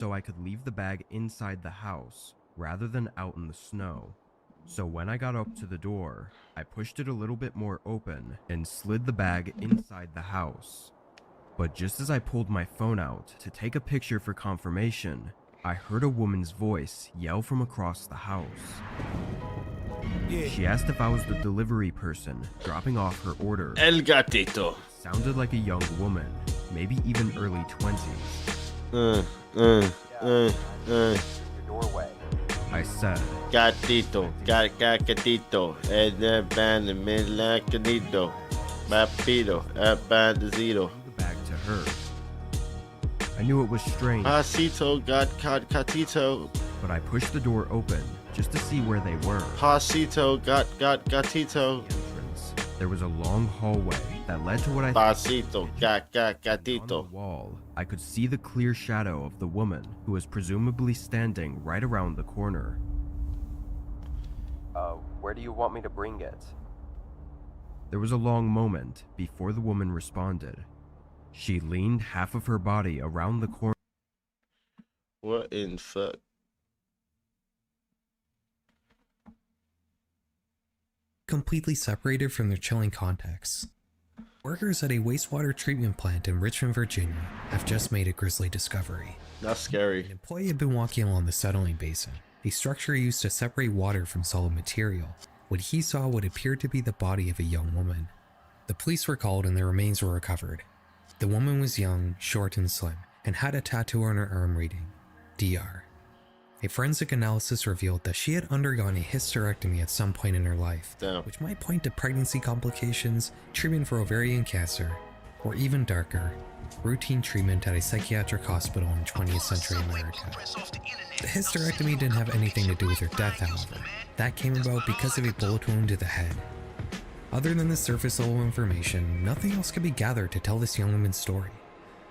so I could leave the bag inside the house rather than out in the snow. So when I got up to the door, I pushed it a little bit more open and slid the bag inside the house. But just as I pulled my phone out to take a picture for confirmation, I heard a woman's voice yell from across the house. She asked if I was the delivery person dropping off her order. El gatito. It sounded like a young woman, maybe even early 20s. Doorway. I said, Gatito. Gatito. Gatito. Papido. Abandonito. the bag to her. I knew it was strange, Pasito. Gatito. but I pushed the door open just to see where they were. Pasito. Gatito. Entrance. There was a long hallway that led to what I Pasito. on the Gatito. wall. I could see the clear shadow of the woman who was presumably standing right around the corner. Where do you want me to bring it? There was a long moment before the woman responded. She leaned half of her body around the corner. What in fuck? Completely separated from their chilling contexts. Workers at a wastewater treatment plant in Richmond, Virginia have just made a grisly discovery. That's scary. An employee had been walking along the settling basin, a structure used to separate water from solid material, when he saw what appeared to be the body of a young woman. The police were called and the remains were recovered. The woman was young, short and slim, and had a tattoo on her arm reading, DR. A forensic analysis revealed that she had undergone a hysterectomy at some point in her life, Damn. which might point to pregnancy complications, treatment for ovarian cancer, or even darker, routine treatment at a psychiatric hospital in 20th century America. The hysterectomy didn't have anything to do with her death, however. That came about because of a bullet wound to the head. Other than the surface level information, nothing else could be gathered to tell this young woman's story.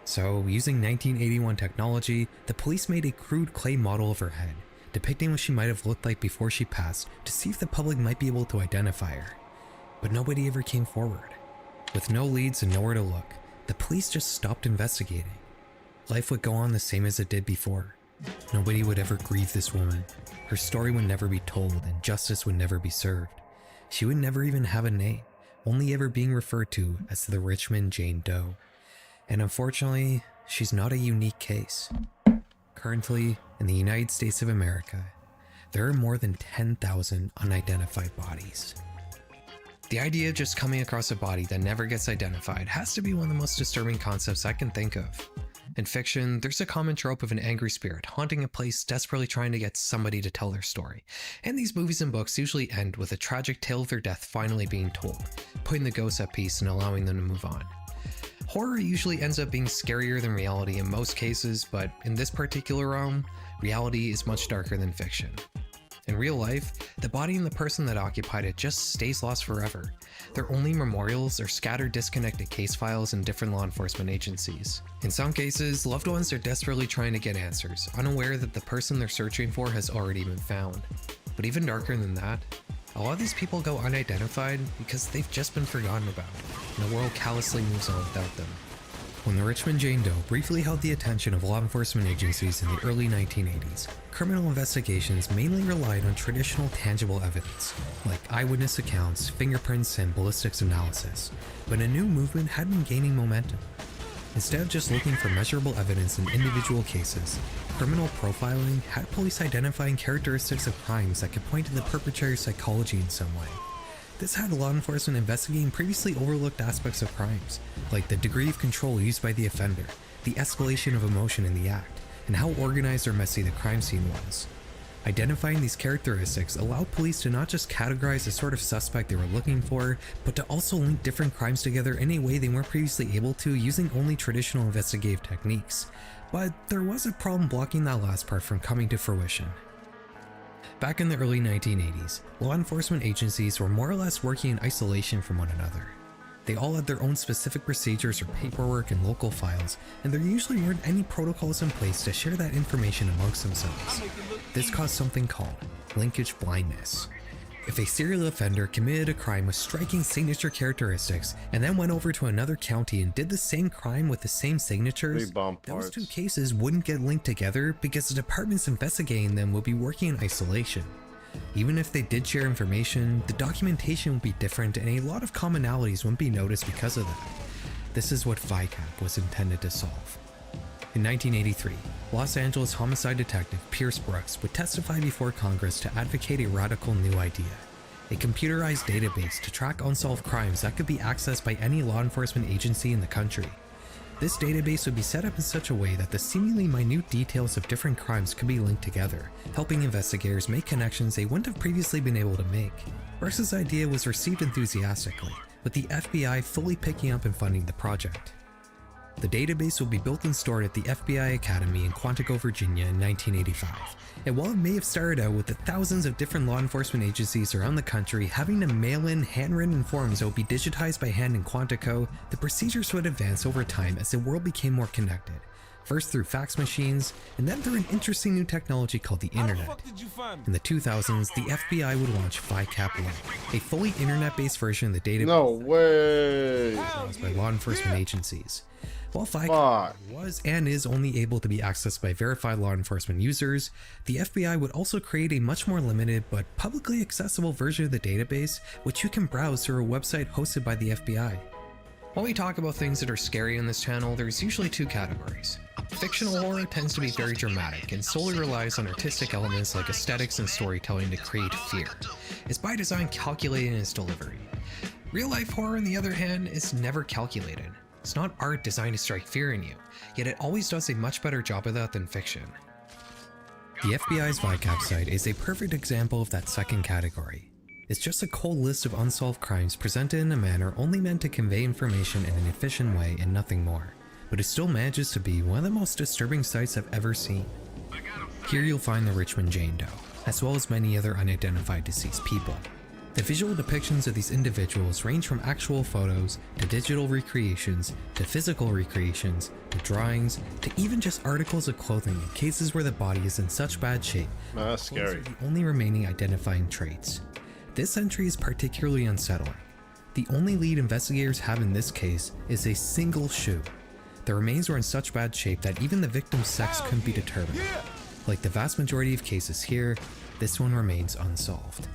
So, using 1981 technology, the police made a crude clay model of her head, depicting what she might have looked like before she passed to see if the public might be able to identify her. But nobody ever came forward. With no leads and nowhere to look, the police just stopped investigating. Life would go on the same as it did before. Nobody would ever grieve this woman. Her story would never be told and justice would never be served. She would never even have a name, only ever being referred to as the Richmond Jane Doe. And unfortunately, she's not a unique case. Currently, in the United States of America, there are more than 10,000 unidentified bodies. The idea of just coming across a body that never gets identified has to be one of the most disturbing concepts I can think of. In fiction, there's a common trope of an angry spirit haunting a place desperately trying to get somebody to tell their story. And these movies and books usually end with a tragic tale of their death finally being told, putting the ghosts at peace and allowing them to move on. Horror usually ends up being scarier than reality in most cases, but in this particular realm, reality is much darker than fiction. In real life, the body and the person that occupied it just stays lost forever. Their only memorials are scattered disconnected case files in different law enforcement agencies. In some cases, loved ones are desperately trying to get answers, unaware that the person they're searching for has already been found. But even darker than that, a lot of these people go unidentified because they've just been forgotten about, and the world callously moves on without them. When the Richmond Jane Doe briefly held the attention of law enforcement agencies in the early 1980s, criminal investigations mainly relied on traditional tangible evidence, like eyewitness accounts, fingerprints, and ballistics analysis, but a new movement had been gaining momentum. Instead of just looking for measurable evidence in individual cases, criminal profiling had police identifying characteristics of crimes that could point to the perpetrator's psychology in some way. This had law enforcement investigating previously overlooked aspects of crimes, like the degree of control used by the offender, the escalation of emotion in the act, and how organized or messy the crime scene was. Identifying these characteristics allowed police to not just categorize the sort of suspect they were looking for, but to also link different crimes together in a way they weren't previously able to using only traditional investigative techniques. But there was a problem blocking that last part from coming to fruition. Back in the early 1980s, law enforcement agencies were more or less working in isolation from one another. They all had their own specific procedures or paperwork and local files, and there usually weren't any protocols in place to share that information amongst themselves. This caused something called linkage blindness. If a serial offender committed a crime with striking signature characteristics and then went over to another county and did the same crime with the same signatures, 3 bomb those parts. two cases wouldn't get linked together because the departments investigating them would be working in isolation. Even if they did share information, the documentation would be different and a lot of commonalities wouldn't be noticed because of that. This is what VICAP was intended to solve. In 1983, Los Angeles homicide detective Pierce Brooks would testify before Congress to advocate a radical new idea: a computerized database to track unsolved crimes that could be accessed by any law enforcement agency in the country. This database would be set up in such a way that the seemingly minute details of different crimes could be linked together, helping investigators make connections they wouldn't have previously been able to make. Brooks' idea was received enthusiastically, with the FBI fully picking up and funding the project. The database will be built and stored at the FBI Academy in Quantico, Virginia in 1985. And while it may have started out with the thousands of different law enforcement agencies around the country having to mail in handwritten forms that would be digitized by hand in Quantico, the procedures would advance over time as the world became more connected. First through fax machines, and then through an interesting new technology called the internet. In the 2000s, the FBI would launch VICAP Link, a fully internet-based version of the database No way. used by law enforcement agencies. While VICAP Fuck. was and is only able to be accessed by verified law enforcement users, the FBI would also create a much more limited but publicly accessible version of the database, which you can browse through a website hosted by the FBI. When we talk about things that are scary on this channel, there's usually two categories. Fictional horror tends to be very dramatic and solely relies on artistic elements like aesthetics and storytelling to create fear. It's by design calculated in its delivery. Real life horror, on the other hand, is never calculated. It's not art designed to strike fear in you, yet it always does a much better job of that than fiction. The FBI's VICAP site is a perfect example of that second category. It's just a cold list of unsolved crimes presented in a manner only meant to convey information in an efficient way and nothing more, but it still manages to be one of the most disturbing sites I've ever seen. Here you'll find the Richmond Jane Doe, as well as many other unidentified deceased people. The visual depictions of these individuals range from actual photos, to digital recreations, to physical recreations, to drawings, to even just articles of clothing in cases where the body is in such bad shape. That's Clothes are scary. the only remaining identifying traits. This entry is particularly unsettling. The only lead investigators have in this case is a single shoe. The remains were in such bad shape that even the victim's sex couldn't be determined. Like the vast majority of cases here, this one remains unsolved.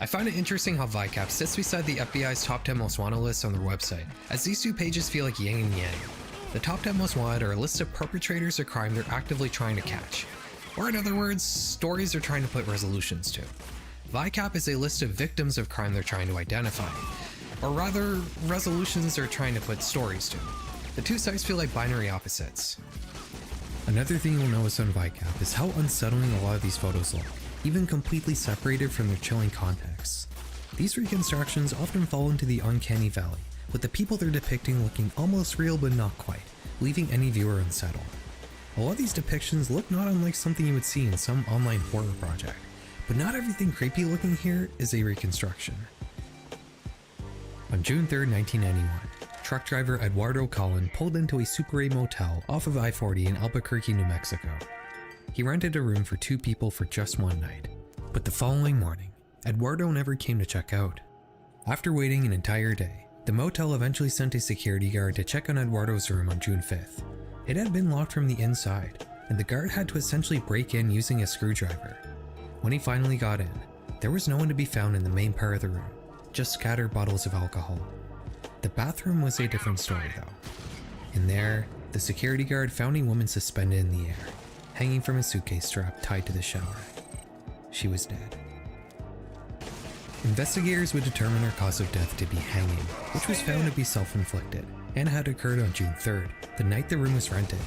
I find it interesting how VICAP sits beside the FBI's top 10 most wanted list on their website, as these two pages feel like yin and yang. The top 10 most wanted are a list of perpetrators of crime they're actively trying to catch. Or in other words, stories they're trying to put resolutions to. VICAP is a list of victims of crime they're trying to identify. Or rather, resolutions they're trying to put stories to. The two sites feel like binary opposites. Another thing you'll notice on VICAP is how unsettling a lot of these photos look, even completely separated from their chilling contexts. These reconstructions often fall into the uncanny valley, with the people they're depicting looking almost real but not quite, leaving any viewer unsettled. A lot of these depictions look not unlike something you would see in some online horror project, but not everything creepy looking here is a reconstruction. On June 3rd, 1991, truck driver Eduardo Collin pulled into a Super 8 motel off of I-40 in Albuquerque, New Mexico. He rented a room for 2 people for just one night, but the following morning, Eduardo never came to check out. After waiting an entire day, the motel eventually sent a security guard to check on Eduardo's room on June 5th. It had been locked from the inside, and the guard had to essentially break in using a screwdriver. When he finally got in, there was no one to be found in the main part of the room, just scattered bottles of alcohol. The bathroom was a different story though. In there, the security guard found a woman suspended in the air, hanging from a suitcase strap tied to the shower. She was dead. Investigators would determine her cause of death to be hanging, which was found to be self-inflicted, and had occurred on June 3rd, the night the room was rented.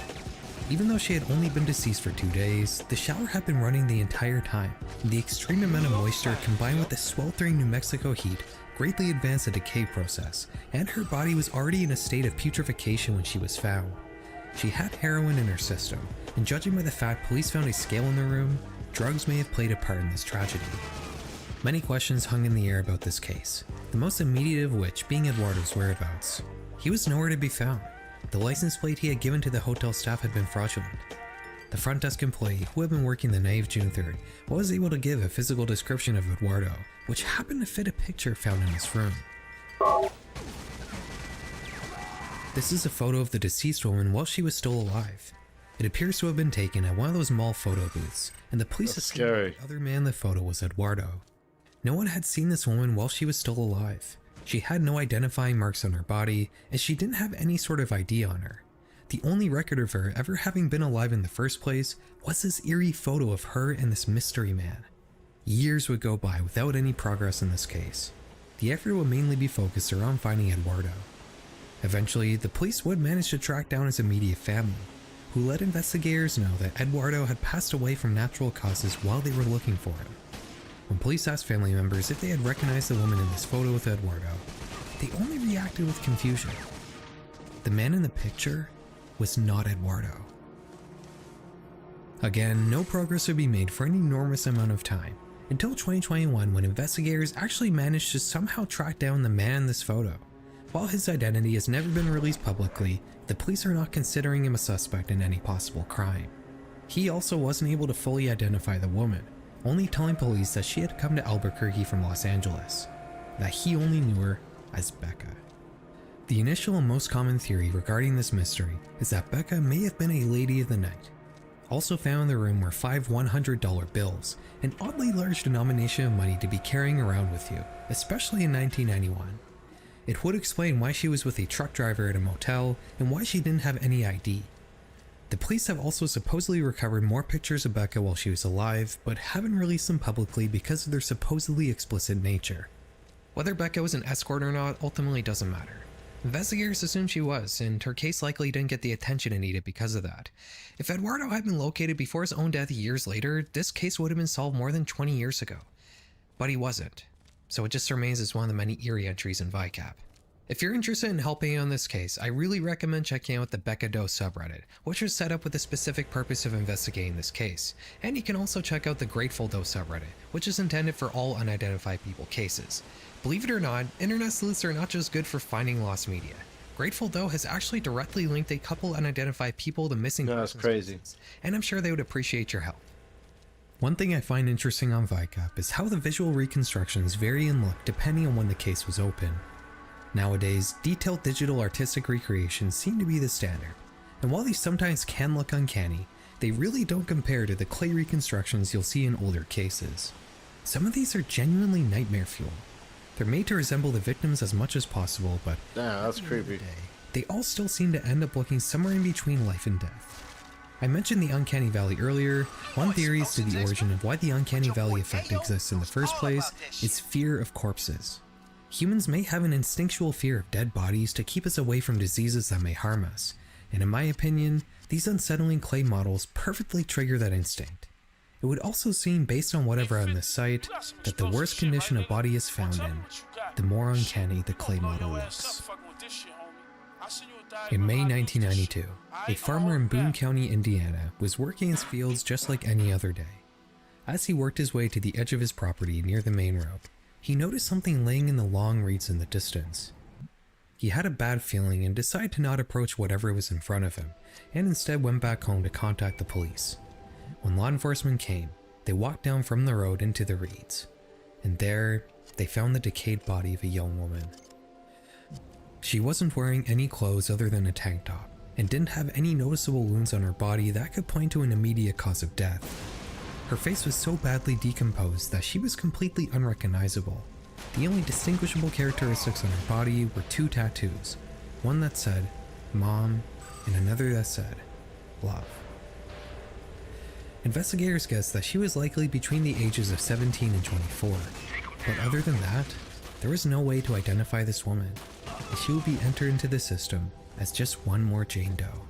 Even though she had only been deceased for 2 days, the shower had been running the entire time, and the extreme amount of moisture combined with the sweltering New Mexico heat greatly advanced the decay process, and her body was already in a state of putrefaction when she was found. She had heroin in her system, and judging by the fact police found a scale in the room, drugs may have played a part in this tragedy. Many questions hung in the air about this case, the most immediate of which being Eduardo's whereabouts. He was nowhere to be found. The license plate he had given to the hotel staff had been fraudulent. the front desk employee who had been working the night of June 3rd was able to give a physical description of Eduardo, which happened to fit a picture found in his room. This is a photo of the deceased woman while she was still alive. It appears to have been taken at one of those mall photo booths, and the police assumed the other man in the photo was Eduardo. No one had seen this woman while she was still alive. She had no identifying marks on her body, and she didn't have any sort of ID on her. The only record of her ever having been alive in the first place was this eerie photo of her and this mystery man. Years would go by without any progress in this case. The effort would mainly be focused around finding Eduardo. Eventually, the police would manage to track down his immediate family, who let investigators know that Eduardo had passed away from natural causes while they were looking for him. When police asked family members if they had recognized the woman in this photo with Eduardo, they only reacted with confusion. The man in the picture was not Eduardo. Again, no progress would be made for an enormous amount of time, until 2021 when investigators actually managed to somehow track down the man in this photo. While his identity has never been released publicly, the police are not considering him a suspect in any possible crime. He also wasn't able to fully identify the woman, only telling police that she had come to Albuquerque from Los Angeles, that he only knew her as Becca. The initial and most common theory regarding this mystery is that Becca may have been a lady of the night. Also found in the room were 5 $100 bills, an oddly large denomination of money to be carrying around with you, especially in 1991. It would explain why she was with a truck driver at a motel and why she didn't have any ID. The police have also supposedly recovered more pictures of Becca while she was alive, but haven't released them publicly because of their supposedly explicit nature. Whether Becca was an escort or not ultimately doesn't matter. Investigators assume she was, and her case likely didn't get the attention it needed because of that. If Eduardo had been located before his own death years later, this case would have been solved more than 20 years ago. But he wasn't. So it just remains as one of the many eerie entries in VICAP. If you're interested in helping on this case, I really recommend checking out the Becca Doe subreddit, which was set up with the specific purpose of investigating this case. And you can also check out the Grateful Doe subreddit, which is intended for all unidentified people cases. Believe it or not, internet sleuths are not just good for finding lost media. Grateful Doe has actually directly linked a couple unidentified people to missing persons cases, and I'm sure they would appreciate your help. One thing I find interesting on VICAP is how the visual reconstructions vary in look depending on when the case was open. Nowadays, detailed digital artistic recreations seem to be the standard, and while these sometimes can look uncanny, they really don't compare to the clay reconstructions you'll see in older cases. Some of these are genuinely nightmare fuel. They're made to resemble the victims as much as possible, but damn, that's creepy. They all still seem to end up looking somewhere in between life and death. I mentioned the Uncanny Valley earlier. One theory as to the origin of why the Uncanny Valley effect exists in the first place is fear of corpses. Humans may have an instinctual fear of dead bodies to keep us away from diseases that may harm us, and in my opinion, these unsettling clay models perfectly trigger that instinct. It would also seem, based on whatever on this site, that the worse condition a body is found in, the more uncanny the clay model looks. In May 1992, a farmer in Boone County, Indiana, was working his fields just like any other day. As he worked his way to the edge of his property near the main road, he noticed something laying in the long reeds in the distance. He had a bad feeling and decided to not approach whatever was in front of him, and instead went back home to contact the police. When law enforcement came, they walked down from the road into the reeds, and there, they found the decayed body of a young woman. She wasn't wearing any clothes other than a tank top, and didn't have any noticeable wounds on her body that could point to an immediate cause of death. Her face was so badly decomposed that she was completely unrecognizable. The only distinguishable characteristics on her body were 2 tattoos, one that said, "Mom," and another that said, "Love." Investigators guessed that she was likely between the ages of 17 and 24, but other than that, there was no way to identify this woman, and she would be entered into the system as just one more Jane Doe.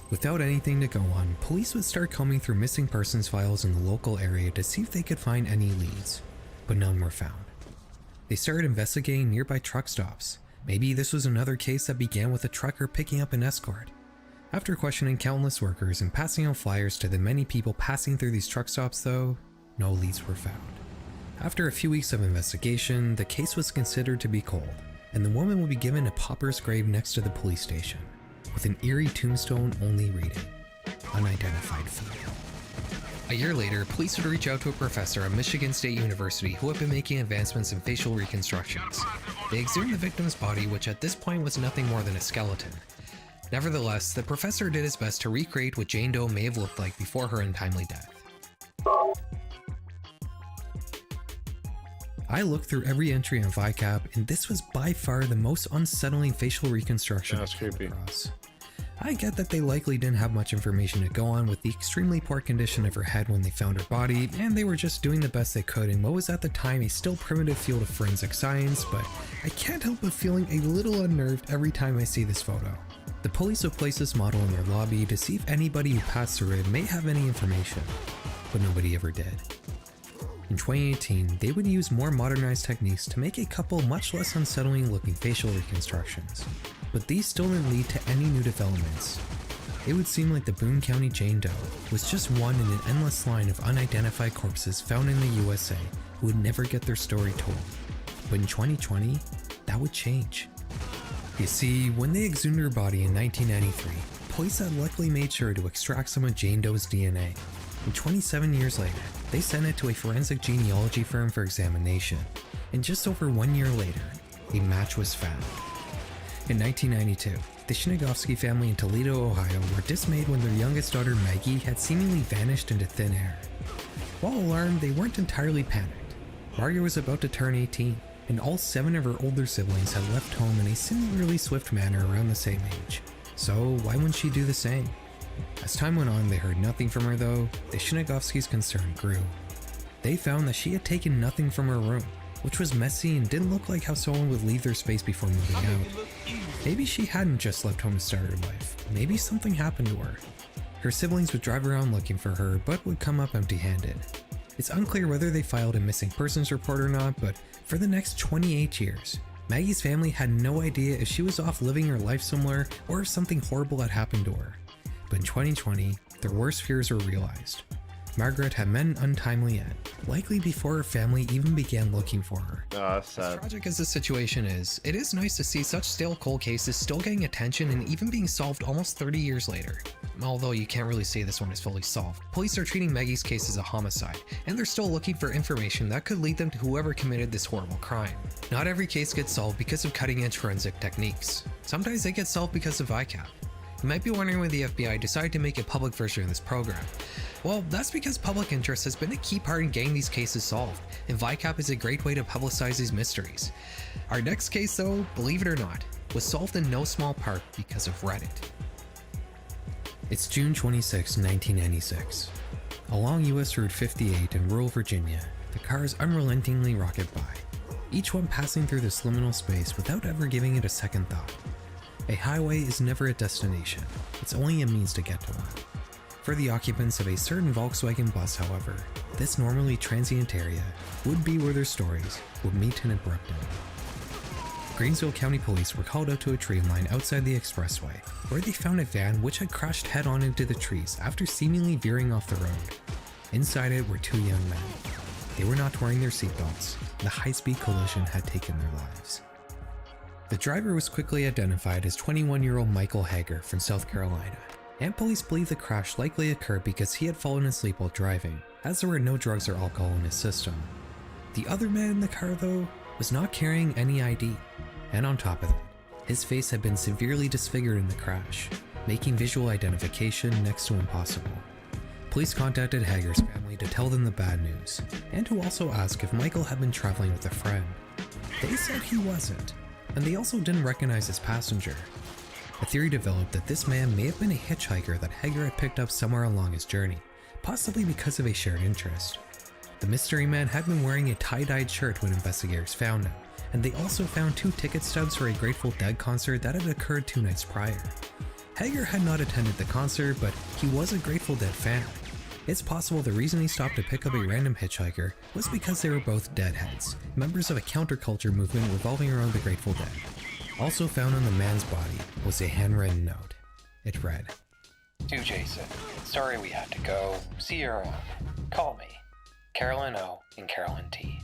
Without anything to go on, police would start combing through missing persons files in the local area to see if they could find any leads, but none were found. They started investigating nearby truck stops. Maybe this was another case that began with a trucker picking up an escort. After questioning countless workers and passing out flyers to the many people passing through these truck stops though, no leads were found. After a few weeks of investigation, the case was considered to be cold, and the woman would be given a pauper's grave next to the police station, with an eerie tombstone only reading, unidentified female. A year later, police would reach out to a professor at Michigan State University who had been making advancements in facial reconstructions. They exhumed the victim's body, which at this point was nothing more than a skeleton. Nevertheless, the professor did his best to recreate what Jane Doe may have looked like before her untimely death. I looked through every entry on VICAP, and this was by far the most unsettling facial reconstruction I've come across. I get that they likely didn't have much information to go on with the extremely poor condition of her head when they found her body, and they were just doing the best they could in what was at the time a still primitive field of forensic science, but I can't help but feeling a little unnerved every time I see this photo. The police would place this model in their lobby to see if anybody who passed through it may have any information, but nobody ever did. In 2018, they would use more modernized techniques to make a couple much less unsettling looking facial reconstructions, but these still didn't lead to any new developments. It would seem like the Boone County Jane Doe was just one in an endless line of unidentified corpses found in the USA who would never get their story told. But in 2020, that would change. You see, when they exhumed her body in 1993, police had luckily made sure to extract some of Jane Doe's DNA. And 27 years later, they sent it to a forensic genealogy firm for examination, and just over 1 year later, a match was found. In 1992, the Shinagovsky family in Toledo, Ohio were dismayed when their youngest daughter Maggie had seemingly vanished into thin air. While alarmed, they weren't entirely panicked. Margaret was about to turn 18, and all 7 of her older siblings had left home in a similarly swift manner around the same age. So why wouldn't she do the same? As time went on, they heard nothing from her though. The Shinagovskys' concern grew. They found that she had taken nothing from her room, which was messy and didn't look like how someone would leave their space before moving out. Maybe she hadn't just left home to start her life. Maybe something happened to her. Her siblings would drive around looking for her, but would come up empty-handed. It's unclear whether they filed a missing persons report or not, but for the next 28 years, Maggie's family had no idea if she was off living her life somewhere or if something horrible had happened to her. But in 2020, their worst fears were realized. Margaret had met an untimely end, likely before her family even began looking for her. That's sad. As tragic as the situation is, it is nice to see such stale cold cases still getting attention and even being solved almost 30 years later. Although you can't really say this one is fully solved. Police are treating Maggie's case as a homicide, and they're still looking for information that could lead them to whoever committed this horrible crime. Not every case gets solved because of cutting-edge forensic techniques. Sometimes they get solved because of VICAP. You might be wondering why the FBI decided to make a public version of this program. Well, that's because public interest has been a key part in getting these cases solved, and VICAP is a great way to publicize these mysteries. Our next case though, believe it or not, was solved in no small part because of Reddit. It's June 26, 1996. Along US Route 58 in rural Virginia, the cars unrelentingly rocket by, each one passing through this liminal space without ever giving it a second thought. A highway is never a destination, it's only a means to get to one. For the occupants of a certain Volkswagen bus, however, this normally transient area would be where their stories would meet an abrupt end. Greensville County Police were called out to a tree line outside the expressway, where they found a van which had crashed head-on into the trees after seemingly veering off the road. Inside it were 2 young men. They were not wearing their seatbelts, and the high-speed collision had taken their lives. The driver was quickly identified as 21-year-old Michael Hager from South Carolina, and police believe the crash likely occurred because he had fallen asleep while driving, as there were no drugs or alcohol in his system. The other man in the car, though, was not carrying any ID, and on top of that, his face had been severely disfigured in the crash, making visual identification next to impossible. Police contacted Hager's family to tell them the bad news, and to also ask if Michael had been traveling with a friend. They said he wasn't, and they also didn't recognize his passenger. A theory developed that this man may have been a hitchhiker that Hager had picked up somewhere along his journey, possibly because of a shared interest. The mystery man had been wearing a tie-dyed shirt when investigators found him, and they also found 2 ticket stubs for a Grateful Dead concert that had occurred 2 nights prior. Hager had not attended the concert, but he was a Grateful Dead fan. It's possible the reason he stopped to pick up a random hitchhiker was because they were both deadheads, members of a counterculture movement revolving around the Grateful Dead. Also found on the man's body was a handwritten note. It read, To Jason, sorry we had to go. See you around. Call me. Carolyn O. and Carolyn T.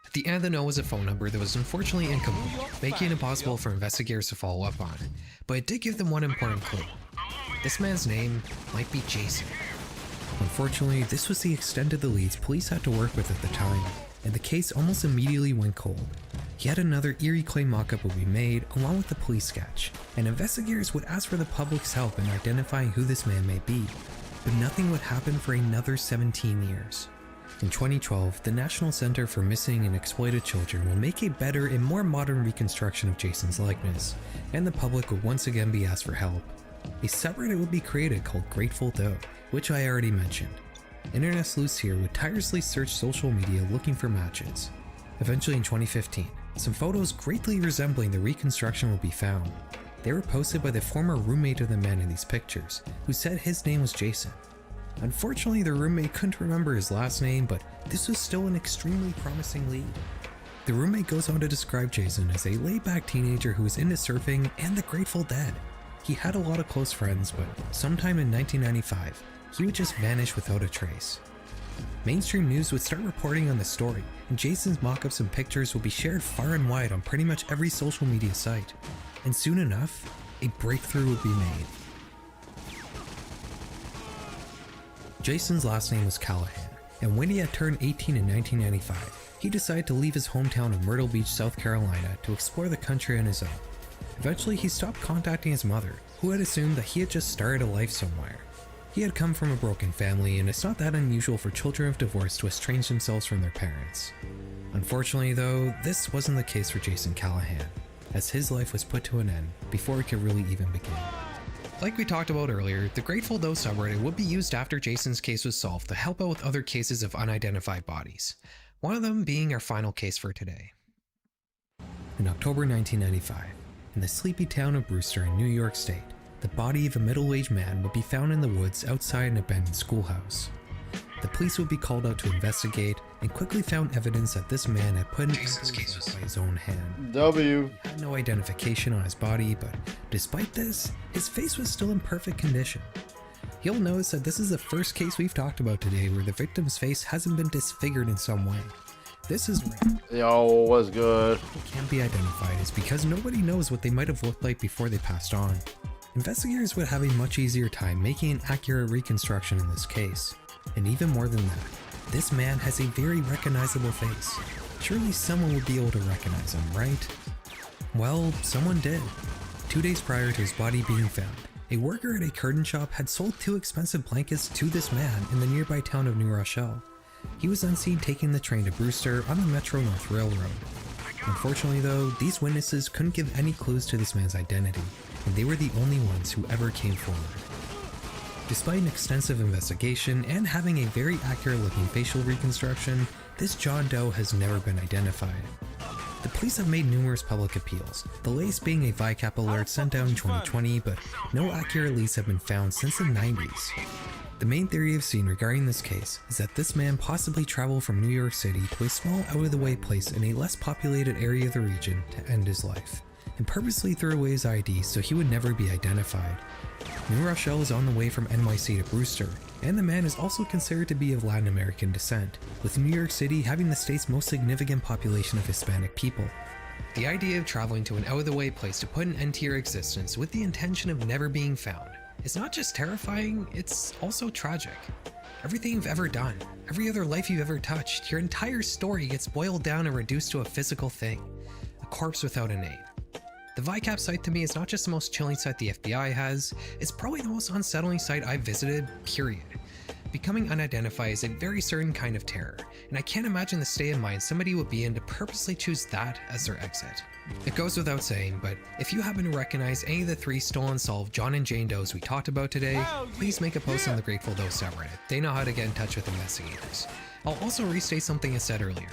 At the end of the note was a phone number that was unfortunately incomplete, making it impossible for investigators to follow up on, but it did give them one important clue. This man's name might be Jason. Unfortunately, this was the extent of the leads police had to work with at the time, and the case almost immediately went cold. Yet another eerie claim mock-up would be made along with the police sketch, and investigators would ask for the public's help in identifying who this man may be, but nothing would happen for another 17 years. In 2012, the National Center for Missing and Exploited Children will make a better and more modern reconstruction of Jason's likeness, and the public would once again be asked for help. A subreddit would be created called Grateful Doe, which I already mentioned. Internet sleuths here would tirelessly search social media looking for matches. Eventually in 2015, some photos greatly resembling the reconstruction will be found. They were posted by the former roommate of the man in these pictures, who said his name was Jason. Unfortunately, the roommate couldn't remember his last name, but this was still an extremely promising lead. The roommate goes on to describe Jason as a laid-back teenager who was into surfing and the Grateful Dead. He had a lot of close friends, but sometime in 1995, he would just vanish without a trace. Mainstream news would start reporting on the story, and Jason's mock-ups and pictures will be shared far and wide on pretty much every social media site. And soon enough, a breakthrough would be made. Jason's last name was Callahan, and when he had turned 18 in 1995, he decided to leave his hometown of Myrtle Beach, South Carolina to explore the country on his own. Eventually, he stopped contacting his mother, who had assumed that he had just started a life somewhere. He had come from a broken family, and it's not that unusual for children of divorce to estrange themselves from their parents. Unfortunately though, this wasn't the case for Jason Callahan, as his life was put to an end before it could really even begin. Like we talked about earlier, the Grateful Doe subreddit would be used after Jason's case was solved to help out with other cases of unidentified bodies, one of them being our final case for today. In October 1995, in the sleepy town of Brewster in New York State, the body of a middle-aged man would be found in the woods outside an abandoned schoolhouse. The police would be called out to investigate and quickly found evidence that this man had put an end to his life by his own hand. W. He had no identification on his body, but despite this, his face was still in perfect condition. You'll notice that this is the first case we've talked about today where the victim's face hasn't been disfigured in some way. This is rare. Yo, what's good? It can't be identified is because nobody knows what they might have looked like before they passed on. Investigators would have a much easier time making an accurate reconstruction in this case. And even more than that, this man has a very recognizable face. Surely someone would be able to recognize him, right? Well, someone did. 2 days prior to his body being found, a worker at a curtain shop had sold 2 expensive blankets to this man in the nearby town of New Rochelle. He was then seen taking the train to Brewster on the Metro North Railroad. Unfortunately though, these witnesses couldn't give any clues to this man's identity, and they were the only ones who ever came forward. Despite an extensive investigation and having a very accurate looking facial reconstruction, this John Doe has never been identified. The police have made numerous public appeals, the latest being a VICAP alert sent out in 2020, but no accurate leads have been found since the 90s. The main theory I've seen regarding this case is that this man possibly traveled from New York City to a small out-of-the-way place in a less populated area of the region to end his life, and purposely threw away his ID so he would never be identified. New Rochelle is on the way from NYC to Brewster, and the man is also considered to be of Latin American descent, with New York City having the state's most significant population of Hispanic people. The idea of traveling to an out-of-the-way place to put an end to your existence with the intention of never being found is not just terrifying, it's also tragic. Everything you've ever done, every other life you've ever touched, your entire story gets boiled down and reduced to a physical thing, a corpse without a name. The VICAP site to me is not just the most chilling site the FBI has, it's probably the most unsettling site I've visited, period. Becoming unidentified is a very certain kind of terror, and I can't imagine the state of mind somebody would be in to purposely choose that as their exit. It goes without saying, but if you happen to recognize any of the 3 stolen solved John and Jane Does we talked about today, please make a post on the Grateful Doe subreddit. They know how to get in touch with investigators. I'll also restate something I said earlier.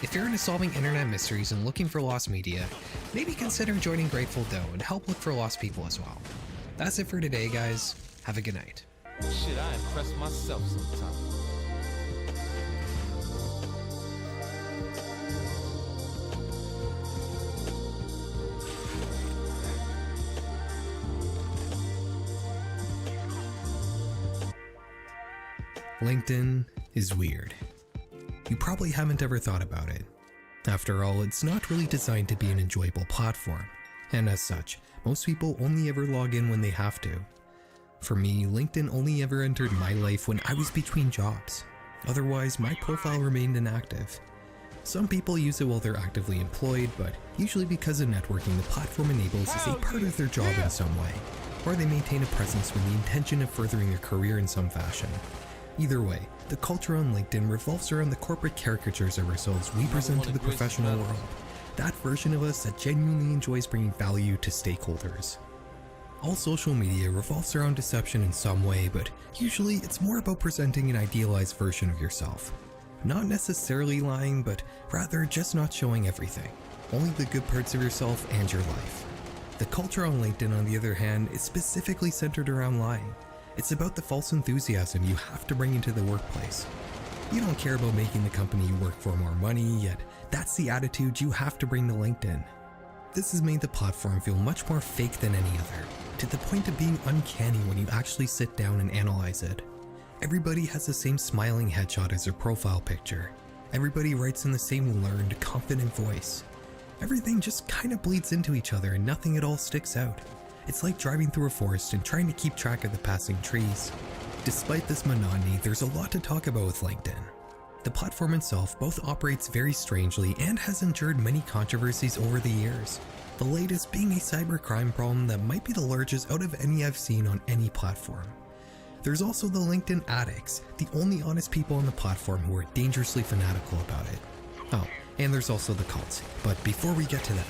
If you're into solving internet mysteries and looking for lost media, maybe consider joining Grateful Doe and help look for lost people as well. That's it for today, guys. Have a good night. Shit, I impress myself sometimes. LinkedIn is weird. You probably haven't ever thought about it. After all, it's not really designed to be an enjoyable platform, and as such, most people only ever log in when they have to. For me, LinkedIn only ever entered my life when I was between jobs. Otherwise, my profile remained inactive. Some people use it while they're actively employed, but usually because of networking the platform enables is a part of their job in some way, or they maintain a presence with the intention of furthering their career in some fashion. Either way, the culture on LinkedIn revolves around the corporate caricatures of ourselves we present to the professional world, that version of us that genuinely enjoys bringing value to stakeholders. All social media revolves around deception in some way, but usually it's more about presenting an idealized version of yourself. Not necessarily lying, but rather just not showing everything, only the good parts of yourself and your life. The culture on LinkedIn, on the other hand, is specifically centered around lying. It's about the false enthusiasm you have to bring into the workplace. You don't care about making the company you work for more money, yet that's the attitude you have to bring to LinkedIn. This has made the platform feel much more fake than any other, to the point of being uncanny when you actually sit down and analyze it. Everybody has the same smiling headshot as their profile picture. Everybody writes in the same learned, confident voice. Everything just kind of bleeds into each other and nothing at all sticks out. It's like driving through a forest and trying to keep track of the passing trees. Despite this monotony, there's a lot to talk about with LinkedIn. The platform itself both operates very strangely and has endured many controversies over the years, the latest being a cybercrime problem that might be the largest out of any I've seen on any platform. There's also the LinkedIn addicts, the only honest people on the platform who are dangerously fanatical about it. Oh, and there's also the cults, but before we get to that,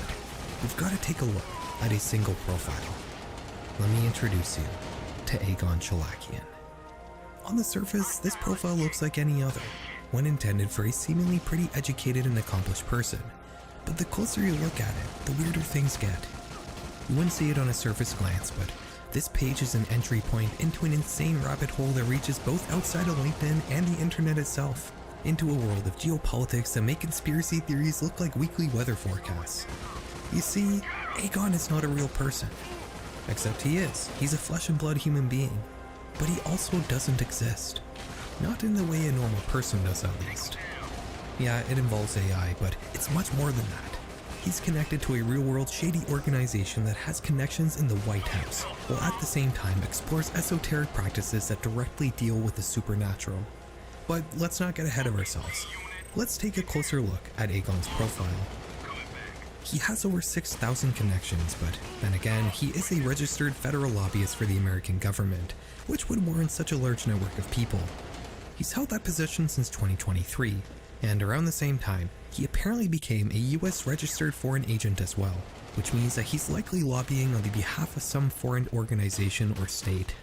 we've got to take a look at a single profile. Let me introduce you to Aegon Chalakian. On the surface, this profile looks like any other, one intended for a seemingly pretty educated and accomplished person. But the closer you look at it, the weirder things get. You wouldn't see it on a surface glance, but this page is an entry point into an insane rabbit hole that reaches both outside of LinkedIn and the internet itself, into a world of geopolitics that make conspiracy theories look like weekly weather forecasts. You see, Aegon is not a real person. Except he is. He's a flesh and blood human being. But he also doesn't exist. Not in the way a normal person does, at least. Yeah, it involves AI, but it's much more than that. He's connected to a real-world shady organization that has connections in the White House, while at the same time explores esoteric practices that directly deal with the supernatural. But let's not get ahead of ourselves. Let's take a closer look at Aegon's profile. He has over 6,000 connections, but then again, he is a registered federal lobbyist for the American government, which would warrant such a large network of people. He's held that position since 2023, and around the same time, he apparently became a US registered foreign agent as well, which means that he's likely lobbying on the behalf of some foreign organization or state.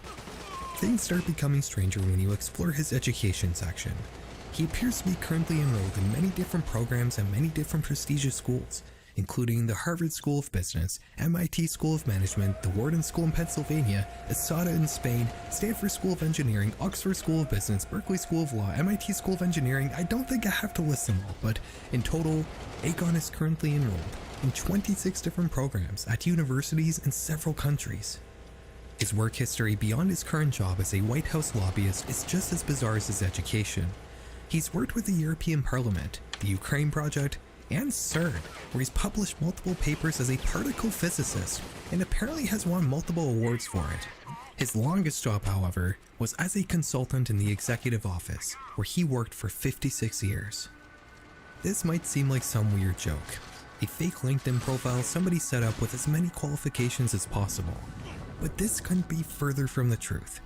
Things start becoming stranger when you explore his education section. He appears to be currently enrolled in many different programs at many different prestigious schools, including the Harvard School of Business, MIT School of Management, the Wharton School in Pennsylvania, ESADA in Spain, Stanford School of Engineering, Oxford School of Business, Berkeley School of Law, MIT School of Engineering. I don't think I have to list them all, but in total, Aegon is currently enrolled in 26 different programs at universities in several countries. His work history beyond his current job as a White House lobbyist is just as bizarre as his education. He's worked with the European Parliament, the Ukraine Project, and CERN, where he's published multiple papers as a particle physicist and apparently has won multiple awards for it. His longest job, however, was as a consultant in the executive office, where he worked for 56 years. This might seem like some weird joke, a fake LinkedIn profile somebody set up with as many qualifications as possible, but this couldn't be further from the truth.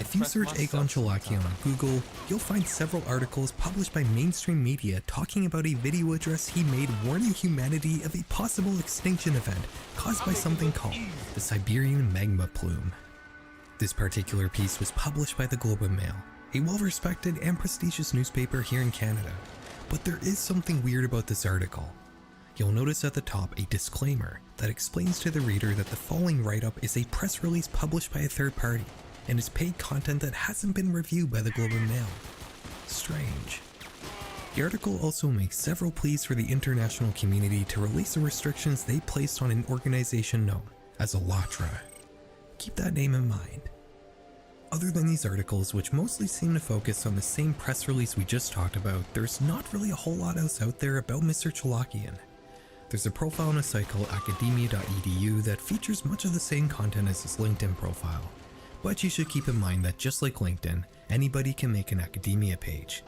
If you search Aegon Chalakian on Google, you'll find several articles published by mainstream media talking about a video address he made warning humanity of a possible extinction event caused by something called the Siberian magma plume. This particular piece was published by the Globe and Mail, a well-respected and prestigious newspaper here in Canada, but there is something weird about this article. You'll notice at the top a disclaimer that explains to the reader that the following write-up is a press release published by a third party, and is paid content that hasn't been reviewed by the Globe and Mail. Strange. The article also makes several pleas for the international community to release the restrictions they placed on an organization known as Alatra. Keep that name in mind. Other than these articles, which mostly seem to focus on the same press release we just talked about, there's not really a whole lot else out there about Mr. Chalakian. There's a profile on a site called academia.edu that features much of the same content as his LinkedIn profile, But you should keep in mind that just like LinkedIn, anybody can make an academia page.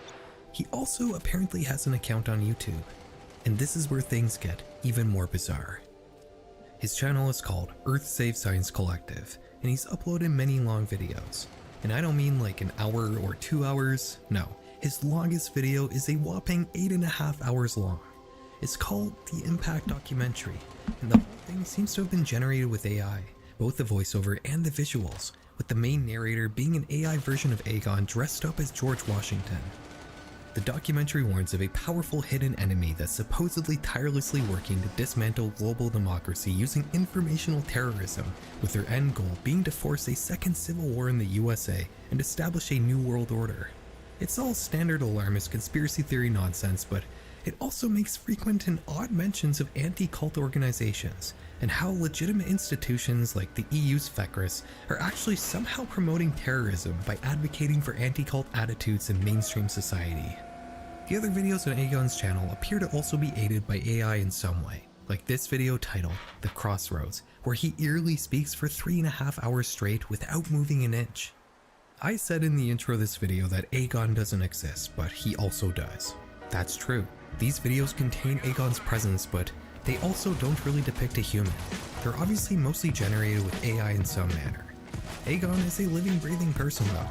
He also apparently has an account on YouTube, and this is where things get even more bizarre. His channel is called Earth Save Science Collective, and he's uploaded many long videos. And I don't mean like an hour or 2 hours, no. His longest video is a whopping 8.5 hours long. It's called The Impact Documentary, and the whole thing seems to have been generated with AI, both the voiceover and the visuals, with the main narrator being an AI version of Aegon dressed up as George Washington. The documentary warns of a powerful hidden enemy that's supposedly tirelessly working to dismantle global democracy using informational terrorism, with their end goal being to force a second civil war in the USA and establish a new world order. It's all standard alarmist conspiracy theory nonsense, but it also makes frequent and odd mentions of anti-cult organizations, and how legitimate institutions like the EU's FECRIS are actually somehow promoting terrorism by advocating for anti-cult attitudes in mainstream society. The other videos on Aegon's channel appear to also be aided by AI in some way, like this video titled The Crossroads, where he eerily speaks for 3.5 hours straight without moving an inch. I said in the intro of this video that Aegon doesn't exist, but he also does. That's true. These videos contain Aegon's presence, but they also don't really depict a human. They're obviously mostly generated with AI in some manner. Aegon is a living, breathing person though.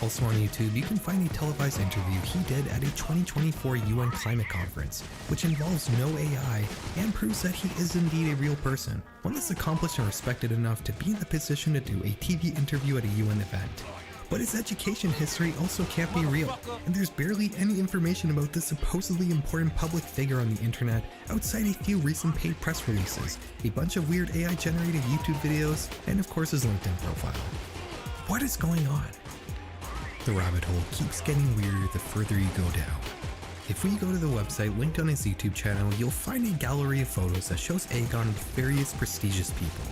Also on YouTube, you can find a televised interview he did at a 2024 UN climate conference, which involves no AI and proves that he is indeed a real person, one that's accomplished and respected enough to be in the position to do a TV interview at a UN event. But his education history also can't be real, and there's barely any information about this supposedly important public figure on the internet outside a few recent paid press releases, a bunch of weird AI generated YouTube videos, and of course his LinkedIn profile. What is going on? The rabbit hole keeps getting weirder the further you go down. If we go to the website linked on his YouTube channel, you'll find a gallery of photos that shows Aegon with various prestigious people.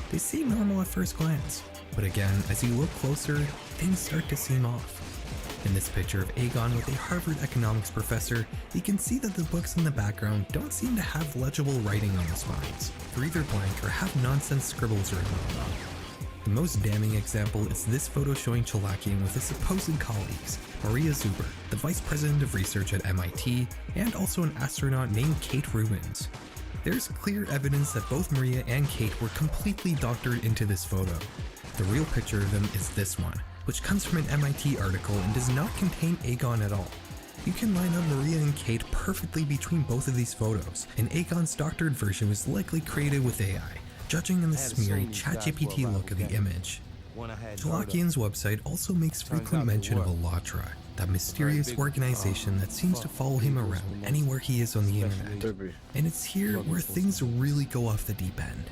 They seem normal at first glance, but again, as you look closer, things start to seem off. In this picture of Aegon with a Harvard economics professor, you can see that the books in the background don't seem to have legible writing on the spines. They're either blank or have nonsense scribbles written on them. The most damning example is this photo showing Chalakian with his supposed colleagues, Maria Zuber, the vice president of research at MIT, and also an astronaut named Kate Rubins. There's clear evidence that both Maria and Kate were completely doctored into this photo. The real picture of them is this one, which comes from an MIT article and does not contain Aegon at all. You can line up Maria and Kate perfectly between both of these photos, and Aegon's doctored version was likely created with AI, judging on the smeary ChatGPT look of the image. Chalakian's website also makes frequent mention of Alatra, that mysterious organization that seems to follow him around anywhere he is on the internet. And it's here where things really go off the deep end.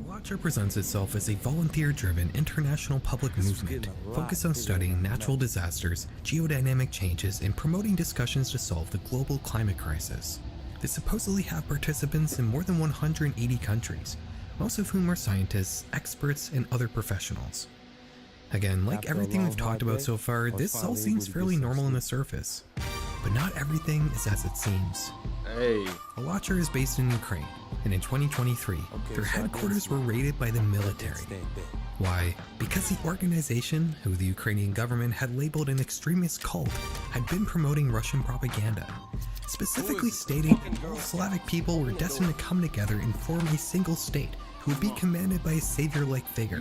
Alatra presents itself as a volunteer-driven international public movement focused on studying natural disasters, geodynamic changes, and promoting discussions to solve the global climate crisis. They supposedly have participants in more than 180 countries, most of whom are scientists, experts, and other professionals. Again, like everything we've talked about so far, this all seems fairly normal on the surface. But not everything is as it seems. Hey. Alatra is based in Ukraine, and in 2023, their headquarters were raided by the military. Why? Because the organization, who the Ukrainian government had labeled an extremist cult, had been promoting Russian propaganda, specifically stating that all Slavic people were destined to come together and form a single state who would be commanded by a savior-like figure,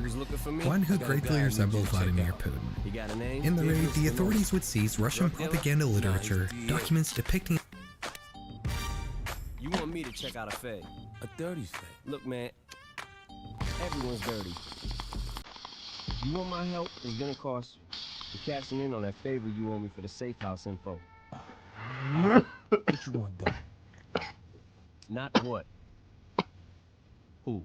one who greatly resembled Vladimir Putin. In the raid, the authorities would seize Russian propaganda literature, documents depicting... You want me to check out a fade? A dirty fade? Look, man, everyone's dirty. You want my help? It's gonna cost you. You're cashing in on that favor you owe me for the safe house info. What you want, though? Not what? Who?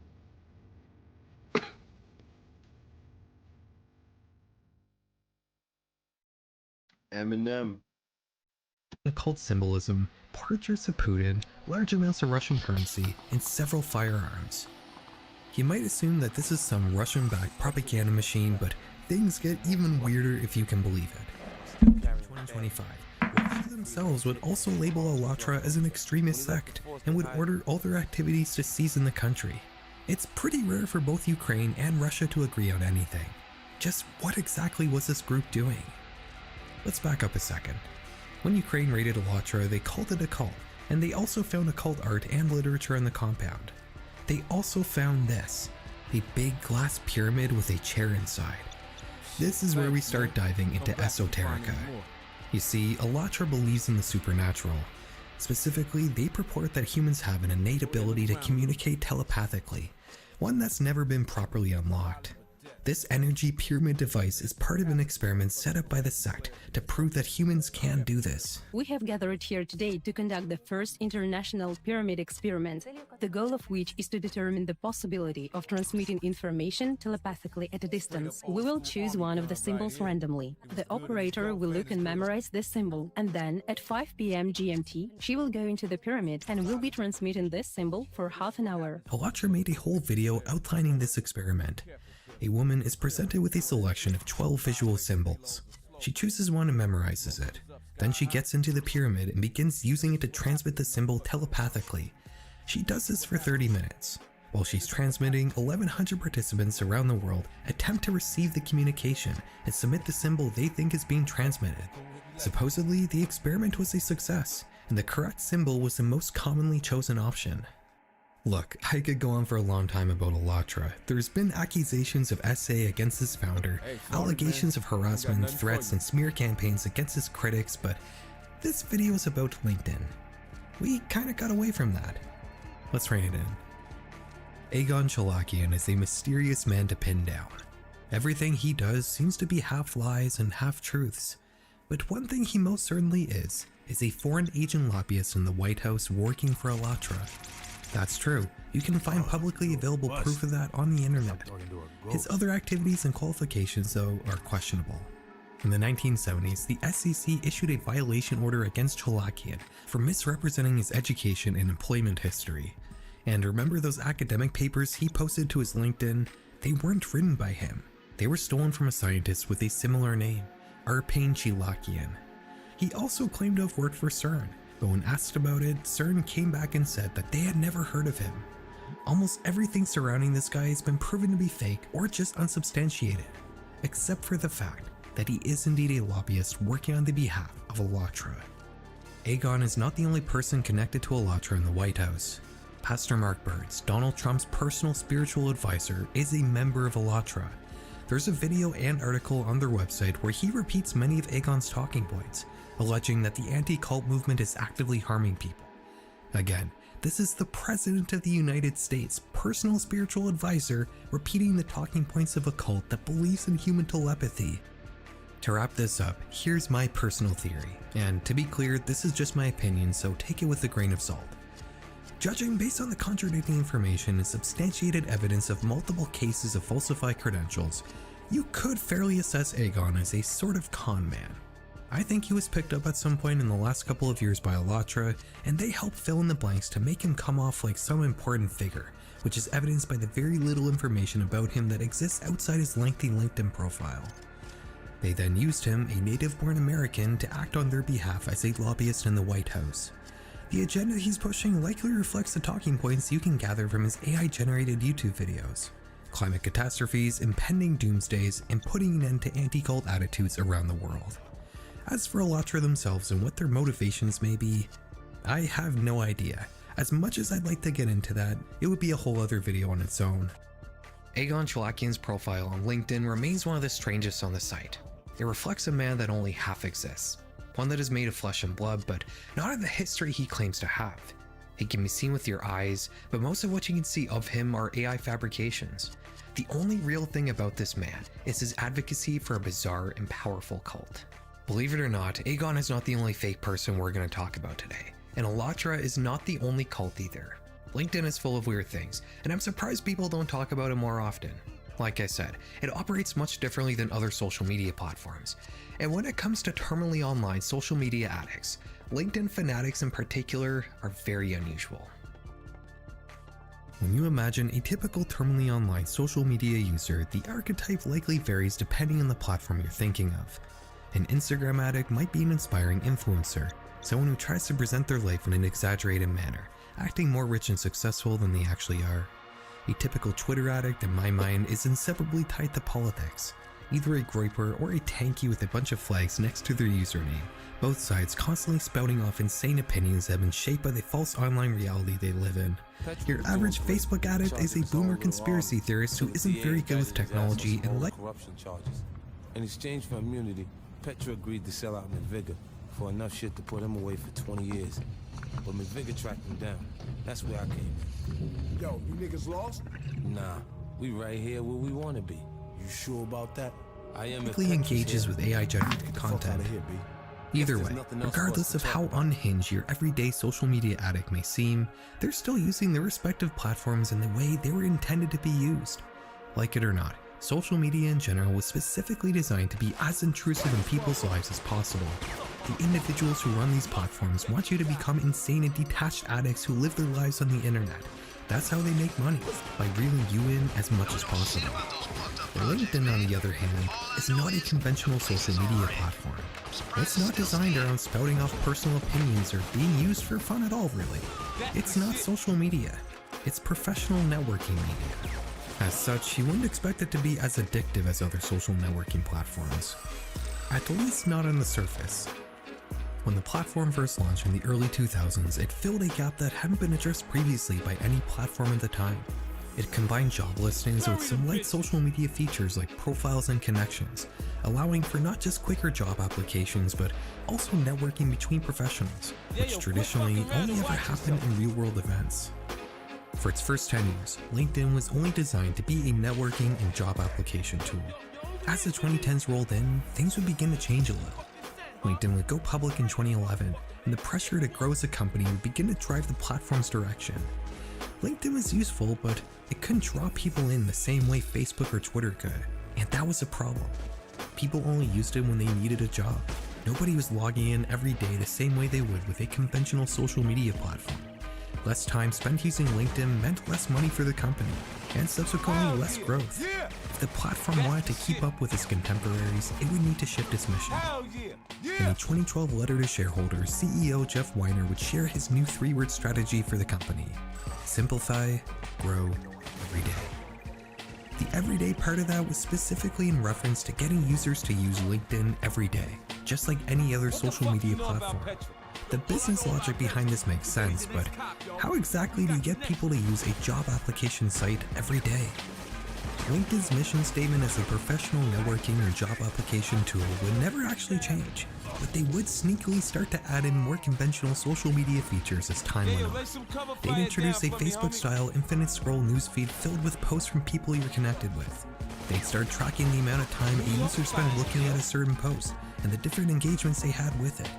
Eminem. occult symbolism, portraits of Putin, large amounts of Russian currency, and several firearms. You might assume that this is some Russian-backed propaganda machine, but things get even weirder if you can believe it. In 2025, Russia themselves would also label Alatra as an extremist sect and would order all their activities to cease in the country. It's pretty rare for both Ukraine and Russia to agree on anything. Just what exactly was this group doing? Let's back up a second. When Ukraine raided Alatra, they called it a cult, and they also found occult art and literature in the compound. They also found this, a big glass pyramid with a chair inside. This is where we start diving into esoterica. You see, Alatra believes in the supernatural. Specifically, they purport that humans have an innate ability to communicate telepathically, one that's never been properly unlocked. This energy pyramid device is part of an experiment set up by the sect to prove that humans can do this. We have gathered here today to conduct the first international pyramid experiment, the goal of which is to determine the possibility of transmitting information telepathically at a distance. We will choose one of the symbols randomly. The operator will look and memorize this symbol, and then at 5 p.m. GMT, she will go into the pyramid and will be transmitting this symbol for half an hour. Alatra made a whole video outlining this experiment. A woman is presented with a selection of 12 visual symbols. She chooses one and memorizes it. Then she gets into the pyramid and begins using it to transmit the symbol telepathically. She does this for 30 minutes. While she's transmitting, 1,100 participants around the world attempt to receive the communication and submit the symbol they think is being transmitted. Supposedly, the experiment was a success, and the correct symbol was the most commonly chosen option. Look, I could go on for a long time about Alatra. There's been accusations of SA against his founder, allegations of harassment, threats, and smear campaigns against his critics, but this video is about LinkedIn. We kinda got away from that. Let's rein it in. Egon Chalakian is a mysterious man to pin down. Everything he does seems to be half lies and half truths. But one thing he most certainly is a foreign agent lobbyist in the White House working for Alatra. That's true. You can find publicly available proof of that on the internet. His other activities and qualifications, though, are questionable. In the 1970s, the SEC issued a violation order against Chalakian for misrepresenting his education and employment history. And remember those academic papers he posted to his LinkedIn? They weren't written by him. They were stolen from a scientist with a similar name, Arpane Chalakian. He also claimed to have worked for CERN, but when asked about it, CERN came back and said that they had never heard of him. Almost everything surrounding this guy has been proven to be fake or just unsubstantiated, except for the fact that he is indeed a lobbyist working on the behalf of Alatra. Egon is not the only person connected to Alatra in the White House. Pastor Mark Burns, Donald Trump's personal spiritual advisor, is a member of Alatra. There's a video and article on their website where he repeats many of Egon's talking points, alleging that the anti-cult movement is actively harming people. Again, this is the President of the United States' personal spiritual advisor repeating the talking points of a cult that believes in human telepathy. To wrap this up, here's my personal theory, and to be clear, this is just my opinion, so take it with a grain of salt. Judging based on the contradicting information and substantiated evidence of multiple cases of falsified credentials, you could fairly assess Egon as a sort of con man. I think he was picked up at some point in the last couple of years by Alatra, and they helped fill in the blanks to make him come off like some important figure, which is evidenced by the very little information about him that exists outside his lengthy LinkedIn profile. They then used him, a native-born American, to act on their behalf as a lobbyist in the White House. The agenda he's pushing likely reflects the talking points you can gather from his AI-generated YouTube videos: climate catastrophes, impending doomsdays, and putting an end to anti-cult attitudes around the world. As for Alatra themselves and what their motivations may be, I have no idea. As much as I'd like to get into that, it would be a whole other video on its own. Egon Chalakian's profile on LinkedIn remains one of the strangest on the site. It reflects a man that only half exists, one that is made of flesh and blood, but not of the history he claims to have. He can be seen with your eyes, but most of what you can see of him are AI fabrications. The only real thing about this man is his advocacy for a bizarre and powerful cult. Believe it or not, Egon is not the only fake person we're going to talk about today, and Alatra is not the only cult either. LinkedIn is full of weird things, and I'm surprised people don't talk about it more often. Like I said, it operates much differently than other social media platforms, and when it comes to terminally online social media addicts, LinkedIn fanatics in particular are very unusual. When you imagine a typical terminally online social media user, the archetype likely varies depending on the platform you're thinking of. An Instagram addict might be an inspiring influencer, someone who tries to present their life in an exaggerated manner, acting more rich and successful than they actually are. A typical Twitter addict, in my mind, is inseparably tied to politics. either a groiper or a tanky with a bunch of flags next to their username, both sides constantly spouting off insane opinions that have been shaped by the false online reality they live in. Your average Facebook addict is a boomer conspiracy theorist who isn't very good with technology and corruption charges. In exchange for immunity, Petra agreed to sell out McVigar for enough shit to put him away for 20 years. But McVigar tracked him down. That's where I came in. Yo, you niggas lost? Nah, we right here where we want to be. You sure about that? I am. Quickly engages with AI generated content. Here, B. Either way, regardless of how unhinged your everyday social media addict may seem, they're still using their respective platforms in the way they were intended to be used. Like it or not, social media in general was specifically designed to be as intrusive in people's lives as possible. The individuals who run these platforms want you to become insane and detached addicts who live their lives on the internet. That's how they make money, by reeling you in as much as possible. LinkedIn, on the other hand, is not a conventional social media platform. It's not designed around spouting off personal opinions or being used for fun at all, really. It's not social media. It's professional networking media. As such, you wouldn't expect it to be as addictive as other social networking platforms. At least not on the surface. When the platform first launched in the early 2000s, it filled a gap that hadn't been addressed previously by any platform at the time. It combined job listings with some light social media features like profiles and connections, allowing for not just quicker job applications, but also networking between professionals, which traditionally only ever happened in real-world events. For its first 10 years, LinkedIn was only designed to be a networking and job application tool. As the 2010s rolled in, things would begin to change a little. LinkedIn would go public in 2011, and the pressure to grow as a company would begin to drive the platform's direction. LinkedIn was useful, but it couldn't draw people in the same way Facebook or Twitter could, and that was a problem. People only used it when they needed a job. Nobody was logging in every day the same way they would with a conventional social media platform. Less time spent using LinkedIn meant less money for the company, and subsequently less growth. If the platform wanted to keep up with its contemporaries, it would need to shift its mission. In a 2012 letter to shareholders, CEO Jeff Weiner would share his new 3-word strategy for the company: simplify, grow, every day. The everyday part of that was specifically in reference to getting users to use LinkedIn every day, just like any other social media platform. The business logic behind this makes sense, but how exactly do you get people to use a job application site every day? LinkedIn's mission statement as a professional networking or job application tool would never actually change, but they would sneakily start to add in more conventional social media features as time went on. They'd introduce a Facebook-style infinite scroll newsfeed filled with posts from people you're connected with. They'd start tracking the amount of time a user spent looking at a certain post and the different engagements they had with it.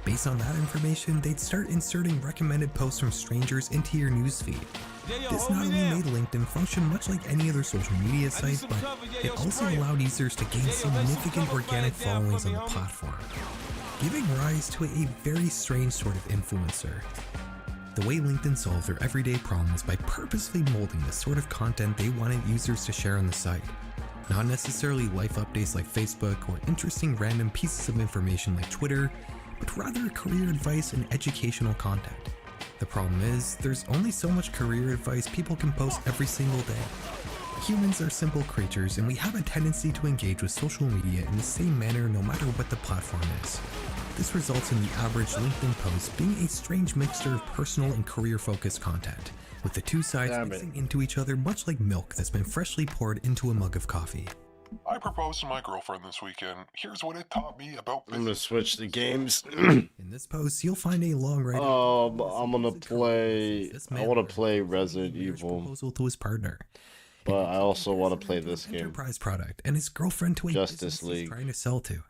Based on that information, they'd start inserting recommended posts from strangers into your newsfeed. This not only made LinkedIn function much like any other social media site, but it also allowed users to gain significant organic followings on the platform, giving rise to a very strange sort of influencer. The way LinkedIn solved their everyday problem was by purposely molding the sort of content they wanted users to share on the site. Not necessarily life updates like Facebook or interesting random pieces of information like Twitter, but rather career advice and educational content. The problem is, there's only so much career advice people can post every single day. Humans are simple creatures, and we have a tendency to engage with social media in the same manner no matter what the platform is. This results in the average LinkedIn post being a strange mixture of personal and career-focused content, with the two sides mixing into each other much like milk that's been freshly poured into a mug of coffee. I proposed to my girlfriend this weekend. Here's what it taught me about business. I'm gonna switch the games. In this post, you'll find a long write. I'm gonna play. I want to play Resident Evil. Proposal to his partner, But I also want to play this game. Enterprise product, and his girlfriend to a Justice business he's League. trying to sell to.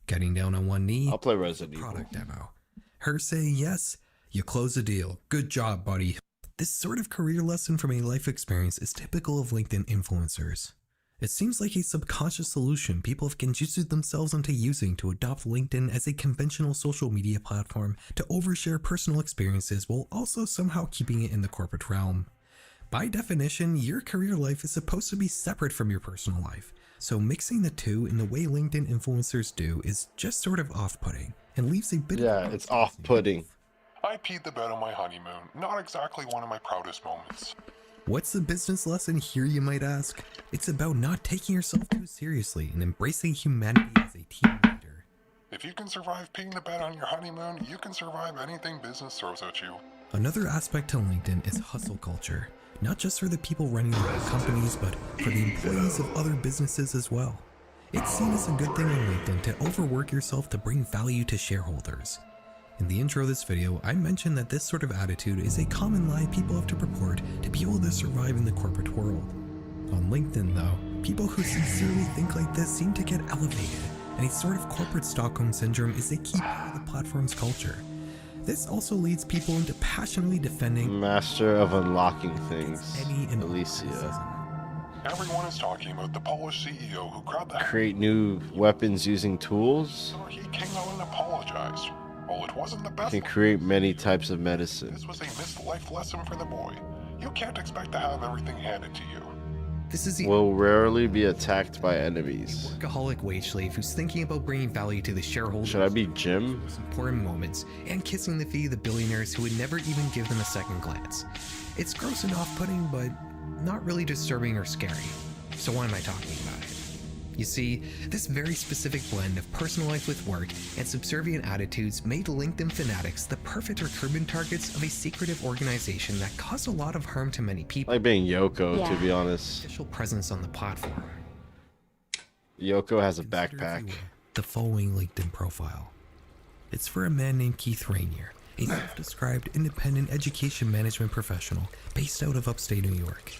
Getting down on one knee. I'll play Resident Evil. Product demo. Her saying yes. You close the deal. Good job, buddy. This sort of career lesson from a life experience is typical of LinkedIn influencers. It seems like a subconscious solution people have genjutsu'd themselves into using to adopt LinkedIn as a conventional social media platform to overshare personal experiences while also somehow keeping it in the corporate realm. By definition, your career life is supposed to be separate from your personal life, so mixing the two in the way LinkedIn influencers do is just sort of off-putting and leaves a bit of It's off-putting. I peed the bed on my honeymoon. Not exactly one of my proudest moments. What's the business lesson here, you might ask? It's about not taking yourself too seriously and embracing humanity as a team leader. If you can survive peeing the bed on your honeymoon, you can survive anything business throws at you. Another aspect to LinkedIn is hustle culture, not just for the people running their own companies, but for the employees of other businesses as well. It's seen as a good thing on LinkedIn to overwork yourself to bring value to shareholders. In the intro of this video, I mentioned that this sort of attitude is a common lie people have to purport to be able to survive in the corporate world. On LinkedIn though, people who sincerely think like this seem to get elevated, and a sort of corporate Stockholm syndrome is a key part of the platform's culture. This also leads people into passionately defending Master of unlocking things, any and all Alicia. criticism. Everyone is talking about the Polish CEO who grabbed the Create new weapons using tools. so he came out and apologized. Well, it wasn't the best. Can create many types of medicine. This was a missed life lesson for the boy. You can't expect to have everything handed to you. This is the Will rarely be attacked by enemies. workaholic wage slave who's thinking about bringing value to the shareholders. Should I be Jim? Those important moments, and kissing the feet of the billionaires who would never even give them a second glance. It's gross and off-putting, but not really disturbing or scary. So why am I talking about it? You see, this very specific blend of personal life with work and subservient attitudes made LinkedIn fanatics the perfect recruitment targets of a secretive organization that caused a lot of harm to many people. I like being Yoko, to be honest. Official presence on the platform. Yoko has a Consider, if backpack. you will, the following LinkedIn profile. It's for a man named Keith Rainier, a self-described independent education management professional based out of upstate New York.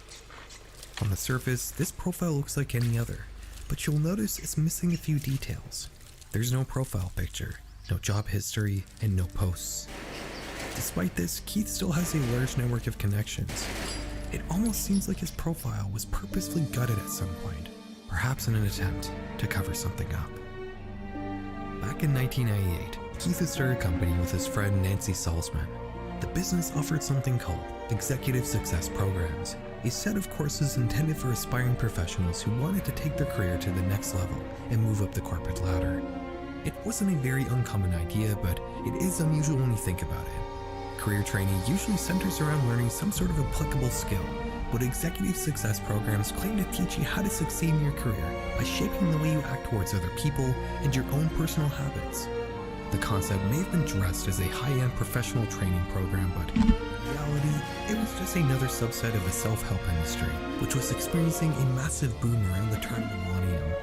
On the surface, this profile looks like any other, but you'll notice it's missing a few details. There's no profile picture, no job history, and no posts. Despite this, Keith still has a large network of connections. It almost seems like his profile was purposefully gutted at some point, perhaps in an attempt to cover something up. Back in 1998, Keith had started a company with his friend Nancy Salzman. The business offered something called Executive Success Programs, a set of courses intended for aspiring professionals who wanted to take their career to the next level and move up the corporate ladder. It wasn't a very uncommon idea, but it is unusual when you think about it. Career training usually centers around learning some sort of applicable skill, but executive success programs claim to teach you how to succeed in your career by shaping the way you act towards other people and your own personal habits. The concept may have been dressed as a high-end professional training program, but in reality, it was just another subset of the self-help industry, which was experiencing a massive boom around the turn of the millennium.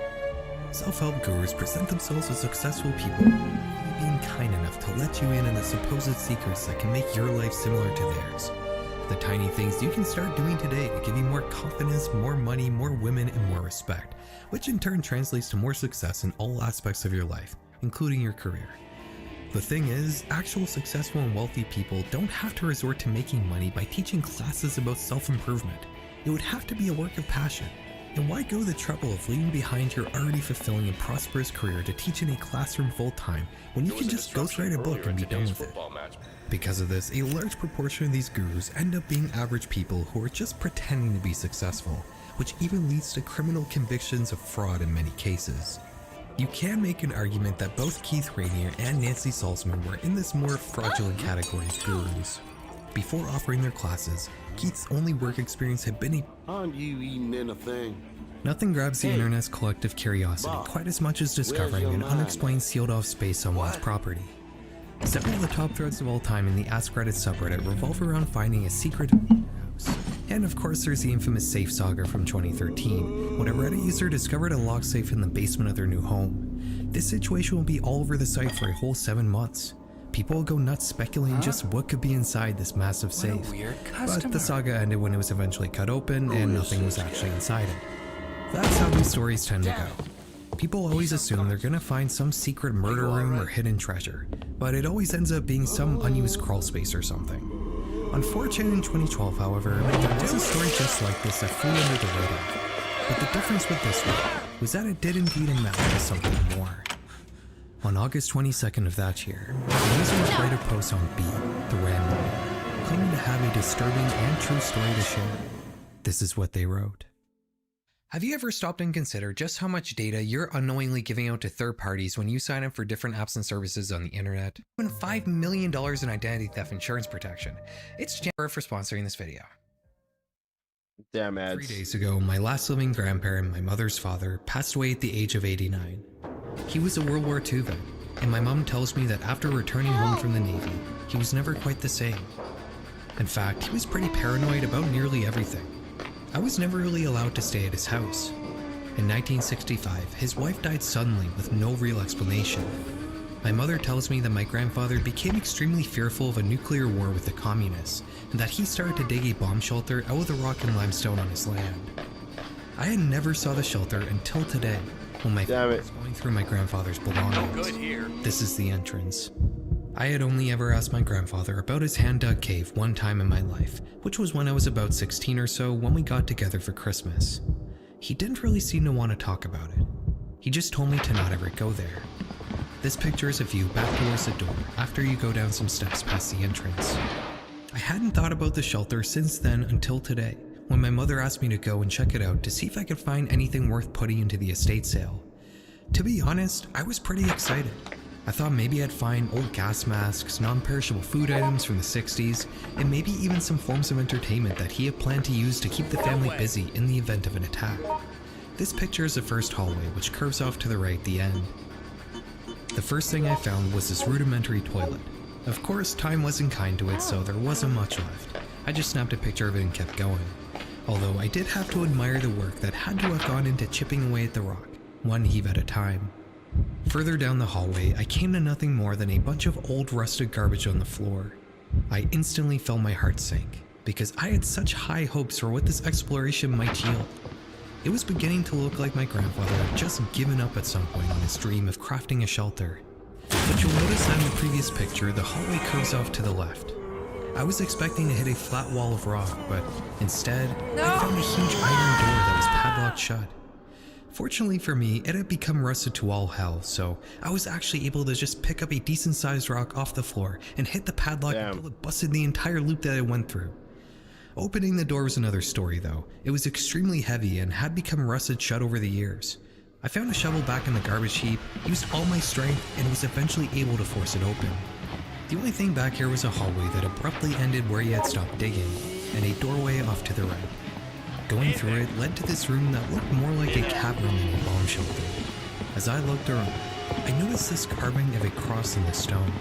Self-help gurus present themselves as successful people, being kind enough to let you in on the supposed secrets that can make your life similar to theirs. The tiny things you can start doing today to give you more confidence, more money, more women, and more respect, which in turn translates to more success in all aspects of your life, including your career. The thing is, actual successful and wealthy people don't have to resort to making money by teaching classes about self-improvement. It would have to be a work of passion. And why go the trouble of leaving behind your already fulfilling and prosperous career to teach in a classroom full-time when you can just ghostwrite a book and be done with it? Because of this, a large proportion of these gurus end up being average people who are just pretending to be successful, which even leads to criminal convictions of fraud in many cases. You can make an argument that both Keith Rainier and Nancy Salzman were in this more fraudulent category of gurus. Before offering their classes, Keith's only work experience had been Aren't you eating anything? Nothing grabs the internet's collective curiosity quite as much as discovering an unexplained sealed-off space on one's property. Several of the top threads of all time in the Ask Reddit subreddit revolve around finding a secret house. And of course there's the infamous safe saga from 2013, when a Reddit user discovered a locked safe in the basement of their new home. This situation will be all over the site for a whole 7 months. People will go nuts speculating just what could be inside this massive safe. But the saga ended when it was eventually cut open and nothing was actually inside it. That's how these stories tend to go. People always assume they're gonna find some secret murder room or hidden treasure, but it always ends up being some unused crawl space or something. On 4chan in 2012, however, there was a story just like this that flew under the radar. But the difference with this one was that it did indeed amount to something more. On August 22nd of that year, the user wrote a post on B, the random, claiming to have a disturbing and true story to share. This is what they wrote. Have you ever stopped and considered just how much data you're unknowingly giving out to third parties when you sign up for different apps and services on the internet? Even $5 million in identity theft insurance protection. It's Jennifer for sponsoring this video. Damn 3 ads. days ago, my last living grandparent, my mother's father, passed away at the age of 89. He was a World War II vet, and my mom tells me that after returning home from the Navy, he was never quite the same. In fact, he was pretty paranoid about nearly everything. I was never really allowed to stay at his house. In 1965, his wife died suddenly with no real explanation. My mother tells me that my grandfather became extremely fearful of a nuclear war with the communists, and that he started to dig a bomb shelter out of the rock and limestone on his land. I had never saw the shelter until today, when my family was going through my grandfather's belongings. This is the entrance. I had only ever asked my grandfather about his hand-dug cave one time in my life, which was when I was about 16 or so when we got together for Christmas. He didn't really seem to want to talk about it. He just told me to not ever go there. This picture is a view back towards the door after you go down some steps past the entrance. I hadn't thought about the shelter since then until today, when my mother asked me to go and check it out to see if I could find anything worth putting into the estate sale. To be honest, I was pretty excited. I thought maybe I'd find old gas masks, non-perishable food items from the 60s, and maybe even some forms of entertainment that he had planned to use to keep the family busy in the event of an attack. This picture is the first hallway, which curves off to the right at the end. The first thing I found was this rudimentary toilet. Of course, time wasn't kind to it, so there wasn't much left. I just snapped a picture of it and kept going. Although I did have to admire the work that had to have gone into chipping away at the rock, one heave at a time. Further down the hallway, I came to nothing more than a bunch of old rusted garbage on the floor. I instantly felt my heart sink, because I had such high hopes for what this exploration might yield. It was beginning to look like my grandfather had just given up at some point on his dream of crafting a shelter. But you'll notice that in the previous picture, the hallway curves off to the left. I was expecting to hit a flat wall of rock, but instead, I found a huge iron door that was padlocked shut. Fortunately for me, it had become rusted to all hell, so I was actually able to just pick up a decent-sized rock off the floor and hit the padlock until it busted the entire loop that it went through. Opening the door was another story though. It was extremely heavy and had become rusted shut over the years. I found a shovel back in the garbage heap, used all my strength, and was eventually able to force it open. The only thing back here was a hallway that abruptly ended where he had stopped digging, and a doorway off to the right. Going through it led to this room that looked more like a cavern than a bomb shelter. As I looked around, I noticed this carving of a cross in the stone.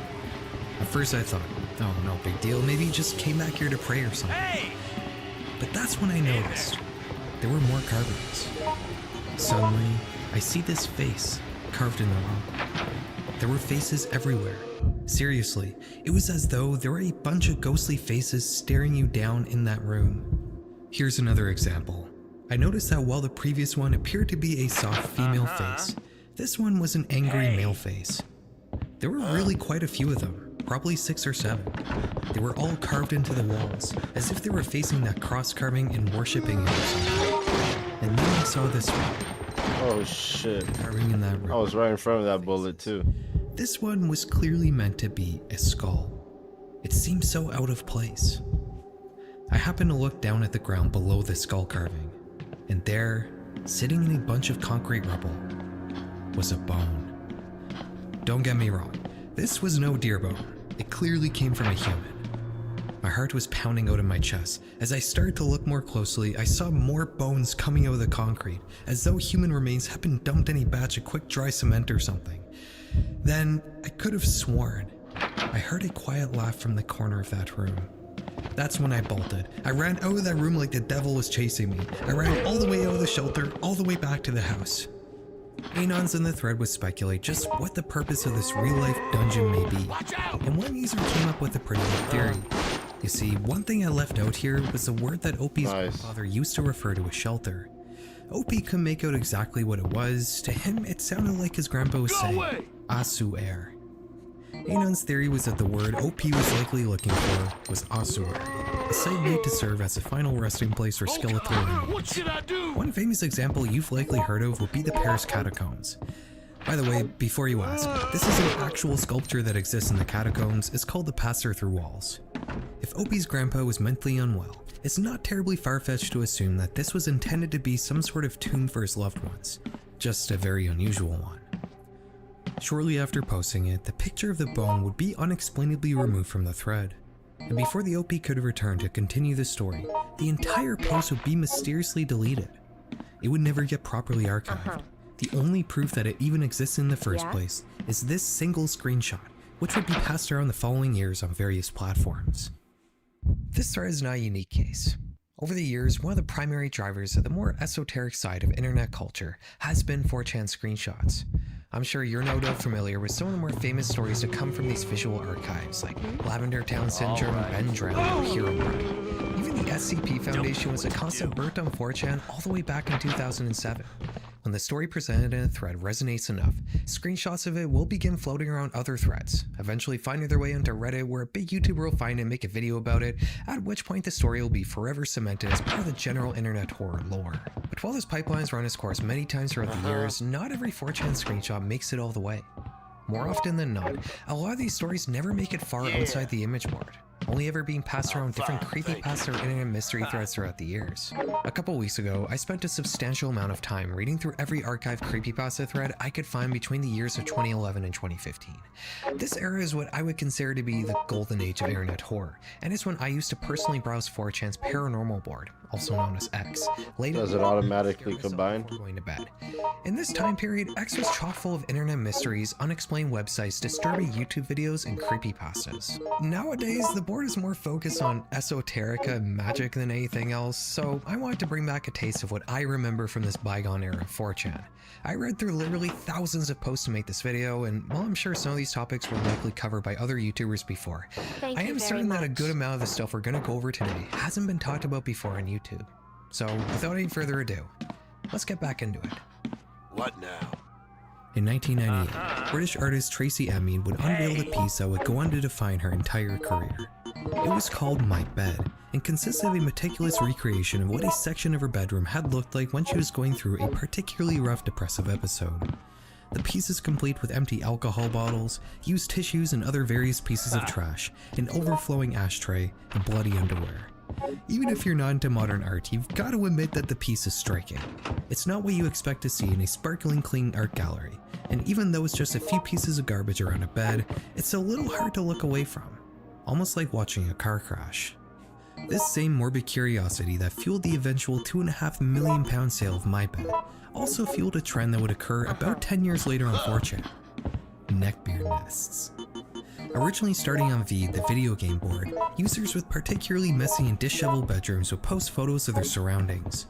At first I thought, oh, no big deal, maybe he just came back here to pray or something. But that's when I noticed there were more carvings. Suddenly, I see this face carved in the rock. There were faces everywhere. Seriously, it was as though there were a bunch of ghostly faces staring you down in that room. Here's another example. I noticed that while the previous one appeared to be a soft female face, this one was an angry male face. There were really quite a few of them. Probably 6 or 7. They were all carved into the walls, as if they were facing that cross carving and worshipping it or something. And then I saw this one. Oh shit. Carving in that room. I was right in front of that bullet too. This one was clearly meant to be a skull. It seemed so out of place. I happened to look down at the ground below the skull carving, and there, sitting in a bunch of concrete rubble, was a bone. Don't get me wrong. This was no deer bone. It clearly came from a human. My heart was pounding out in my chest. As I started to look more closely, I saw more bones coming out of the concrete, as though human remains had been dumped in a batch of quick dry cement or something. Then, I could have sworn, I heard a quiet laugh from the corner of that room. That's when I bolted. I ran out of that room like the devil was chasing me. I ran all the way out of the shelter, all the way back to the house. Anons in the thread would speculate just what the purpose of this real-life dungeon may be, and one user came up with a pretty good theory. You see, one thing I left out here was the word that Opie's grandfather used to refer to a shelter. Opie couldn't make out exactly what it was. To him, it sounded like his grandpa was saying, Asuer. Anon's theory was that the word OP was likely looking for was Asur, a site made to serve as a final resting place for skeletal remains. One famous example you've likely heard of would be the Paris catacombs. By the way, before you ask, this is an actual sculpture that exists in the catacombs. It's called the Passer-Through Walls. If Opie's grandpa was mentally unwell, it's not terribly far-fetched to assume that this was intended to be some sort of tomb for his loved ones, just a very unusual one. Shortly after posting it, the picture of the bone would be unexplainably removed from the thread. And before the OP could return to continue the story, the entire post would be mysteriously deleted. It would never get properly archived. The only proof that it even exists in the first place is this single screenshot, which would be passed around the following years on various platforms. This thread is not a unique case. Over the years, one of the primary drivers of the more esoteric side of internet culture has been 4chan screenshots. I'm sure you're no doubt familiar with some of the more famous stories to come from these visual archives, like Lavender Town Syndrome, Ben Drowned, or Hero Mark. Even the SCP Foundation was a concept burnt on 4chan all the way back in 2007. When the story presented in a thread resonates enough, screenshots of it will begin floating around other threads, eventually finding their way onto Reddit, where a big YouTuber will find it and make a video about it, at which point the story will be forever cemented as part of the general internet horror lore. But while this pipeline has run its course many times throughout the years, not every 4chan screenshot makes it all the way. More often than not, a lot of these stories never make it far outside the image board, only ever being passed around different creepypasta or internet mystery threads throughout the years. A couple weeks ago, I spent a substantial amount of time reading through every archived creepypasta thread I could find between the years of 2011 and 2015. This era is what I would consider to be the golden age of internet horror, and it's when I used to personally browse 4chan's paranormal board, also known as X. Does it automatically combine? Going to bed. In this time period, X was chock full of internet mysteries, unexplained websites, disturbing YouTube videos, and creepypastas. Nowadays, the board is more focused on esoterica and magic than anything else, so I wanted to bring back a taste of what I remember from this bygone era of 4chan. I read through literally thousands of posts to make this video, and while I'm sure some of these topics were likely covered by other YouTubers before, I am certain that a good amount of the stuff we're going to go over today hasn't been talked about before on YouTube. So, without any further ado, let's get back into it. What now? In 1998, British artist Tracy Emin would unveil the piece that would go on to define her entire career. It was called My Bed, and consisted of a meticulous recreation of what a section of her bedroom had looked like when she was going through a particularly rough depressive episode. The piece is complete with empty alcohol bottles, used tissues and other various pieces of trash, an overflowing ashtray, and bloody underwear. Even if you're not into modern art, you've got to admit that the piece is striking. It's not what you expect to see in a sparkling clean art gallery, and even though it's just a few pieces of garbage around a bed, it's a little hard to look away from, almost like watching a car crash. This same morbid curiosity that fueled the eventual £2.5 million sale of My Bed also fueled a trend that would occur about 10 years later on 4chan: neckbeard nests. Originally starting on Veed, the video game board, users with particularly messy and disheveled bedrooms would post photos of their surroundings.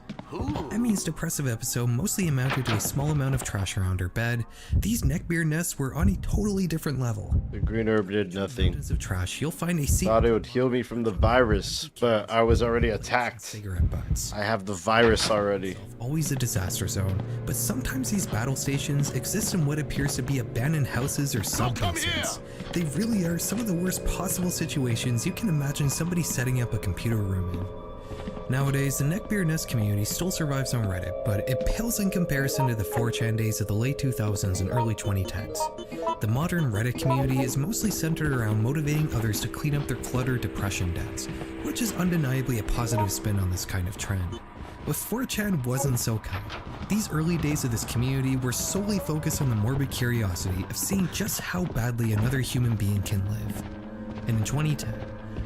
Emmy's depressive episode mostly amounted to a small amount of trash around her bed. These neckbeard nests were on a totally different level. The green herb did nothing. Of trash, you'll find a Thought it would heal me from the virus, but I was already attacked. Cigarette butts. I have the virus already. Always a disaster zone, but sometimes these battle stations exist in what appears to be abandoned houses or sub-basements. They really are some of the worst possible situations you can imagine somebody setting up a computer room in. Nowadays, the neckbeard nest community still survives on Reddit, but it pales in comparison to the 4chan days of the late 2000s and early 2010s. The modern Reddit community is mostly centered around motivating others to clean up their cluttered depression dens, which is undeniably a positive spin on this kind of trend. But 4chan wasn't so kind. These early days of this community were solely focused on the morbid curiosity of seeing just how badly another human being can live. And in 2010,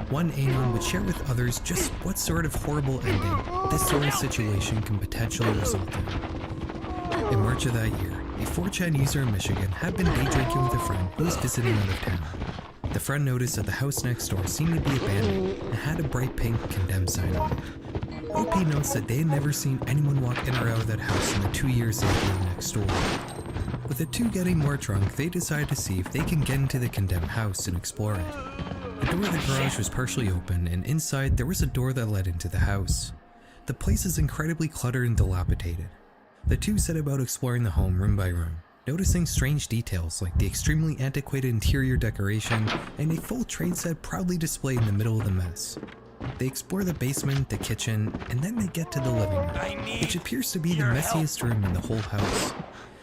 one anon would share with others just what sort of horrible ending this sort of situation can potentially result in. In March of that year, a 4chan user in Michigan had been day drinking with a friend who was visiting out of town. The friend noticed that the house next door seemed to be abandoned and had a bright pink condemned sign on it. OP notes that they had never seen anyone walk in or out of that house in the 2 years they lived next door. With the two getting more drunk, they decided to see if they can get into the condemned house and explore it. The door of the garage was partially open, and inside there was a door that led into the house. The place is incredibly cluttered and dilapidated. The two set about exploring the home room by room, noticing strange details like the extremely antiquated interior decoration and a full train set proudly displayed in the middle of the mess. They explore the basement, the kitchen, and then they get to the living room, which appears to be the messiest room in the whole house.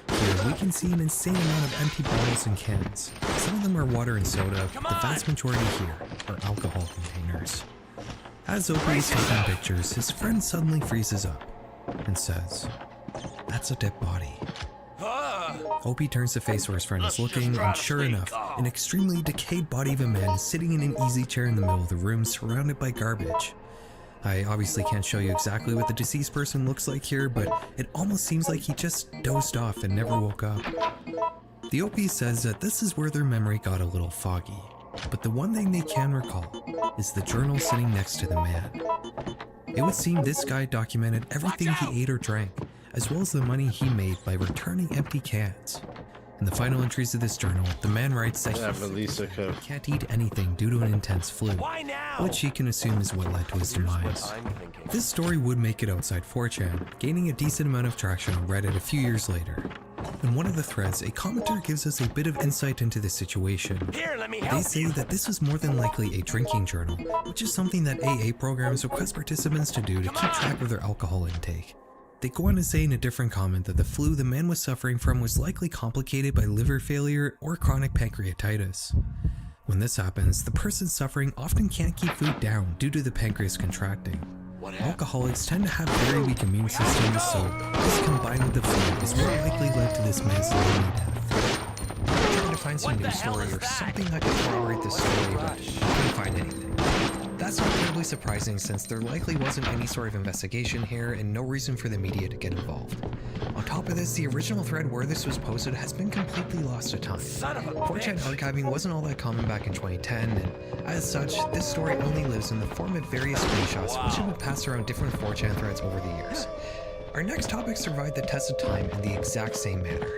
Here we can see an insane amount of empty bottles and cans. Some of them are water and soda, but the vast majority here are alcohol containers. As Opie is taking pictures, his friend suddenly freezes up and says, "That's a dead body." Opie turns to face where his friend is looking, and sure enough, an extremely decayed body of a man is sitting in an easy chair in the middle of the room surrounded by garbage. I obviously can't show you exactly what the deceased person looks like here, but it almost seems like he just dozed off and never woke up. The OP says that this is where their memory got a little foggy, but the one thing they can recall is the journal sitting next to the man. It would seem this guy documented everything he ate or drank, as well as the money he made by returning empty cans. In the final entries of this journal, the man writes that he can't eat anything due to an intense flu, which he can assume is what led to his demise. This story would make it outside 4chan, gaining a decent amount of traction on Reddit a few years later. In one of the threads, a commenter gives us a bit of insight into the situation. They say that this was more than likely a drinking journal, which is something that AA programs request participants to do to keep track of their alcohol intake. They go on to say in a different comment that the flu the man was suffering from was likely complicated by liver failure or chronic pancreatitis. When this happens, the person suffering often can't keep food down due to the pancreas contracting. Alcoholics tend to have very weak immune systems, so this combined with the flu is what likely led to this man's lonely death. I'm trying to find some news story or something that could corroborate this story, but couldn't find anything. That's not terribly surprising since there likely wasn't any sort of investigation here and no reason for the media to get involved. On top of this, the original thread where this was posted has been completely lost to time. 4chan archiving wasn't all that common back in 2010, and as such, this story only lives in the form of various screenshots which have been passed around different 4chan threads over the years. Our next topic survived the test of time in the exact same manner.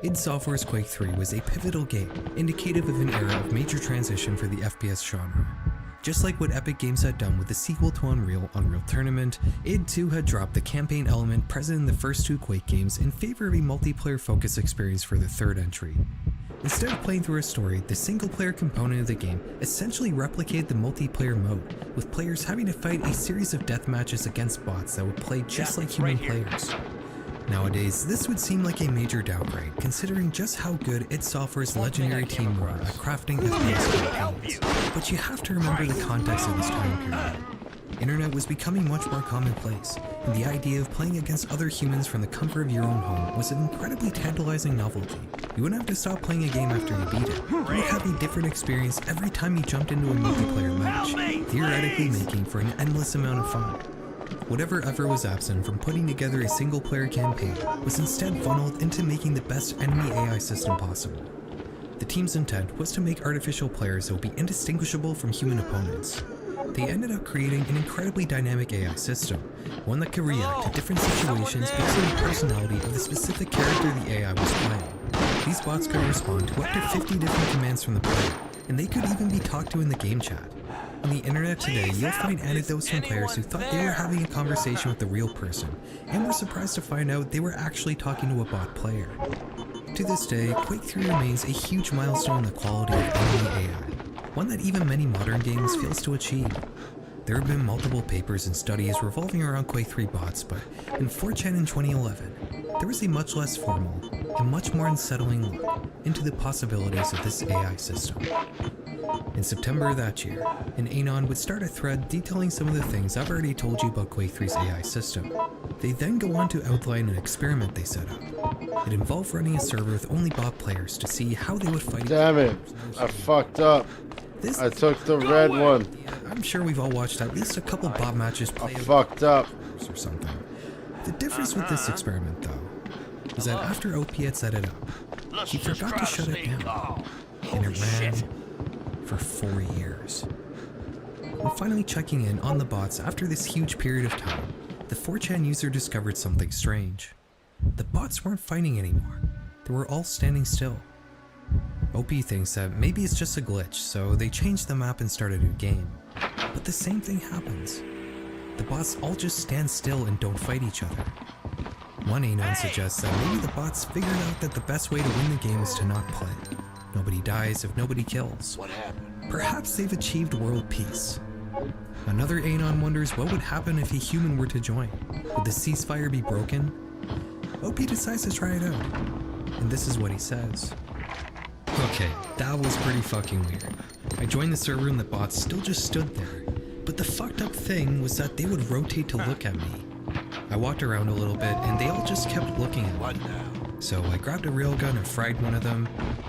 id Software's Quake 3 was a pivotal game, indicative of an era of major transition for the FPS genre. Just like what Epic Games had done with the sequel to Unreal Tournament, id too had dropped the campaign element present in the first two Quake games in favor of a multiplayer-focused experience for the third entry. Instead of playing through a story, the single-player component of the game essentially replicated the multiplayer mode, with players having to fight a series of death matches against bots that would play just like human players. Nowadays, this would seem like a major downgrade, considering just how good id Software's legendary team were at crafting FPS campaigns. But you have to remember the context of this time period. Internet was becoming much more commonplace, and the idea of playing against other humans from the comfort of your own home was an incredibly tantalizing novelty. You wouldn't have to stop playing a game after you beat it. You would have a different experience every time you jumped into a multiplayer match, theoretically making for an endless amount of fun. Whatever ever was absent from putting together a single-player campaign was instead funneled into making the best enemy AI system possible. The team's intent was to make artificial players that would be indistinguishable from human opponents. They ended up creating an incredibly dynamic AI system, one that could react to different situations based on the personality of the specific character the AI was playing. These bots could respond to up to 50 different commands from the player, and they could even be talked to in the game chat. On the internet today, you'll find anecdotes from players who thought they were having a conversation with a real person, and were surprised to find out they were actually talking to a bot player. To this day, Quake 3 remains a huge milestone in the quality of enemy AI, one that even many modern games fails to achieve. There have been multiple papers and studies revolving around Quake 3 bots, but in 4chan in 2011, there was a much less formal and much more unsettling look into the possibilities of this AI system. In September of that year, an Anon would start a thread detailing some of the things I've already told you about Quake 3's AI system. They then go on to outline an experiment they set up. It involved running a server with only bot players to see how they would fight. Damn it, I fucked up. I took the red one. I'm sure we've all watched at least a couple bot matches play fucked up or something. The difference with this experiment, though, is that after OP had set it up, he forgot to shut it down, and it ran for 4 years. When finally checking in on the bots after this huge period of time, the 4chan user discovered something strange. The bots weren't fighting anymore. They were all standing still. OP thinks that maybe it's just a glitch, so they changed the map and start a new game. But the same thing happens. The bots all just stand still and don't fight each other. One Anon suggests that maybe the bots figured out that the best way to win the game is to not play. Nobody dies if nobody kills. Perhaps they've achieved world peace. Another Anon wonders what would happen if a human were to join. Would the ceasefire be broken? OP decides to try it out, and this is what he says. Okay, that was pretty fucking weird. I joined the server and the bots still just stood there, but the fucked up thing was that they would rotate to look at me. I walked around a little bit and they all just kept looking at me. What now? So I grabbed a railgun and fragged one of them.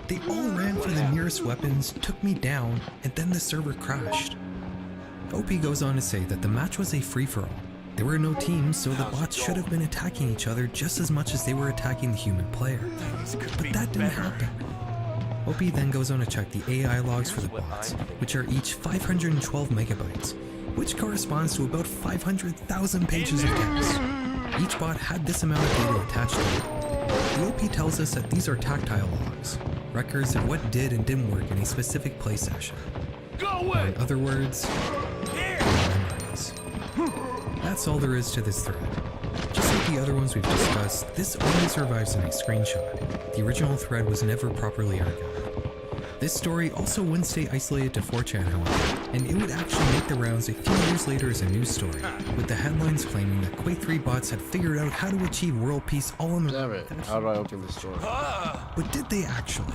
They all ran for the nearest weapons, took me down, and then the server crashed. OP goes on to say that the match was a free-for-all. There were no teams, so the bots should have been attacking each other just as much as they were attacking the human player. But that didn't happen. OP then goes on to check the AI logs for the bots, which are each 512 megabytes, which corresponds to about 500,000 pages of text. Each bot had this amount of data attached to it. The OP tells us that these are tactile logs, records of what did and didn't work in a specific play session. Or in other words, memories. That's all there is to this thread. Just like the other ones we've discussed, this only survives in a screenshot. The original thread was never properly archived. This story also wouldn't stay isolated to 4chan, however, and it would actually make the rounds a few years later as a news story, with the headlines claiming that Quake 3 bots had figured out how to achieve world peace all in the Damn it. How do I open this door? But did they actually?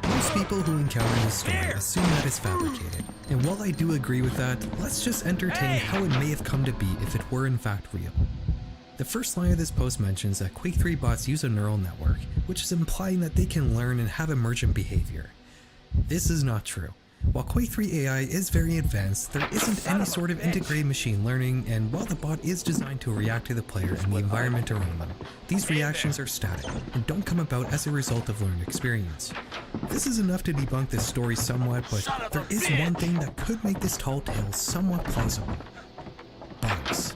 Most people who encounter this story assume that it's fabricated, and while I do agree with that, let's just entertain how it may have come to be if it were in fact real. The first line of this post mentions that Quake 3 bots use a neural network, which is implying that they can learn and have emergent behavior. This is not true. While Quake 3 AI is very advanced, there isn't any sort of integrated machine learning, and while the bot is designed to react to the player and the environment around them, these reactions are static and don't come about as a result of learned experience. This is enough to debunk this story somewhat, but there is one thing that could make this tall tale somewhat plausible. Bugs.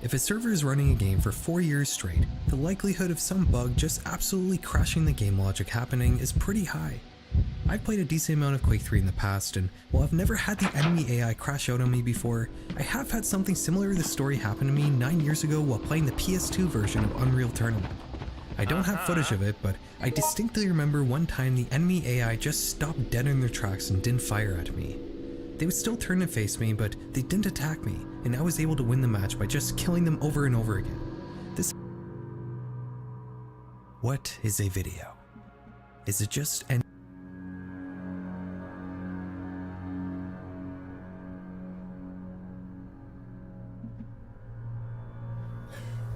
If a server is running a game for 4 years straight, the likelihood of some bug just absolutely crashing the game logic happening is pretty high. I've played a decent amount of Quake 3 in the past, and while I've never had the enemy AI crash out on me before, I have had something similar to this story happen to me 9 years ago while playing the PS2 version of Unreal Tournament. I don't have footage of it, but I distinctly remember one time the enemy AI just stopped dead in their tracks and didn't fire at me. They would still turn and face me, but they didn't attack me, and I was able to win the match by just killing them over and over again. What is a video? Is it just an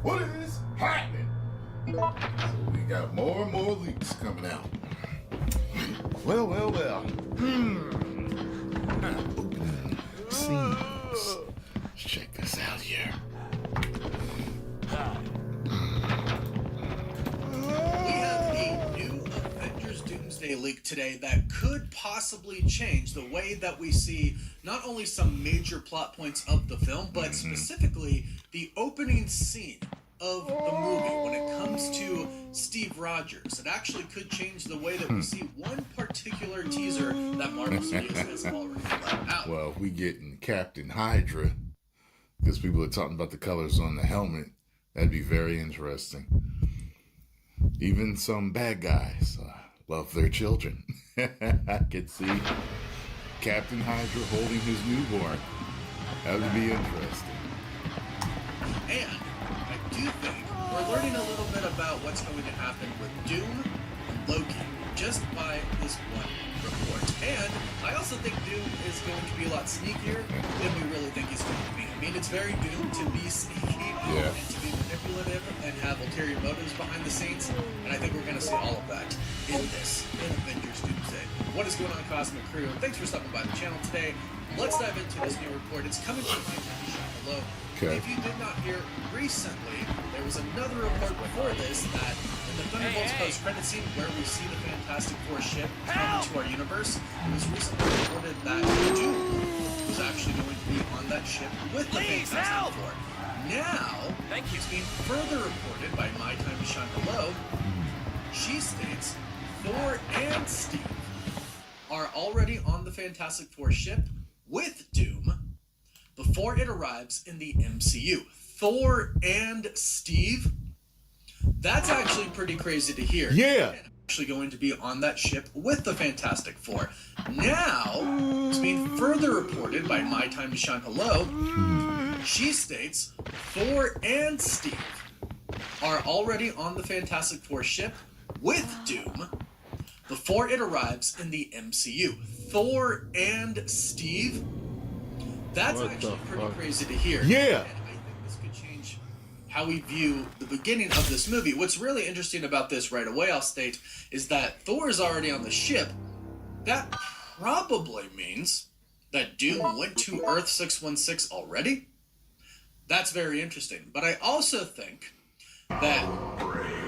What is happening? So we got more and more leaks coming out. Well. Opening scenes. Let's check this out here. We have a new Avengers Doomsday leak today that could possibly change the way that we see not only some major plot points of the film, but specifically the opening scene of the movie when it comes to Steve Rogers. It actually could change the way that we see one particular teaser that Marvel Studios has already let out. Well, if we getting Captain Hydra, because people are talking about the colors on the helmet, that'd be very interesting. Even some bad guys love their children. I could see Captain Hydra holding his newborn. That would be interesting. And I do think we're learning a little bit about what's going to happen with Doom and Loki just by this one report. And I also think Doom is going to be a lot sneakier than we really think he's going to be. I mean, it's very Doom to be sneaky and to be manipulative and have ulterior motives behind the scenes. And I think we're going to see all of that in Avengers Doomsday. What is going on, Cosmic Crew? Thanks for stopping by the channel today. Let's dive into this new report. It's coming from the shop below. Okay. If you did not hear recently, there was another report before this that in the Thunderbolts post-credit scene where we see the Fantastic Four ship come into our universe, it was recently reported that Doom was actually going to be on that ship with the Fantastic Four. Now, it's being further reported by My Time to Shine Below. She states Thor and Steve are already on the Fantastic Four ship with Doom before it arrives in the MCU. Thor and Steve? That's actually pretty crazy to hear. Yeah. Actually going to be on that ship with the Fantastic Four. Now, it's being further reported by My Time to Shine Hello. She states Thor and Steve are already on the Fantastic Four ship with Doom before it arrives in the MCU. Thor and Steve? That's actually pretty crazy to hear. Yeah. And I think this could change how we view the beginning of this movie. What's really interesting about this right away, I'll state, is that Thor is already on the ship. That probably means that Doom went to Earth 616 already. That's very interesting. But I also think that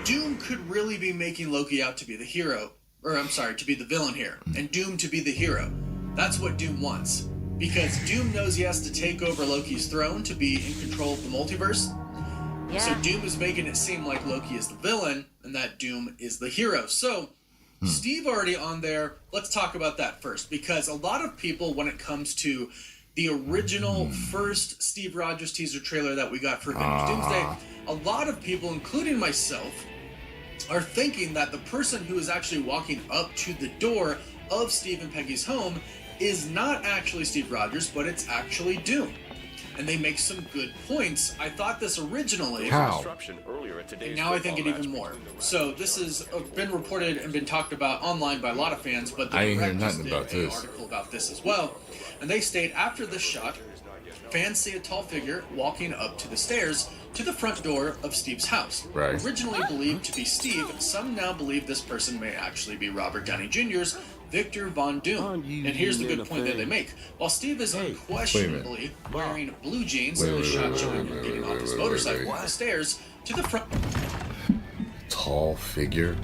Doom could really be making Loki out to be the hero, or I'm sorry, to be the villain here, and Doom to be the hero. That's what Doom wants. Because Doom knows he has to take over Loki's throne to be in control of the multiverse. Yeah. So Doom is making it seem like Loki is the villain and that Doom is the hero. So Steve already on there. Let's talk about that first, because a lot of people, when it comes to the original first Steve Rogers teaser trailer that we got for Avengers Doomsday, a lot of people, including myself, are thinking that the person who is actually walking up to the door of Steve and Peggy's home is not actually Steve Rogers, but it's actually Doom. And they make some good points. I thought this originally. How? And now I think it even more. So this has been reported and been talked about online by a lot of fans, but the I ain't hear Direct nothing just about did an this. article about this as well. And they state, after this shot, fans see a tall figure walking up to the stairs to the front door of Steve's house. Right. Originally believed to be Steve, some now believe this person may actually be Robert Downey Jr.'s Victor Von Doom. And here's the good point that they make. While Steve is unquestionably wearing blue jeans in the shot showing him getting off his motorcycle on the stairs to the front. Tall figure.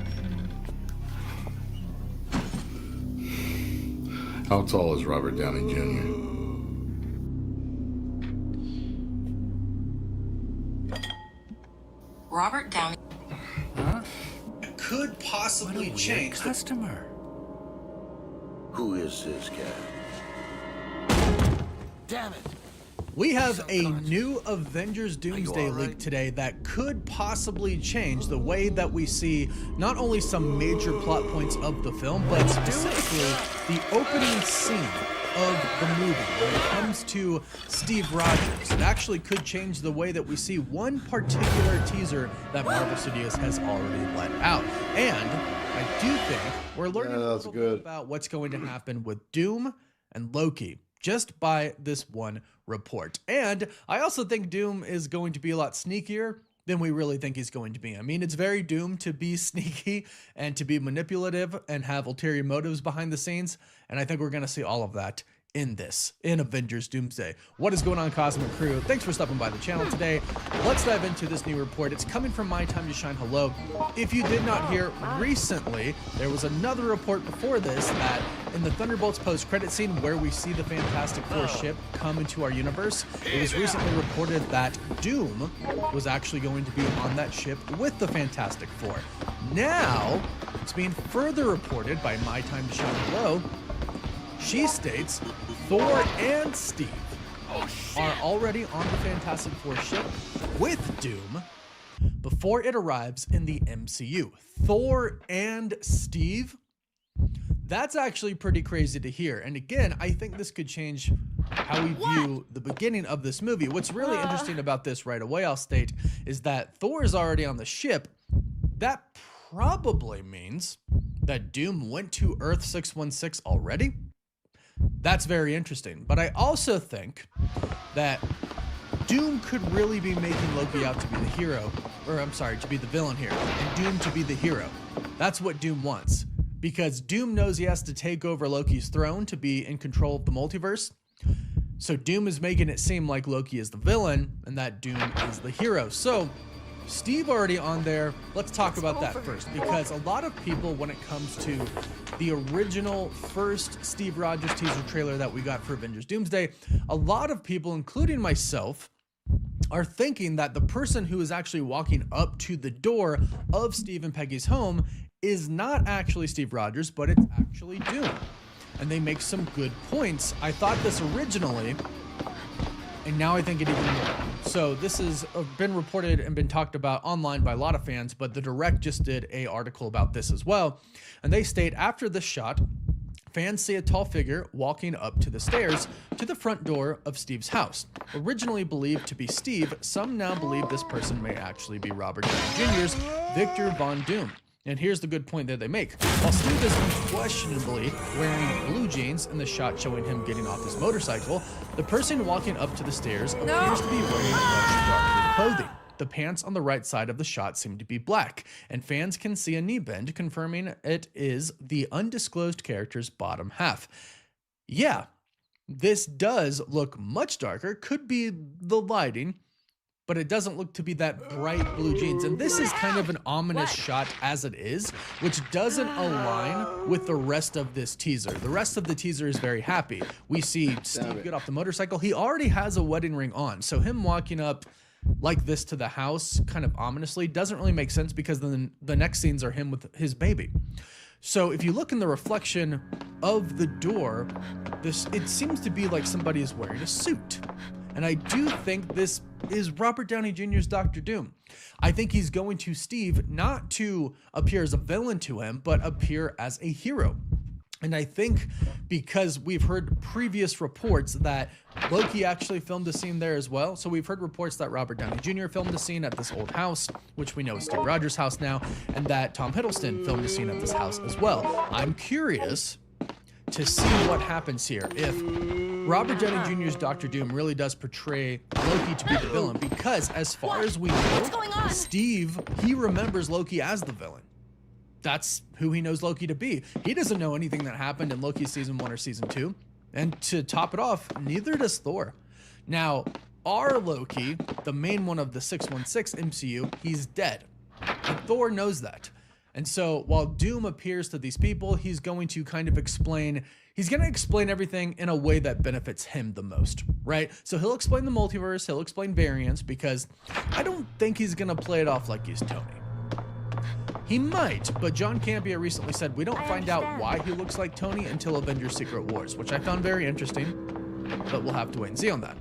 How tall is Robert Downey Jr.? Robert Downey. Could possibly change the customer. Who is this guy? Damn it. We have a new Avengers Doomsday leak today that could possibly change the way that we see not only some major plot points of the film, but specifically the opening scene of the movie when it comes to Steve Rogers. It actually could change the way that we see one particular teaser that Marvel Studios has already let out. And I do think we're learning a little bit about what's going to happen with Doom and Loki just by this one report. And I also think Doom is going to be a lot sneakier than we really think he's going to be. I mean, it's very Doom to be sneaky and to be manipulative and have ulterior motives behind the scenes. And I think we're going to see all of that in Avengers Doomsday. What is going on, Cosmic Crew? Thanks for stopping by the channel today. Let's dive into this new report. It's coming from My Time to Shine. Hello. If you did not hear, recently there was another report before this that in the Thunderbolts post-credit scene where we see the Fantastic Four ship come into our universe, it was recently reported that Doom was actually going to be on that ship with the Fantastic Four. Now, it's being further reported by My Time to Shine. Hello. She states Thor and Steve are already on the Fantastic Four ship with Doom before it arrives in the MCU. Thor and Steve? That's actually pretty crazy to hear. And again, I think this could change how we view the beginning of this movie. What's really interesting about this right away, I'll state, is that Thor is already on the ship. That probably means that Doom went to Earth 616 already. That's very interesting. But I also think that Doom could really be making Loki out to be the hero, or I'm sorry, to be the villain here, and Doom to be the hero. That's what Doom wants. Because Doom knows he has to take over Loki's throne to be in control of the multiverse. So Doom is making it seem like Loki is the villain and that Doom is the hero. So Steve already on there. Let's talk about that first, because a lot of people, when it comes to the original first Steve Rogers teaser trailer that we got for Avengers Doomsday, a lot of people, including myself, are thinking that the person who is actually walking up to the door of Steve and Peggy's home is not actually Steve Rogers, but it's actually Doom. And they make some good points. I thought this originally, and now I think it even more. So this has been reported and been talked about online by a lot of fans, but the Direct just did an article about this as well. And they state, after this shot, fans see a tall figure walking up to the stairs to the front door of Steve's house. Originally believed to be Steve, some now believe this person may actually be Robert Downey Jr.'s Victor Von Doom. And here's the good point that they make. While Steve is unquestionably wearing blue jeans in the shot showing him getting off his motorcycle, the person walking up to the stairs appears to be wearing much darker clothing. The pants on the right side of the shot seem to be black, and fans can see a knee bend, confirming it is the undisclosed character's bottom half. Yeah, this does look much darker, could be the lighting, but it doesn't look to be that bright blue jeans. And this is kind of an ominous shot as it is, which doesn't align with the rest of this teaser. The rest of the teaser is very happy. We see Steve get off the motorcycle. He already has a wedding ring on, so him walking up like this to the house kind of ominously doesn't really make sense, because then the next scenes are him with his baby. So if you look in the reflection of the door, it seems to be like somebody is wearing a suit. And I do think this is Robert Downey Jr.'s Dr. Doom. I think he's going to Steve not to appear as a villain to him, but appear as a hero. And I think because we've heard previous reports that Loki actually filmed a scene there as well. So we've heard reports that Robert Downey Jr. filmed a scene at this old house, which we know is Steve Rogers' house now, and that Tom Hiddleston filmed a scene at this house as well. I'm curious to see what happens here. If Robert Downey Jr.'s Dr. Doom really does portray Loki to be the villain, because as far as we know, Steve, he remembers Loki as the villain. That's who he knows Loki to be. He doesn't know anything that happened in Loki season 1 or season 2. And to top it off, neither does Thor. Now, our Loki, the main one of the 616 MCU, he's dead. And Thor knows that. And so while Doom appears to these people, he's going to kind of explain everything in a way that benefits him the most, right? So he'll explain the multiverse, he'll explain variants, because I don't think he's gonna play it off like he's Tony. He might, but John Campea recently said we don't find out why he looks like Tony until Avengers Secret Wars, which I found very interesting, but we'll have to wait and see on that.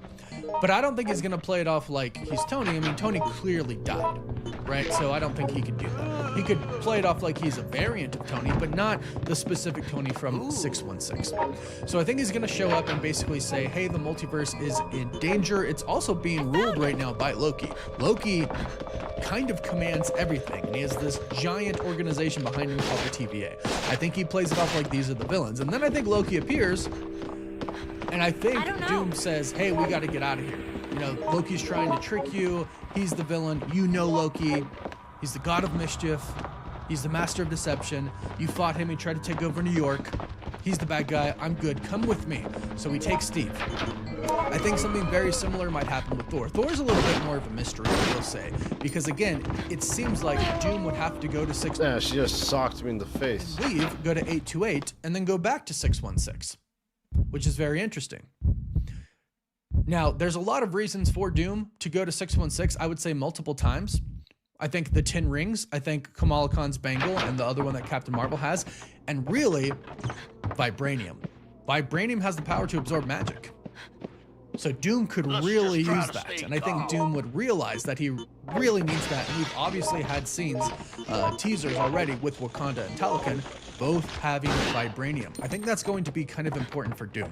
But I don't think he's gonna play it off like he's Tony. I mean, Tony clearly died, right? So I don't think he could do that. He could play it off like he's a variant of Tony, but not the specific Tony from 616. So I think he's gonna show up and basically say, hey, the multiverse is in danger. It's also being ruled right now by Loki. Loki kind of commands everything, and he has this giant organization behind him called the TVA. I think he plays it off like these are the villains. And then I think Loki appears, and I think Doom says, hey, we got to get out of here. You know, Loki's trying to trick you. He's the villain. You know Loki. He's the god of mischief. He's the master of deception. You fought him. He tried to take over New York. He's the bad guy. I'm good. Come with me. So we take Steve. I think something very similar might happen with Thor. Thor's a little bit more of a mystery, I will say. Because again, it seems like Doom would have to go to 616. Yeah, she just socked me in the face. Leave, go to 828, and then go back to 616. Which is very interesting. Now, there's a lot of reasons for Doom to go to 616. I would say multiple times. I think the 10 rings, I think Kamala Khan's bangle, and the other one that Captain Marvel has, and really, vibranium. Vibranium has the power to absorb magic. So Doom could really use that, and I think Doom would realize that he really needs that. And we've obviously had scenes, teasers already with Wakanda and Talokan, both having vibranium. I think that's going to be kind of important for Doom.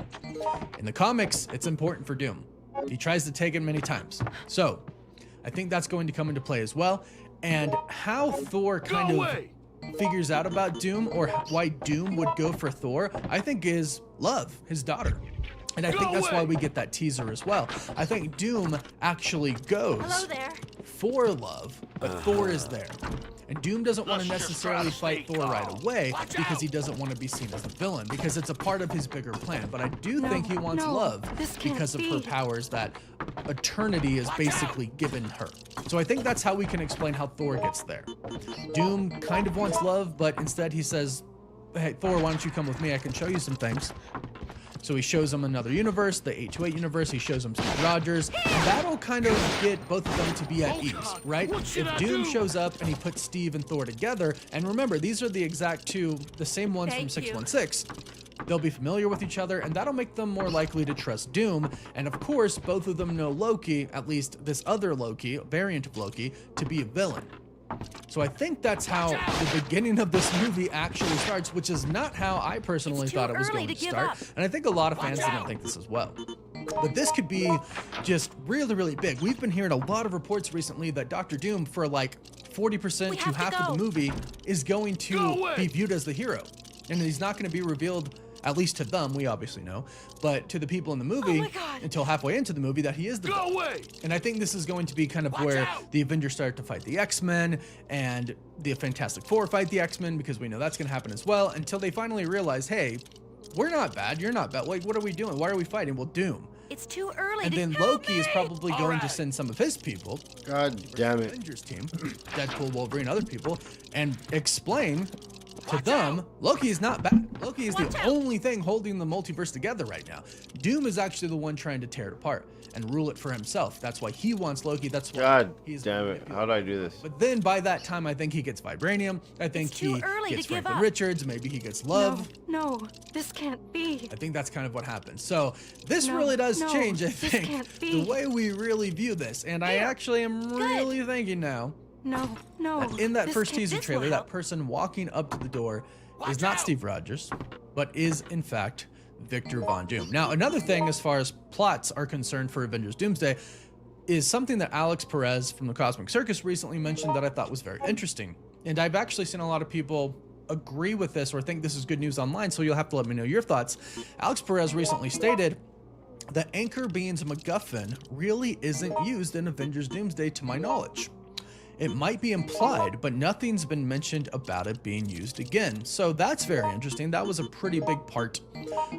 In the comics, it's important for Doom. He tries to take it many times. So I think that's going to come into play as well. And how Thor kind of figures out about Doom, or why Doom would go for Thor, I think is Love, his daughter. And I think that's why we get that teaser as well. I think Doom actually goes for Love, but Thor is there. And Doom doesn't want to necessarily fight Thor right away because he doesn't want to be seen as the villain, because it's a part of his bigger plan. But I do think he wants Love because of her powers that Eternity is basically given her. So I think that's how we can explain how Thor gets there. Doom kind of wants Love, but instead he says, hey, Thor, why don't you come with me? I can show you some things. So he shows him another universe, the 828 universe. He shows him Steve Rogers. And that'll kind of get both of them to be at ease, right? If Doom shows up and he puts Steve and Thor together, and remember, these are the exact two, the same ones from 616. They'll be familiar with each other, and that'll make them more likely to trust Doom. And of course, both of them know Loki, at least this other Loki, variant of Loki, to be a villain. So I think that's how the beginning of this movie actually starts, which is not how I personally thought it was going to start. And I think a lot of fans didn't think this as well. But this could be just really, really big. We've been hearing a lot of reports recently that Dr. Doom, for like 40% to half of the movie, is going to be viewed as the hero. And he's not going to be revealed At least to them, we obviously know. But to the people in the movie, until halfway into the movie, that he is the villain. And I think this is going to be kind of where the Avengers start to fight the X-Men, and the Fantastic Four fight the X-Men, because we know that's going to happen as well, until they finally realize, hey, we're not bad, you're not bad. Like, what are we doing? Why are we fighting? Well, Doom. It's too early. And then Loki is probably going to send some of his people, God damn it, Avengers team, Deadpool, Wolverine, other people, and explain to them, Loki is not bad. Loki is the only thing holding the multiverse together right now. Doom is actually the one trying to tear it apart and rule it for himself. That's why he wants Loki. That's why God damn it. How do I do this? But then by that time, I think he gets Vibranium. I think he gets Franklin Richards. Maybe he gets Love. No, this can't be. I think that's kind of what happens. So this really does change, I think, the way we really view this. And I actually am really thinking now, no. that in that first teaser trailer, that person walking up to the door is not Steve Rogers, but is in fact Victor Von Doom. Now, another thing as far as plots are concerned for Avengers Doomsday is something that Alex Perez from the Cosmic Circus recently mentioned that I thought was very interesting. And I've actually seen a lot of people agree with this or think this is good news online, so you'll have to let me know your thoughts. Alex Perez recently stated that Anchor Bean's MacGuffin really isn't used in Avengers Doomsday to my knowledge. It might be implied, but nothing's been mentioned about it being used again. So that's very interesting. That was a pretty big part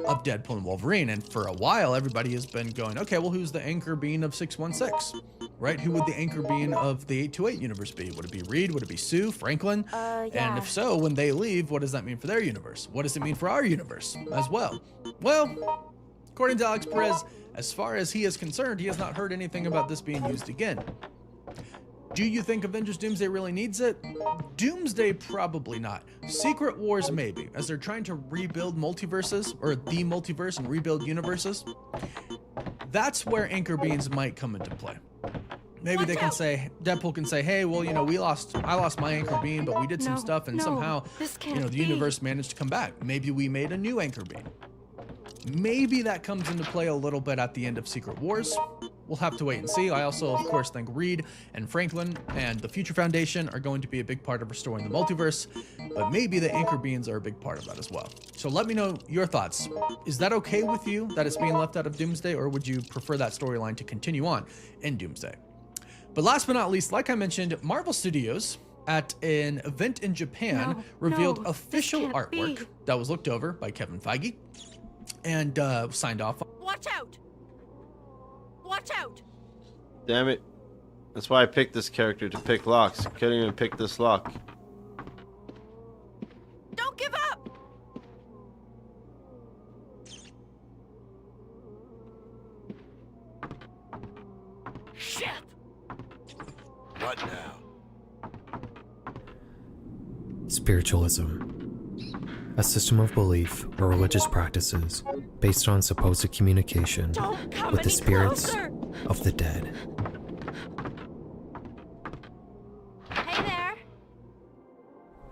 of Deadpool and Wolverine. And for a while, everybody has been going, okay, well, who's the Anchor Bean of 616? Right? Who would the Anchor Bean of the 828 universe be? Would it be Reed? Would it be Sue? Franklin? And if so, when they leave, what does that mean for their universe? What does it mean for our universe as well? Well, according to Alex Perez, as far as he is concerned, he has not heard anything about this being used again. Do you think Avengers Doomsday really needs it? Doomsday, probably not. Secret Wars, maybe, as they're trying to rebuild multiverses, or the multiverse, and rebuild universes. That's where Anchor Beans might come into play. Maybe they can say, Deadpool can say, hey, well, you know, I lost my Anchor Bean, but we did some stuff, and somehow, you know, the universe managed to come back. Maybe we made a new Anchor Bean. Maybe that comes into play a little bit at the end of Secret Wars. We'll have to wait and see. I also, of course, think Reed and Franklin and the Future Foundation are going to be a big part of restoring the multiverse, but maybe the Anchor Beans are a big part of that as well. So let me know your thoughts. Is that okay with you that it's being left out of Doomsday, or would you prefer that storyline to continue on in Doomsday? But last but not least, like I mentioned, Marvel Studios at an event in Japan revealed official artwork that was looked over by Kevin Feige and signed off. Watch out! Watch out! Damn it. That's why I picked this character, to pick locks. Couldn't even pick this lock. Don't give up! Shit! What now? Spiritualism. A system of belief or religious practices based on supposed communication with the spirits of the dead. Hey there!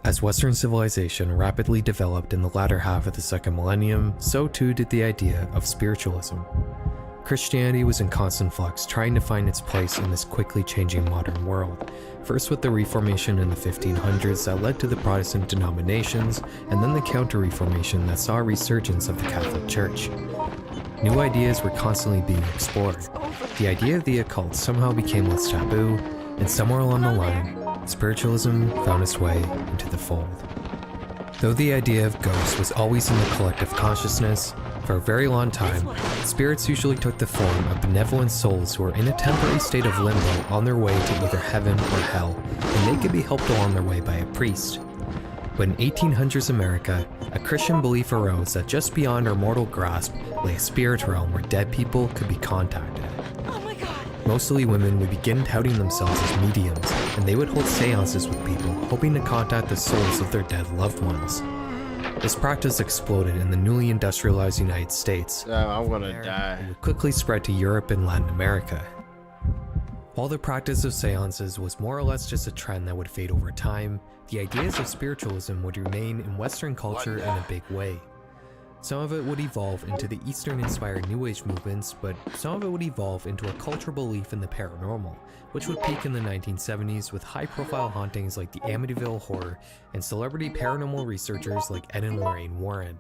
As Western civilization rapidly developed in the latter half of the second millennium, so too did the idea of spiritualism. Christianity was in constant flux, trying to find its place in this quickly changing modern world. First with the Reformation in the 1500s that led to the Protestant denominations, and then the Counter-Reformation that saw a resurgence of the Catholic Church. New ideas were constantly being explored. The idea of the occult somehow became less taboo, and somewhere along the line, spiritualism found its way into the fold. Though the idea of ghosts was always in the collective consciousness, for a very long time, spirits usually took the form of benevolent souls who were in a temporary state of limbo on their way to either heaven or hell, and they could be helped along their way by a priest. But in 1800s America, a Christian belief arose that just beyond our mortal grasp lay a spirit realm where dead people could be contacted. Oh my God! Mostly women would begin touting themselves as mediums, and they would hold seances with people, hoping to contact the souls of their dead loved ones. This practice exploded in the newly industrialized United States. I'm gonna die. And would quickly spread to Europe and Latin America. While the practice of seances was more or less just a trend that would fade over time, the ideas of spiritualism would remain in Western culture in a big way. Some of it would evolve into the Eastern-inspired New Age movements, but some of it would evolve into a cultural belief in the paranormal, which would peak in the 1970s with high-profile hauntings like the Amityville Horror and celebrity paranormal researchers like Ed and Lorraine Warren.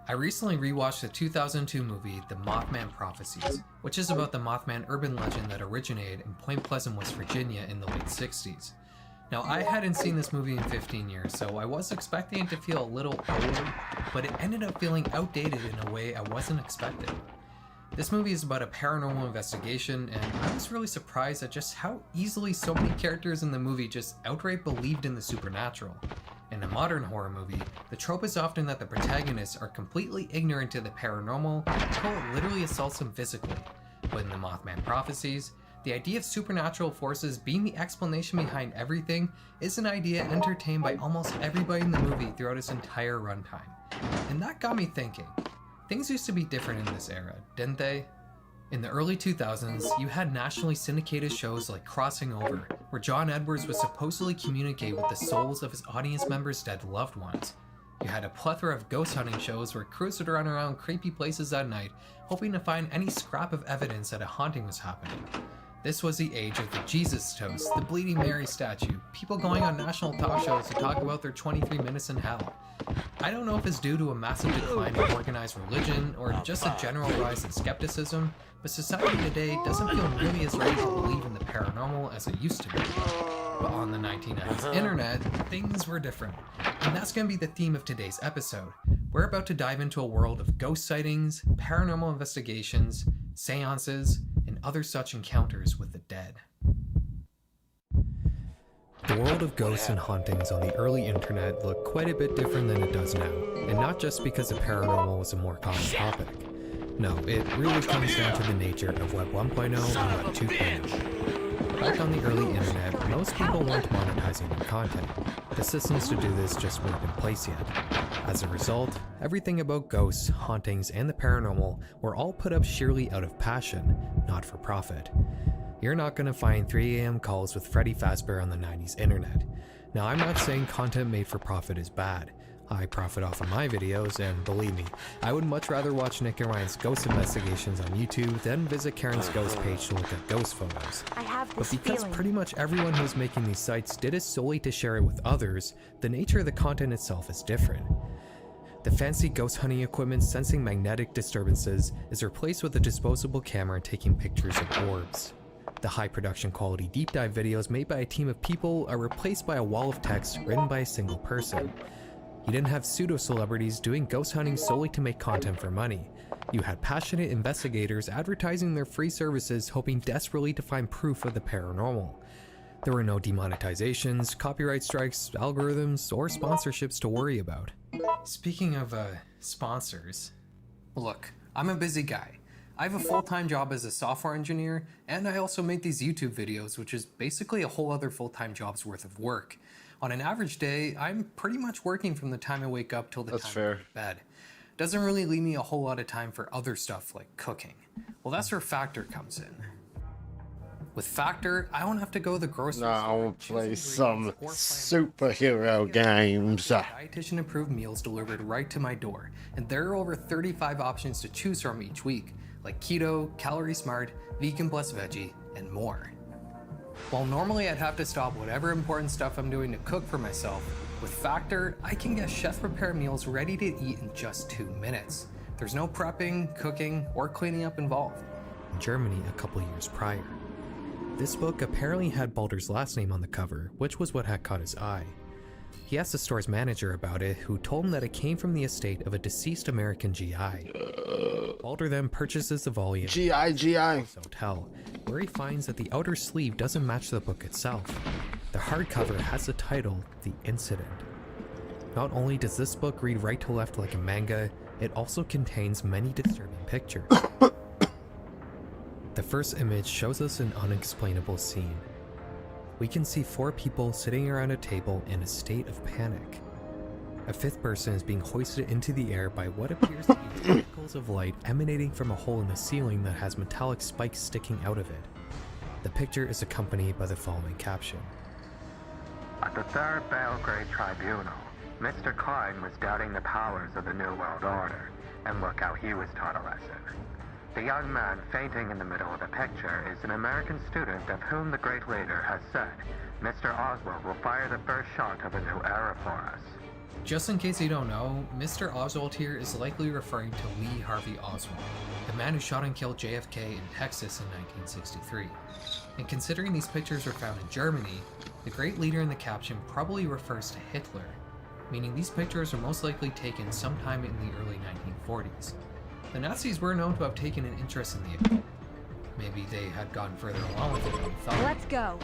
I recently rewatched the 2002 movie The Mothman Prophecies, which is about the Mothman urban legend that originated in Point Pleasant, West Virginia in the late 60s. Now, I hadn't seen this movie in 15 years, so I was expecting it to feel a little old, but it ended up feeling outdated in a way I wasn't expecting. This movie is about a paranormal investigation, and I was really surprised at just how easily so many characters in the movie just outright believed in the supernatural. In a modern horror movie, the trope is often that the protagonists are completely ignorant to the paranormal until it literally assaults them physically. But in the Mothman Prophecies, the idea of supernatural forces being the explanation behind everything is an idea entertained by almost everybody in the movie throughout its entire runtime. And that got me thinking, things used to be different in this era, didn't they? In the early 2000s, you had nationally syndicated shows like Crossing Over, where John Edwards would supposedly communicate with the souls of his audience members' dead loved ones. You had a plethora of ghost hunting shows where crews would run around creepy places at night, hoping to find any scrap of evidence that a haunting was happening. This was the age of the Jesus toast, the Bleeding Mary statue, people going on national talk shows to talk about their 23 minutes in hell. I don't know if it's due to a massive decline in organized religion or just a general rise in skepticism, but society today doesn't feel nearly as ready to believe in the paranormal as it used to be. But on the 1990s internet, things were different. And that's going to be the theme of today's episode. We're about to dive into a world of ghost sightings, paranormal investigations, seances, and other such encounters with the dead. The world of ghosts and hauntings on the early internet looked quite a bit different than it does now, and not just because the paranormal was a more common topic. No, it really comes down to the nature of Web 1.0 and Web 2.0. Back on the early internet, most people weren't monetizing their content. The systems to do this just weren't in place yet. As a result, everything about ghosts, hauntings, and the paranormal were all put up sheerly out of passion, not for profit. You're not going to find 3 a.m. calls with Freddy Fazbear on the 90s internet. Now, I'm not saying content made for profit is bad. I profit off of my videos, and believe me, I would much rather watch Nick and Ryan's ghost investigations on YouTube than visit Karen's ghost page to look at ghost photos. But because pretty much everyone who's making these sites did it solely to share it with others, the nature of the content itself is different. The fancy ghost hunting equipment sensing magnetic disturbances is replaced with a disposable camera taking pictures of orbs. The high production quality deep dive videos made by a team of people are replaced by a wall of text written by a single person. You didn't have pseudo-celebrities doing ghost hunting solely to make content for money. You had passionate investigators advertising their free services hoping desperately to find proof of the paranormal. There were no demonetizations, copyright strikes, algorithms, or sponsorships to worry about. Speaking of sponsors, look, I'm a busy guy. I have a full-time job as a software engineer, and I also make these YouTube videos, which is basically a whole other full-time job's worth of work. On an average day, I'm pretty much working from the time I wake up till the time I go to bed. Doesn't really leave me a whole lot of time for other stuff like cooking. Well, that's where Factor comes in. With Factor, I don't have to go to the grocery store. I want to play some superhero games. Dietitian approved meals delivered right to my door, and there are over 35 options to choose from each week, like keto, calorie smart, vegan plus veggie, and more. While normally I'd have to stop whatever important stuff I'm doing to cook for myself, with Factor, I can get chef-prepared meals ready to eat in just 2 minutes. There's no prepping, cooking, or cleaning up involved. In Germany a couple years prior. This book apparently had Balder's last name on the cover, which was what had caught his eye. He asked the store's manager about it, who told him that it came from the estate of a deceased American GI. Balder then purchases the volume GI hotel, where he finds that the outer sleeve doesn't match the book itself. The hardcover has the title, The Incident. Not only does this book read right to left like a manga, it also contains many disturbing pictures. The first image shows us an unexplainable scene. We can see 4 people sitting around a table in a state of panic. A 5th person is being hoisted into the air by what appears to be tentacles of light emanating from a hole in the ceiling that has metallic spikes sticking out of it. The picture is accompanied by the following caption. At the Third Belgrade Tribunal, Mr. Klein was doubting the powers of the New World Order, and look how he was taught a lesson. The young man fainting in the middle of the picture is an American student of whom the great leader has said, Mr. Oswald will fire the first shot of a new era for us. Just in case you don't know, Mr. Oswald here is likely referring to Lee Harvey Oswald, the man who shot and killed JFK in Texas in 1963. And considering these pictures were found in Germany, the great leader in the caption probably refers to Hitler, meaning these pictures were most likely taken sometime in the early 1940s. The Nazis were known to have taken an interest in the occult. Maybe they had gotten further along with it than we thought. Let's go.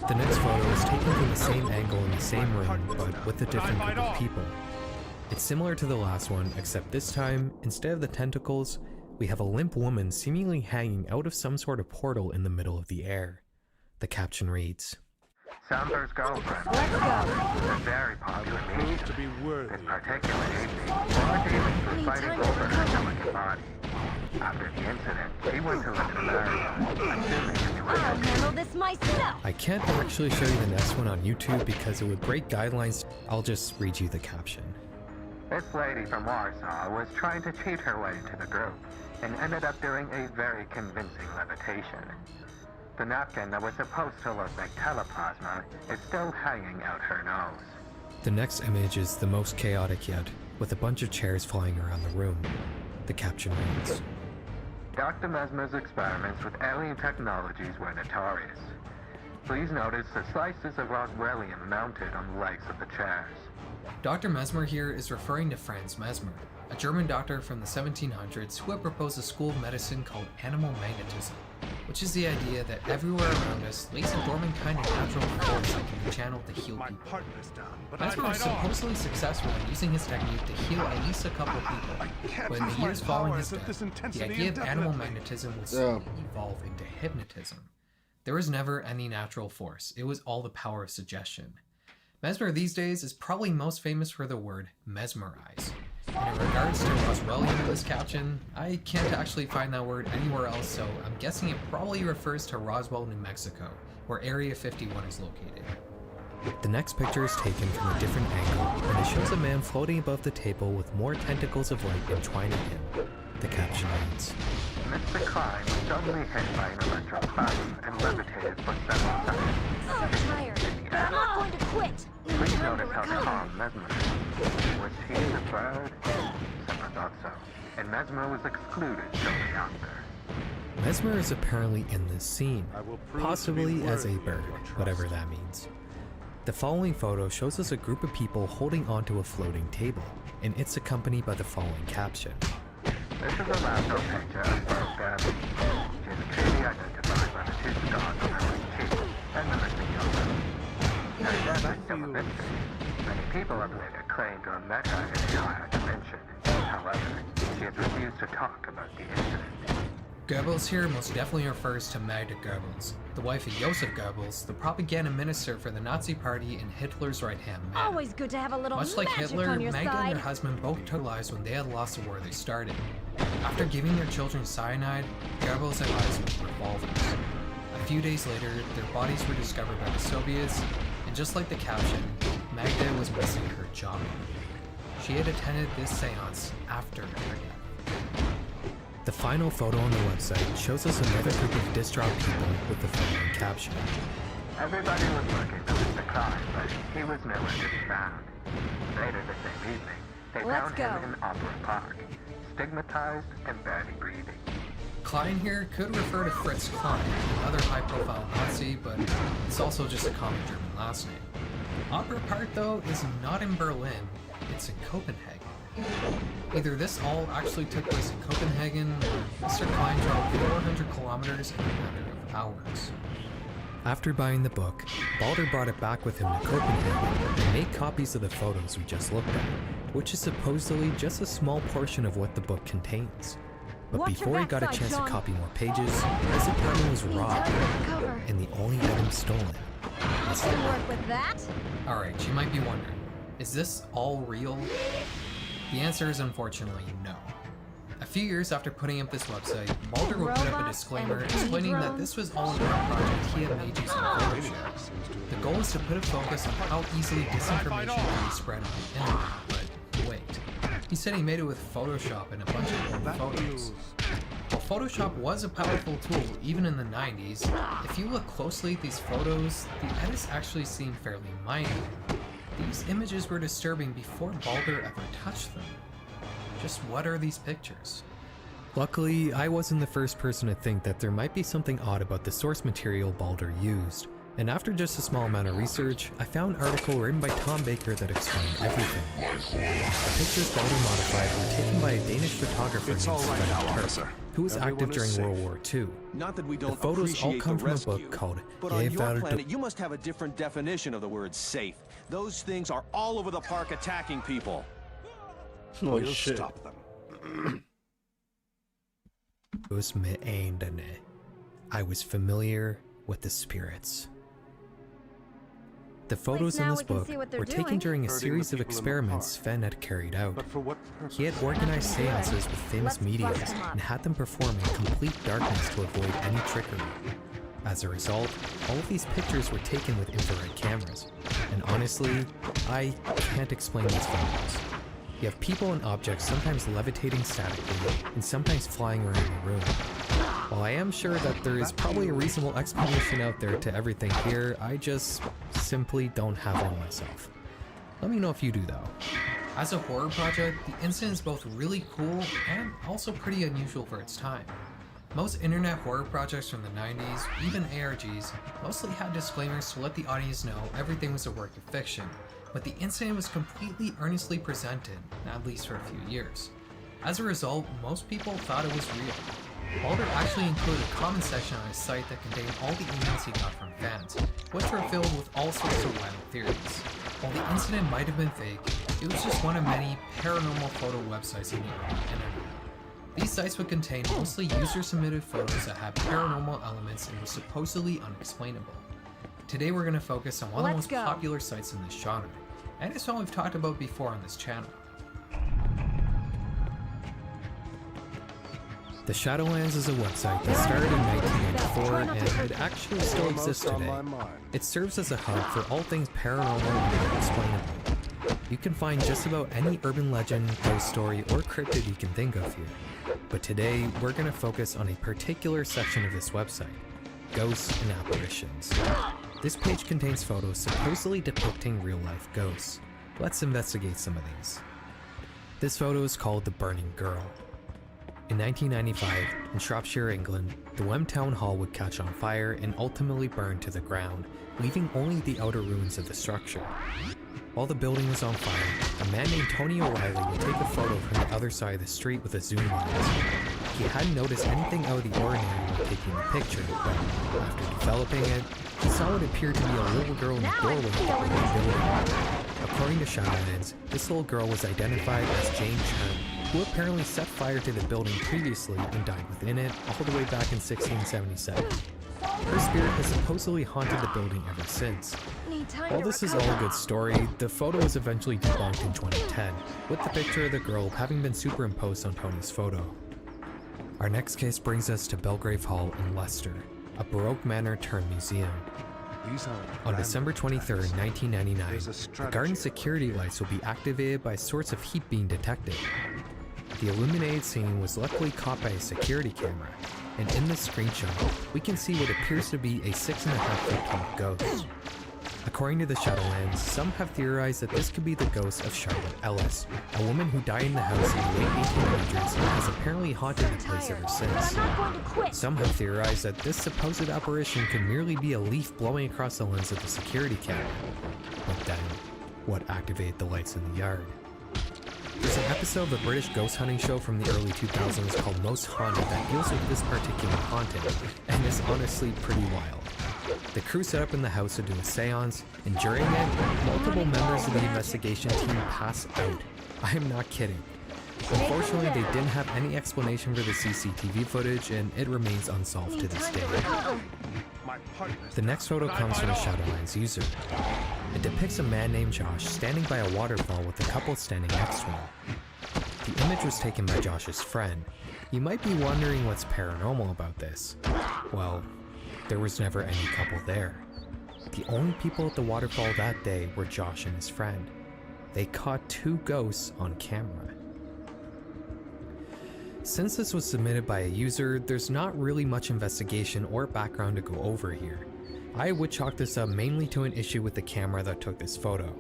The next photo is taken from the same angle in the same room, but with a different group of people. It's similar to the last one, except this time, instead of the tentacles, we have a limp woman seemingly hanging out of some sort of portal in the middle of the air. The caption reads, Sandler's girlfriend. Let's go. A very popular media. To be worthy. This particular evening, four demons were fighting over her delicate body. After the incident, she went to Little America, assuming she was I'll handle this myself. I can't actually show you the next one on YouTube because it would break guidelines. I'll just read you the caption. This lady from Warsaw was trying to cheat her way into the group and ended up doing a very convincing levitation. The napkin that was supposed to look like teleplasma is still hanging out her nose. The next image is the most chaotic yet, with a bunch of chairs flying around the room. The caption reads, Dr. Mesmer's experiments with alien technologies were notorious. Please notice the slices of Roswellium mounted on the legs of the chairs. Dr. Mesmer here is referring to Franz Mesmer, a German doctor from the 1700s who had proposed a school of medicine called animal magnetism, which is the idea that everywhere around us lays a dormant kind of natural force that can be channeled to heal people. Mesmer was supposedly successful in using his technique to heal at least a couple people, but in the years following his death, the idea of animal magnetism would slowly evolve into hypnotism. There was never any natural force, it was all the power of suggestion. Mesmer these days is probably most famous for the word mesmerize. And in regards to Roswellium in this caption, I can't actually find that word anywhere else, so I'm guessing it probably refers to Roswell, New Mexico, where Area 51 is located. The next picture is taken from a different angle, and it shows a man floating above the table with more tentacles of light entwining him. The caption reads, Mr. Klein was suddenly hit by an electric plasm and levitated for several seconds. Oh, I'm tired. I'm not going to quit. Please notice how calm Mesmer is. Was he a bird? Some thought so. And Mesmer was excluded shortly after. Mesmer is apparently in this scene, possibly as a bird, whatever that means. The following photo shows us a group of people holding onto a floating table, and it's accompanied by the following caption. This is a lasso picture of Bird Gabby. She is clearly identified by the two stars on her cheek and the missing elbow. Her death is still a mystery. Many people have later claimed to have met her in a higher dimension. However, she has refused to talk about the incident. Goebbels here most definitely refers to Magda Goebbels, the wife of Joseph Goebbels, the propaganda minister for the Nazi Party and Hitler's right-hand man. Always good to have a little Much like magic Hitler, on your Magda side. and her husband both took lives when they had lost the war they started. After giving their children cyanide, Goebbels and lives with revolvers. A few days later, their bodies were discovered by the Soviets, and just like the caption, Magda was missing her jawbone. She had attended this seance after her death. The final photo on the website shows us another group of distraught people with the following caption. Everybody was looking for Mr. Klein, but he was nowhere to be found. Later the same evening, they found him in Opera Park, stigmatized and barely breathing. Klein here could refer to Fritz Klein, another high-profile Nazi, but it's also just a common German last name. Opera Park, though, is not in Berlin, it's in Copenhagen. Either this all actually took place in Copenhagen, or Mr. Klein traveled 400 kilometers in a matter of hours. After buying the book, Balder brought it back with him to Copenhagen and made copies of the photos we just looked at, which is supposedly just a small portion of what the book contains. But before he got a chance to copy more pages, his apartment was robbed, and the only item stolen was the Work with that? Alright, you might be wondering, is this all real? The answer is unfortunately no. A few years after putting up this website, Balder would put up a disclaimer explaining that this was all a project he had made using Photoshop. The goal is to put a focus on how easily disinformation can be spread on the internet, but wait. He said he made it with Photoshop and a bunch of old photos. While Photoshop was a powerful tool even in the 90s, if you look closely at these photos, the edits actually seem fairly minor. these images were disturbing before Balder ever touched them. Just what are these pictures? Luckily, I wasn't the first person to think that there might be something odd about the source material Balder used, and after just a small amount of research, I found an article written by Tom Baker that explained everything. The pictures Balder modified were taken by a Danish photographer named Sven Turk, who was active during World War II. Not that we don't The photos all appreciate come the from a rescue, book called but on your planet, you must have a different definition of the word safe. Those things are all over the park attacking people. Holy We'll shit. stop them. I was familiar with the spirits. The photos in now this we can book see what they're were taken doing. during a Hurting series the of people in the experiments Sven had carried out. But for what purpose? He had organized Nothing good. seances with famous Let's mediums bust 'em up. and had them perform in complete darkness to avoid any trickery. As a result, all of these pictures were taken with infrared cameras. And honestly, I can't explain these photos. You have people and objects sometimes levitating statically and sometimes flying around the room. While I am sure that there is probably a reasonable explanation out there to everything here, I just simply don't have one myself. Let me know if you do though. As a horror project, the incident is both really cool and also pretty unusual for its time. Most internet horror projects from the 90s, even ARGs, mostly had disclaimers to let the audience know everything was a work of fiction, but the incident was completely earnestly presented, at least for a few years. As a result, most people thought it was real. Balder actually included a comment section on his site that contained all the emails he got from fans, which were filled with all sorts of wild theories. While the incident might have been fake, it was just one of many paranormal photo websites on the early internet. These sites would contain mostly user-submitted photos that had paranormal elements and were supposedly unexplainable. Today we're going to focus on one of the most popular sites in this genre, and it's one we've talked about before on this channel. The Shadowlands is a website that started in 1994 and it actually still exists today. It serves as a hub for all things paranormal and unexplainable. You can find just about any urban legend, ghost story, or cryptid you can think of here. But today, we're going to focus on a particular section of this website, ghosts and apparitions. This page contains photos supposedly depicting real-life ghosts. Let's investigate some of these. This photo is called The Burning Girl. In 1995, in Shropshire, England, the Wem Town Hall would catch on fire and ultimately burn to the ground, leaving only the outer ruins of the structure. While the building was on fire, a man named Tony O'Reilly would take a photo from the other side of the street with a zoom lens. He hadn't noticed anything out of the ordinary when taking the picture, but after developing it, he saw what appeared to be a little girl in the doorway of the building. According to Shadowlands, this little girl was identified as Jane Chern, who apparently set fire to the building previously and died within it all the way back in 1677. Her spirit has supposedly haunted the building ever since. While this is all a good story, the photo was eventually debunked in 2010, with the picture of the girl having been superimposed on Tony's photo. Our next case brings us to Belgrave Hall in Leicester, a Baroque manor turned museum. On December 23, 1999, the garden security lights will be activated by sorts of heat being detected. The illuminated scene was luckily caught by a security camera, and in this screenshot, we can see what appears to be a 6.5-foot tall ghost. According to the Shadowlands, some have theorized that this could be the ghost of Charlotte Ellis, a woman who died in the house in the late 1800s and has apparently haunted the place ever since. Some have theorized that this supposed apparition could merely be a leaf blowing across the lens of the security camera. But then, what activated the lights in the yard? There's an episode of a British ghost hunting show from the early 2000s called Most Haunted that deals with this particular haunting, and is honestly pretty wild. The crew set up in the house to do a seance, and during it, multiple members of the investigation team pass out. I am not kidding. Unfortunately, they didn't have any explanation for the CCTV footage, and it remains unsolved to this day. The next photo comes from a Shadowlands user. It depicts a man named Josh standing by a waterfall with a couple standing next to him. The image was taken by Josh's friend. You might be wondering what's paranormal about this. Well, there was never any couple there. The only people at the waterfall that day were Josh and his friend. They caught two ghosts on camera. Since this was submitted by a user, there's not really much investigation or background to go over here. I would chalk this up mainly to an issue with the camera that took this photo.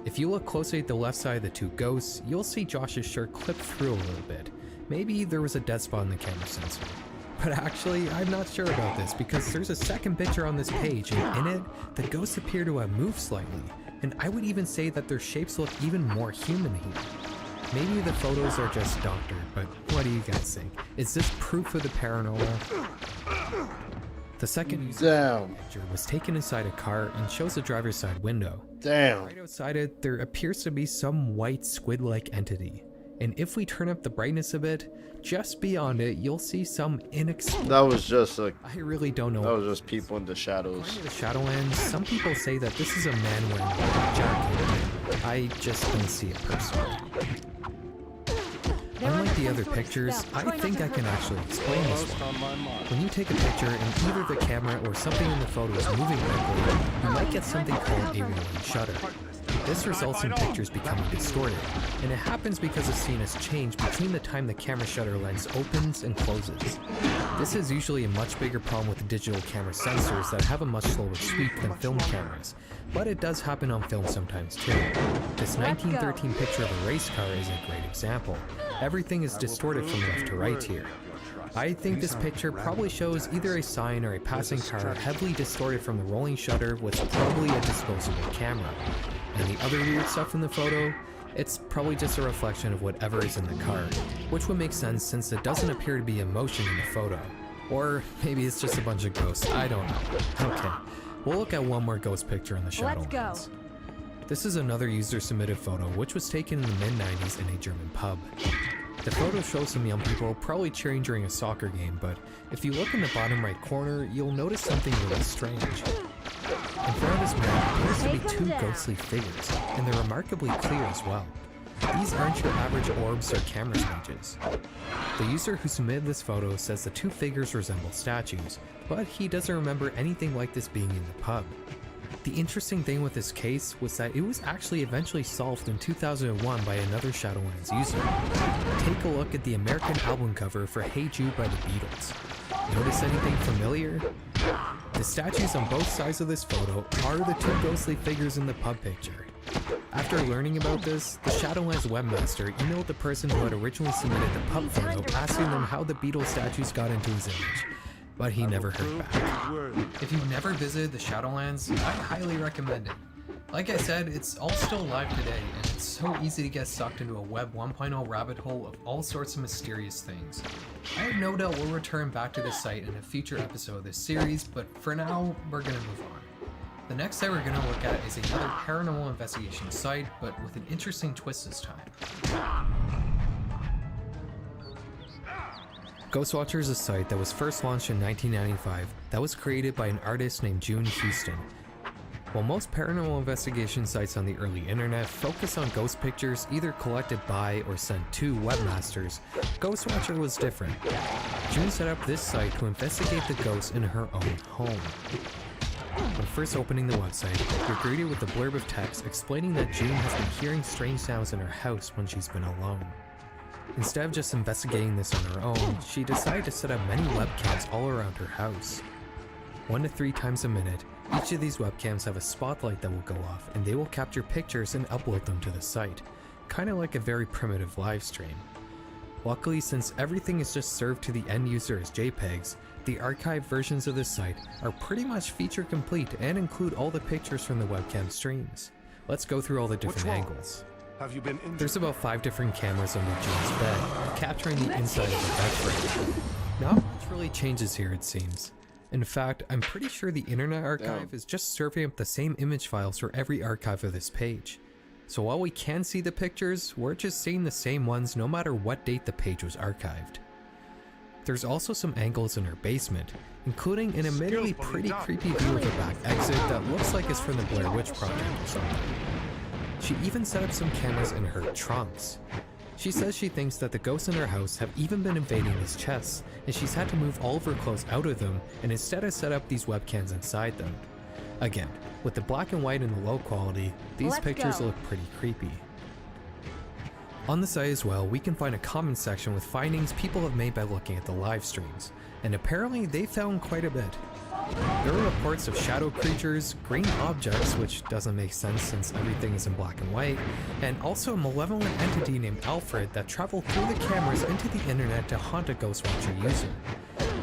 If you look closely at the left side of the two ghosts, you'll see Josh's shirt clipped through a little bit. Maybe there was a dead spot in the camera sensor. But actually, I'm not sure about this because there's a second picture on this page, and in it, the ghosts appear to have moved slightly, and I would even say that their shapes look even more human here. Maybe the photos are just doctored, but what do you guys think? Is this proof of the paranormal? The second picture was taken inside a car and shows the driver's side window. Damn. Right outside it, there appears to be some white squid-like entity. And if we turn up the brightness a bit, just beyond it, you'll see some inexplicable... That was just like... I really don't know. That was just people in the shadows. According to the Shadowlands, some people say that this is a man wearing a jacket. I just don't see it personally. Unlike the other pictures, I think I can actually explain this one. When you take a picture and either the camera or something in the photo is moving quickly, you might get something called a rolling shutter. This results in pictures becoming distorted, and it happens because the scene has changed between the time the camera shutter lens opens and closes. This is usually a much bigger problem with digital camera sensors that have a much slower sweep than film cameras, but it does happen on film sometimes too. This 1913 picture of a race car is a great example. Everything is distorted from left to right here. I think this picture probably shows either a sign or a passing car heavily distorted from the rolling shutter with probably a disposable camera. And the other weird stuff in the photo, it's probably just a reflection of whatever is in the car, which would make sense since it doesn't appear to be emotion in the photo. Or maybe it's just a bunch of ghosts, I don't know. Okay, we'll look at one more ghost picture in the Shadowlands. Let's go. This is another user-submitted photo which was taken in the mid-90s in a German pub. The photo shows some young people probably cheering during a soccer game, but if you look in the bottom right corner, you'll notice something really strange. In front of this man appears to be two ghostly figures, and they're remarkably clear as well. These aren't your average orbs or camera images. The user who submitted this photo says the two figures resemble statues, but he doesn't remember anything like this being in the pub. The interesting thing with this case was that it was actually eventually solved in 2001 by another Shadowlands user. Take a look at the American album cover for Hey Jude by the Beatles. Notice anything familiar? The statues on both sides of this photo are the two ghostly figures in the pub picture. After learning about this, the Shadowlands webmaster emailed the person who had originally submitted the pub photo asking them how the Beatles statues got into his image. But he never heard back. If you've never visited the Shadowlands, I highly recommend it. Like I said, it's all still live today, and it's so easy to get sucked into a Web 1.0 rabbit hole of all sorts of mysterious things. I have no doubt we'll return back to this site in a future episode of this series, but for now, we're gonna move on. The next site we're gonna look at is another paranormal investigation site, but with an interesting twist this time. Ghostwatcher is a site that was first launched in 1995 that was created by an artist named June Houston. While most paranormal investigation sites on the early internet focus on ghost pictures either collected by or sent to webmasters, Ghostwatcher was different. June set up this site to investigate the ghosts in her own home. When first opening the website, you're greeted with a blurb of text explaining that June has been hearing strange sounds in her house when she's been alone. Instead of just investigating this on her own, she decided to set up many webcams all around her house. 1 to 3 times a minute, each of these webcams have a spotlight that will go off, and they will capture pictures and upload them to the site, kinda like a very primitive live stream. Luckily, since everything is just served to the end user as JPEGs, the archived versions of this site are pretty much feature complete and include all the pictures from the webcam streams. Let's go through all the different angles. Have you been There's about 5 different cameras under June's bed, capturing the inside of the bed frame. Not much really changes here, it seems. In fact, I'm pretty sure the Internet Archive is just serving up the same image files for every archive of this page. So while we can see the pictures, we're just seeing the same ones no matter what date the page was archived. There's also some angles in her basement, including an admittedly pretty creepy view of a back exit that looks like it's from the Blair Witch Project or something. She even set up some cameras in her trunks. She says she thinks that the ghosts in her house have even been invading these chests, and she's had to move all of her clothes out of them and instead has set up these webcams inside them. Again, with the black and white and the low quality, these pictures look pretty creepy. On the site as well, we can find a comment section with findings people have made by looking at the live streams, and apparently they found quite a bit. There are reports of shadow creatures, green objects, which doesn't make sense since everything is in black and white, and also a malevolent entity named Alfred that traveled through the cameras into the internet to haunt a Ghostwatcher user.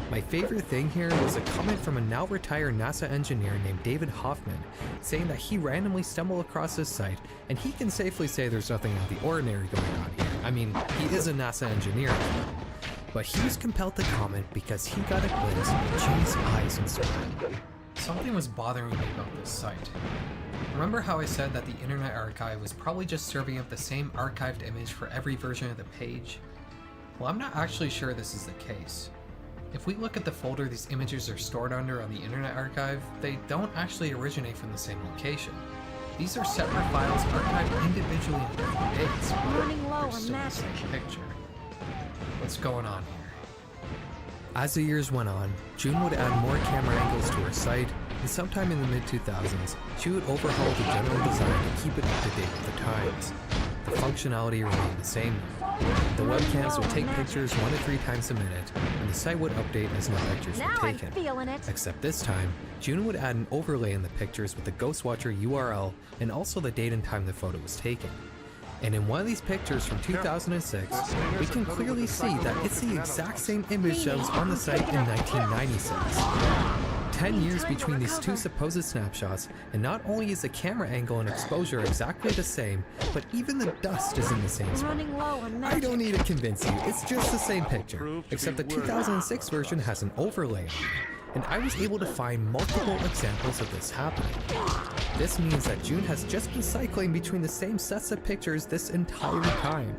My favorite thing here was a comment from a now retired NASA engineer named David Hoffman, saying that he randomly stumbled across this site, and he can safely say there's nothing out of the ordinary going on here. I mean, he is a NASA engineer, but he was compelled to comment because he got a glimpse of June's eyes and smile. Something was bothering me about this site. Remember how I said that the Internet Archive was probably just serving up the same archived image for every version of the page? Well, I'm not actually sure this is the case. If we look at the folder these images are stored under on the Internet Archive, they don't actually originate from the same location. These are separate files archived individually on different dates, but Running low they're on still the matches. same picture. What's going on here? As the years went on, June would add more camera angles to her site, and sometime in the mid-2000s, she would overhaul the general design to keep it up to date with the times. The functionality remained the same. The webcams would take pictures 1 to 3 times a minute, and the site would update as new pictures Now were I'm taken. feeling it. Except this time, June would add an overlay in the pictures with the Ghostwatcher URL and also the date and time the photo was taken. And in one of these pictures from 2006, we can clearly see that it's the exact same image that was on the site in 1996. 10 years between these two supposed snapshots, and not only is the camera angle and exposure exactly the same, but even the dust is in the same spot. Running low on I don't need to convince you, it's just the same picture, except the 2006 version has an overlay on it, and I was able to find multiple examples of this happening. This means that June has just been cycling between the same sets of pictures this entire time.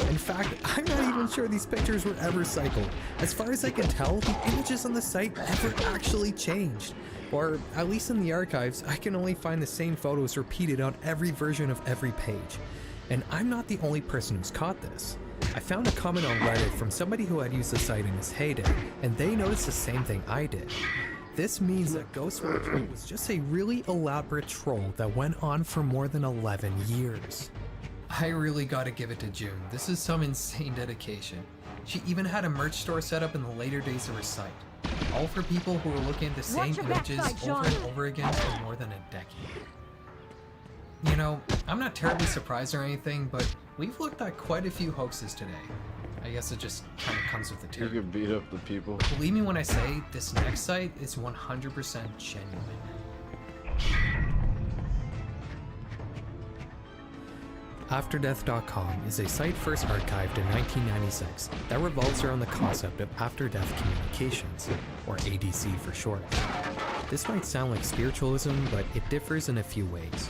In fact, I'm not even sure these pictures were ever cycled. As far as I can tell, the images on the site never actually changed. Or, at least in the archives, I can only find the same photos repeated on every version of every page. And I'm not the only person who's caught this. I found a comment on Reddit from somebody who had used the site in his heyday, and they noticed the same thing I did. This means that Ghostwatcher was just a really elaborate troll that went on for more than 11 years. I really gotta give it to June, this is some insane dedication. She even had a merch store set up in the later days of her site, all for people who were looking at the same images over and over again for more than a decade. You know, I'm not terribly surprised or anything, but we've looked at quite a few hoaxes today. I guess it just kind of comes with the territory. You can beat up the people. Believe me when I say this next site is 100% genuine. AfterDeath.com is a site first archived in 1996 that revolves around the concept of after-death communications, or ADC for short. This might sound like spiritualism, but it differs in a few ways.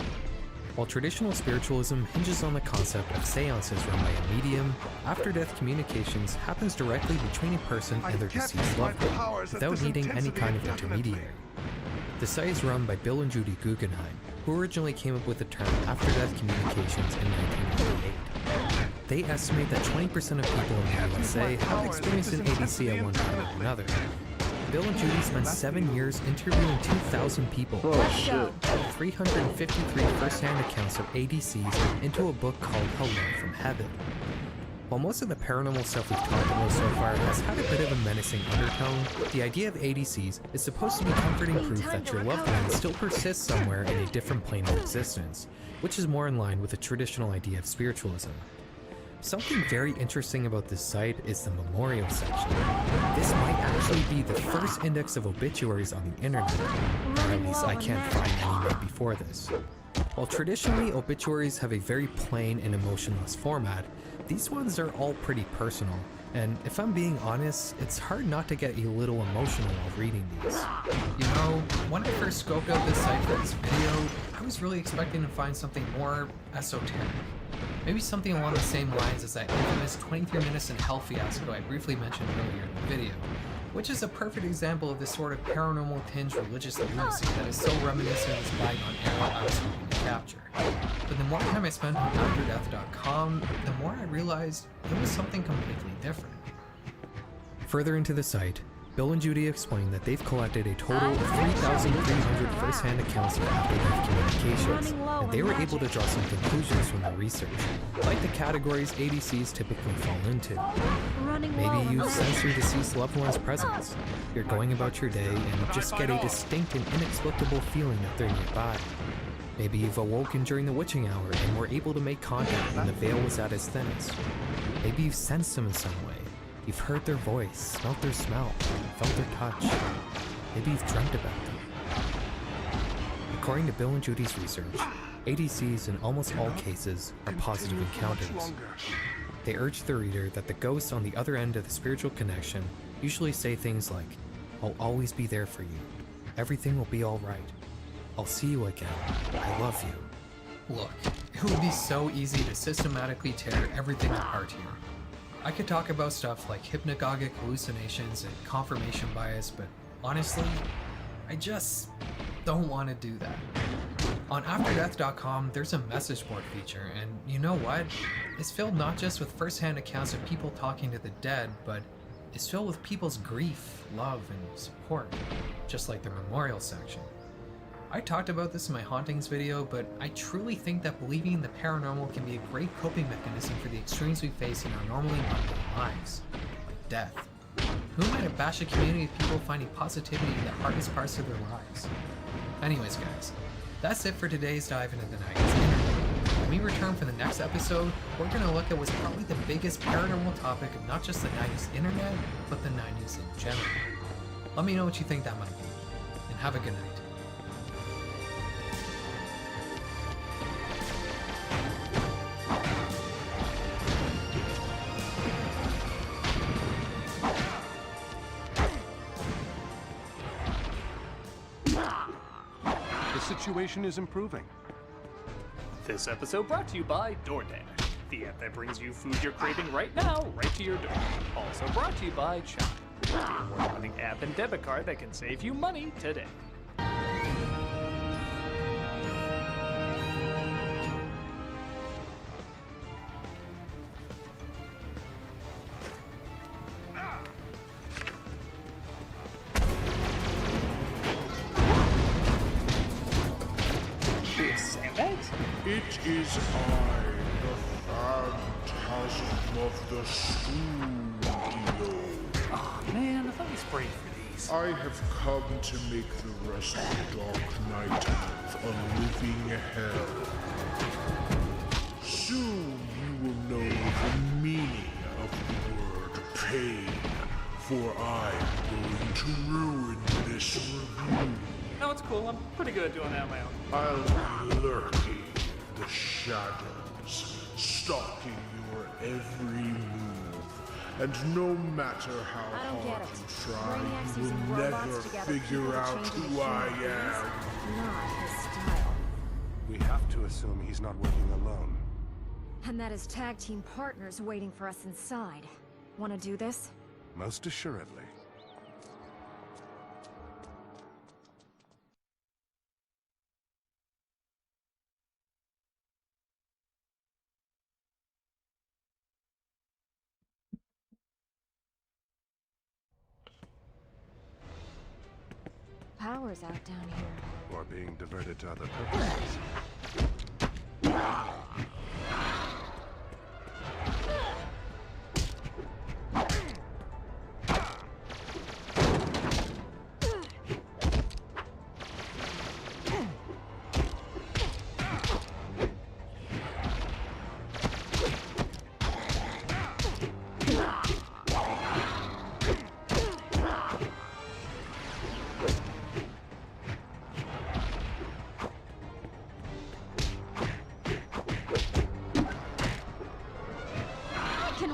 While traditional spiritualism hinges on the concept of seances run by a medium, after-death communications happens directly between a person and their deceased loved one, without needing any kind of intermediary. The site is run by Bill and Judy Guggenheim, who originally came up with the term after-death communications in 1998. They estimate that 20% of people in the USA have experienced an ADC at one time or another. Bill and Judy spent 7 years interviewing 2,000 people, shit. 353 first-hand accounts of ADCs into a book called Hello from Heaven. While most of the paranormal stuff we've talked about so far has had a bit of a menacing undertone, the idea of ADCs is supposed to be comforting proof that your loved one still persists somewhere in a different plane of existence, which is more in line with the traditional idea of spiritualism. Something very interesting about this site is the memorial section. This might actually be the first index of obituaries on the internet, or at least I can't find any made before this. While traditionally obituaries have a very plain and emotionless format, these ones are all pretty personal, and if I'm being honest, it's hard not to get a little emotional while reading these. You know, when I first scoped out this site for this video, I was really expecting to find something more esoteric. Maybe something along the same lines as that infamous 23 minutes in hell fiasco I briefly mentioned earlier in the video, which is a perfect example of this sort of paranormal tinged religious lunacy that is so reminiscent of this bygone era I was hoping to capture. But the more time I spent on AfterDeath.com, the more I realized it was something completely different. Further into the site, Bill and Judy explained that they've collected a total of 3,300 first-hand accounts of after-death communications, and they were able to draw some conclusions from their research, like the categories ADCs typically fall into. Maybe you've sensed your deceased loved one's presence. You're going about your day and just get a distinct and inexplicable feeling that they're nearby. Maybe you've awoken during the witching hour and were able to make contact when the veil was at its thinnest. Maybe you've sensed them in some way. You've heard their voice, smelt their smell, felt their touch. Maybe you've dreamt about them. According to Bill and Judy's research, ADCs in almost all cases are positive encounters. They urge the reader that the ghosts on the other end of the spiritual connection usually say things like, "I'll always be there for you. Everything will be alright. I'll see you again. I love you." Look, it would be so easy to systematically tear everything apart here. I could talk about stuff like hypnagogic hallucinations and confirmation bias, but honestly, I just don't want to do that. On AfterDeath.com, there's a message board feature, and you know what? It's filled not just with first-hand accounts of people talking to the dead, but it's filled with people's grief, love, and support, just like the memorial section. I talked about this in my hauntings video, but I truly think that believing in the paranormal can be a great coping mechanism for the extremes we face in our normally mundane lives, like death. Who might have bashed a community of people finding positivity in the hardest parts of their lives? Anyways, guys, that's it for today's dive into the 90s internet. When we return for the next episode, we're going to look at what's probably the biggest paranormal topic of not just the 90s internet, but the 90s in general. Let me know what you think that might be, and have a good night. The situation is improving. This episode brought to you by DoorDash, the app that brings you food you're craving right now, right to your door. Also brought to you by Chime, the award-winning app and debit card that can save you money today. It is I, the Phantasm of the Studio. Oh man, I thought we sprayed for these. I have come to make the rest of the Dark Night a living hell. Soon you will know the meaning of the word pain, for I am going to ruin this review. No, it's cool. I'm pretty good at doing that on my own. I'll be lurking in the shadows, stalking your every move. And no matter how hard you try, you will never figure out who I am. Not his style. We have to assume he's not working alone. And that his tag team partner's waiting for us inside. Want to do this? Most assuredly. Power's out down here. Or being diverted to other purposes.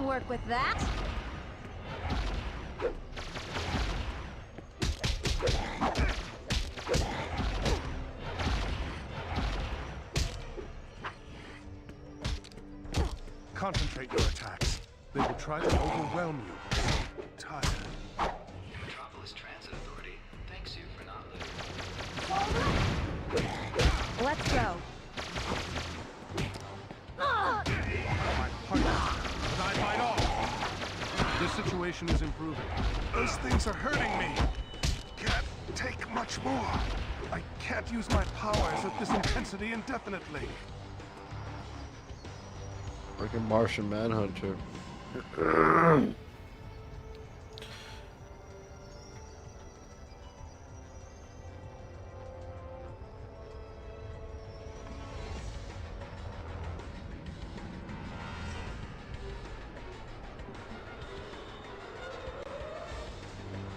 Work with that. Concentrate your attacks. They will try to overwhelm you. Tired. Metropolis Transit Authority thanks you for not living. Let's go. This situation is improving. Those things are hurting me. Can't take much more. I can't use my powers at this intensity indefinitely. Like a Martian Manhunter.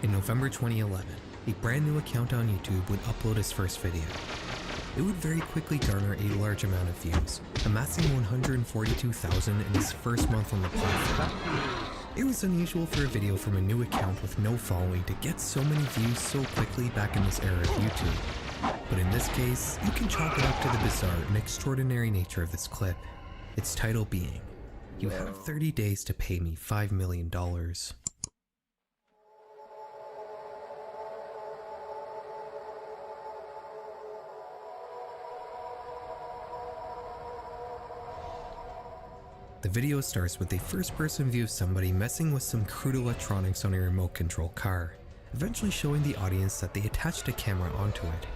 In November 2011, a brand new account on YouTube would upload his first video. It would very quickly garner a large amount of views, amassing 142,000 in his first month on the platform. It was unusual for a video from a new account with no following to get so many views so quickly back in this era of YouTube. But in this case, you can chalk it up to the bizarre and extraordinary nature of this clip. Its title being, "You have 30 days to pay me $5 million. The video starts with a first-person view of somebody messing with some crude electronics on a remote control car, eventually showing the audience that they attached a camera onto it.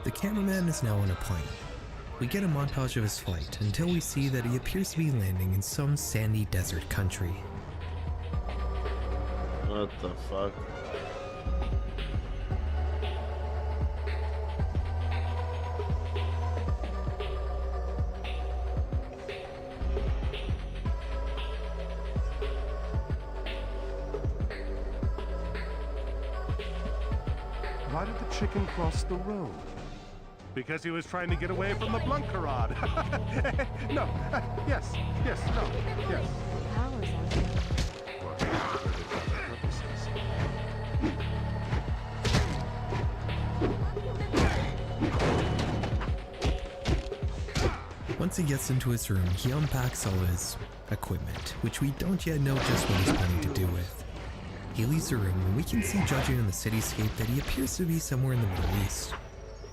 The cameraman is now on a plane. We get a montage of his flight until we see that he appears to be landing in some sandy desert country. What the fuck? Why did the chicken cross the road? Because he was trying to get away from the Blunkerod. No. Yes. Yes. No. Yes. Once he gets into his room, he unpacks all his equipment, which we don't yet know just what he's planning to do with. He leaves the room and we can see, judging on the cityscape, that he appears to be somewhere in the Middle East.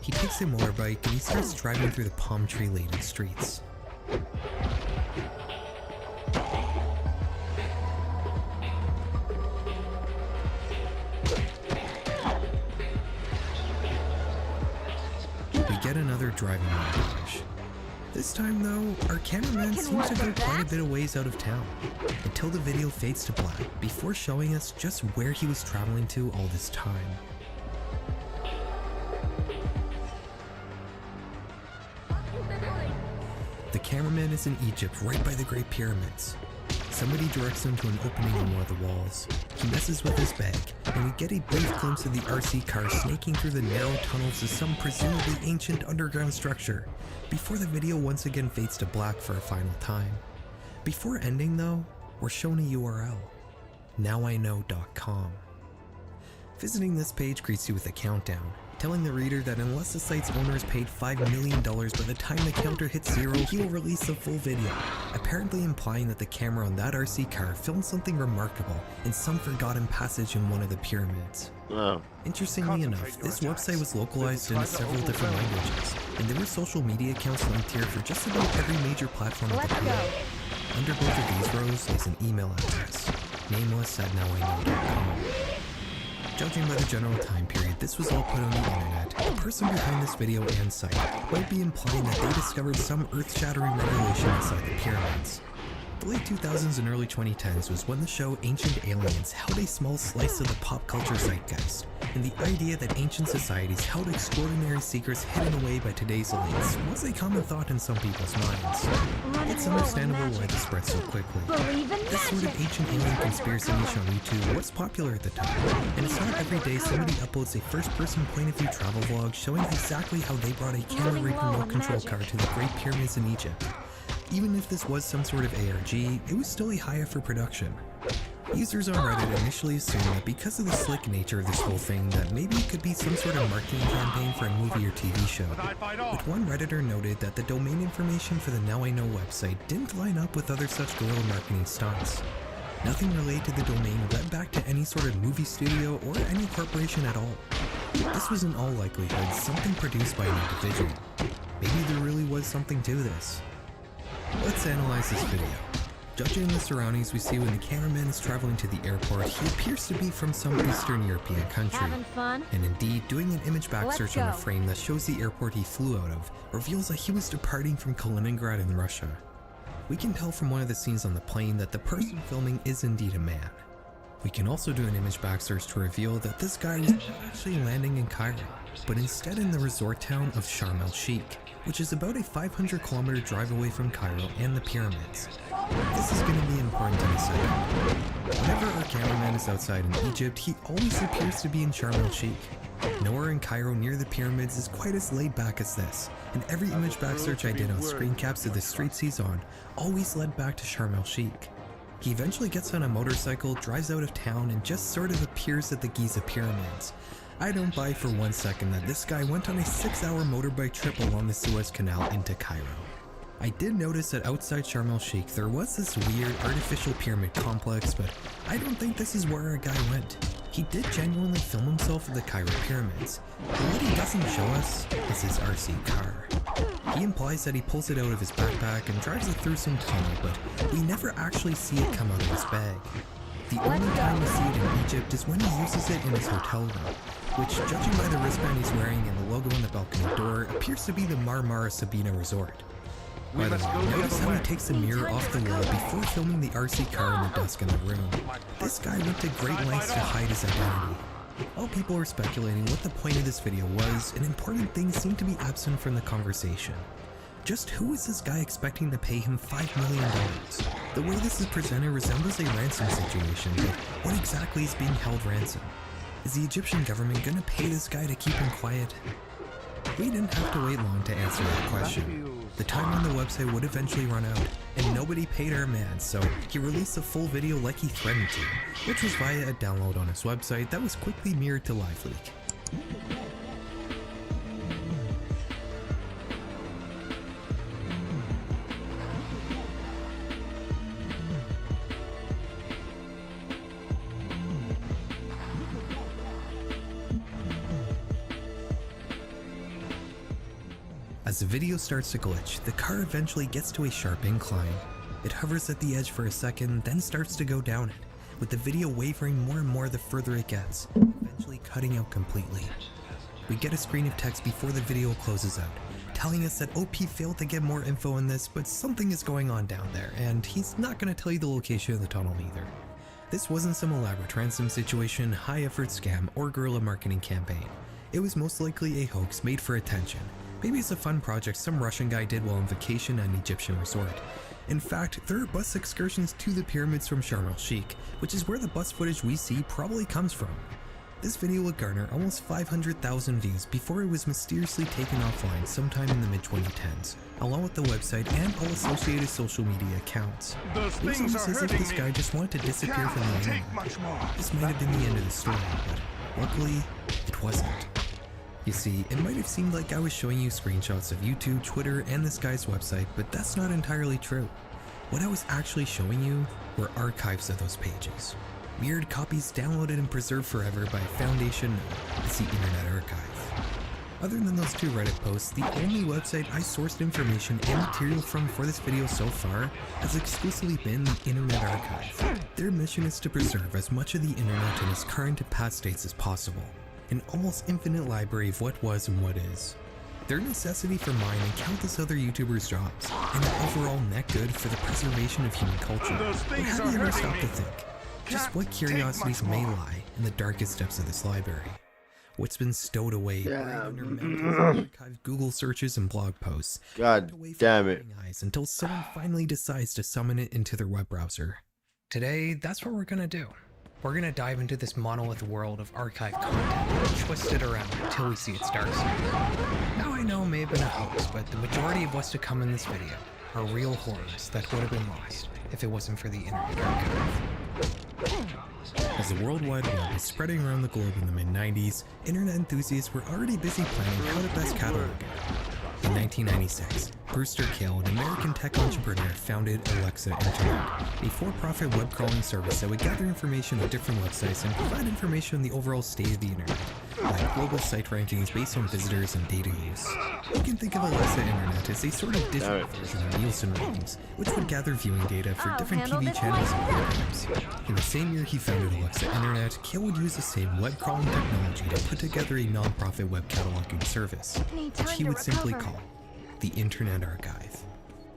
He takes a motorbike and he starts driving through the palm tree-laden streets. We get another driving montage. This time though, our cameraman seems to go quite a bit of ways out of town, until the video fades to black, before showing us just where he was traveling to all this time. The cameraman is in Egypt, right by the Great Pyramids. Somebody directs him to an opening on one of the walls. He messes with his bag, and we get a brief glimpse of the RC car snaking through the narrow tunnels of some presumably ancient underground structure, before the video once again fades to black for a final time. Before ending though, we're shown a URL, nowiknow.com. Visiting this page greets you with a countdown, telling the reader that unless the site's owner is paid $5 million by the time the counter hits 0, he will release the full video, apparently implying that the camera on that RC car filmed something remarkable in some forgotten passage in one of the pyramids. Wow. Interestingly enough, this website was localized into several different languages, and there were social media accounts linked here for just about every major platform at the time. Under both of these rows is an email address, nameless@nowiknow.com. Judging by the general time period this was all put on the internet, the person behind this video and site might be implying that they discovered some earth-shattering revelation inside the pyramids. The late 2000s and early 2010s was when the show Ancient Aliens held a small slice of the pop culture zeitgeist, and the idea that ancient societies held extraordinary secrets hidden away by today's elites was a common thought in some people's minds. It's understandable why this spread so quickly. This sort of ancient alien conspiracy niche on YouTube was popular at the time, and it's not every day somebody uploads a first-person point-of-view travel vlog showing exactly how they brought a camera-rig remote control car to the Great Pyramids in Egypt. Even if this was some sort of ARG, it was still a high effort production. Users on Reddit initially assumed that because of the slick nature of this whole thing that maybe it could be some sort of marketing campaign for a movie or TV show. But one Redditor noted that the domain information for the Now I Know website didn't line up with other such guerrilla marketing stunts. Nothing related to the domain led back to any sort of movie studio or any corporation at all. This was in all likelihood something produced by an individual. Maybe there really was something to this. Let's analyze this video. Judging the surroundings we see when the cameraman is traveling to the airport, he appears to be from some Eastern European country. Having fun? And indeed, doing an image back Let's search on a go. frame that shows the airport he flew out of reveals that he was departing from Kaliningrad in Russia. We can tell from one of the scenes on the plane that the person filming is indeed a man, We can also do an image back search to reveal that this guy was not actually landing in Cairo, but instead in the resort town of Sharm el-Sheikh, which is about a 500-kilometer drive away from Cairo and the pyramids. This is going to be important in a second. Whenever our cameraman is outside in Egypt, he always appears to be in Sharm el-Sheikh. Nowhere in Cairo near the pyramids is quite as laid back as this, and every image back search I did on screen caps of the streets he's on always led back to Sharm el-Sheikh. He eventually gets on a motorcycle, drives out of town, and just sort of appears at the Giza pyramids. I don't buy for 1 second that this guy went on a 6-hour motorbike trip along the Suez Canal into Cairo. I did notice that outside Sharm el-Sheikh there was this weird artificial pyramid complex, but I don't think this is where our guy went. He did genuinely film himself at the Cairo pyramids, but what he doesn't show us is his RC car. He implies that he pulls it out of his backpack and drives it through some tunnel, but we never actually see it come out of his bag. The only time we see it in Egypt is when he uses it in his hotel room, which, judging by the wristband he's wearing and the logo on the balcony door, appears to be the Marmara Sabina Resort. By the way, notice how he takes the mirror off the wall before filming the RC car in the desk in the room. This guy went to great lengths to hide his identity. While people were speculating what the point of this video was, an important thing seemed to be absent from the conversation. Just who is this guy expecting to pay him $5 million? The way this is presented resembles a ransom situation, but what exactly is being held ransom? Is the Egyptian government gonna pay this guy to keep him quiet? We didn't have to wait long to answer that question. The time on the website would eventually run out, and nobody paid our man, so he released a full video like he threatened to, which was via a download on his website that was quickly mirrored to LiveLeak. As the video starts to glitch, the car eventually gets to a sharp incline. It hovers at the edge for a second, then starts to go down it, with the video wavering more and more the further it gets, eventually cutting out completely. We get a screen of text before the video closes out, telling us that OP failed to get more info on this, but something is going on down there, and he's not going to tell you the location of the tunnel either. This wasn't some elaborate ransom situation, high-effort scam, or guerrilla marketing campaign. It was most likely a hoax made for attention. Maybe it's a fun project some Russian guy did while on vacation at an Egyptian resort. In fact, there are bus excursions to the pyramids from Sharm el-Sheikh, which is where the bus footage we see probably comes from. This video would garner almost 500,000 views before it was mysteriously taken offline sometime in the mid-2010s, along with the website and all associated social media accounts. It was almost as if this guy just wanted to disappear from the internet. This might have been the end of the story, but luckily, it wasn't. You see, it might have seemed like I was showing you screenshots of YouTube, Twitter, and this guy's website, but that's not entirely true. What I was actually showing you were archives of those pages. Weird copies downloaded and preserved forever by a foundation known as the Internet Archive. Other than those two Reddit posts, the only website I sourced information and material from for this video so far has exclusively been the Internet Archive. Their mission is to preserve as much of the internet in its current and past states as possible. An almost infinite library of what was and what is. Their necessity for mine and countless other YouTubers' jobs, and an overall net good for the preservation of human culture. But how do you ever stop to think? Just what curiosities may lie in the darkest depths of this library? What's been stowed away buried under mountains of archived Google searches and blog posts. God damn it. Eyes until someone finally decides to summon it into their web browser. Today, that's what we're gonna do. We're gonna dive into this monolith world of archived content and twist it around until we see its dark side. Now I know it may have been a hoax, but the majority of what's to come in this video are real horrors that would have been lost if it wasn't for the Internet Archive. As the World Wide Web was spreading around the globe in the mid-90s, internet enthusiasts were already busy planning how to best catalog it. In 1996, Brewster Kahle, an American tech entrepreneur, founded Alexa Internet, a for-profit web crawling service that would gather information on different websites and provide information on the overall state of the internet, like global site rankings based on visitors and data use. You can think of Alexa Internet as a sort of digital version of Nielsen ratings, which would gather viewing data for different TV channels and programs. In the same year he founded Alexa Internet, Kahle would use the same web crawling technology to put together a non-profit web cataloging service, which he would simply call the Internet Archive.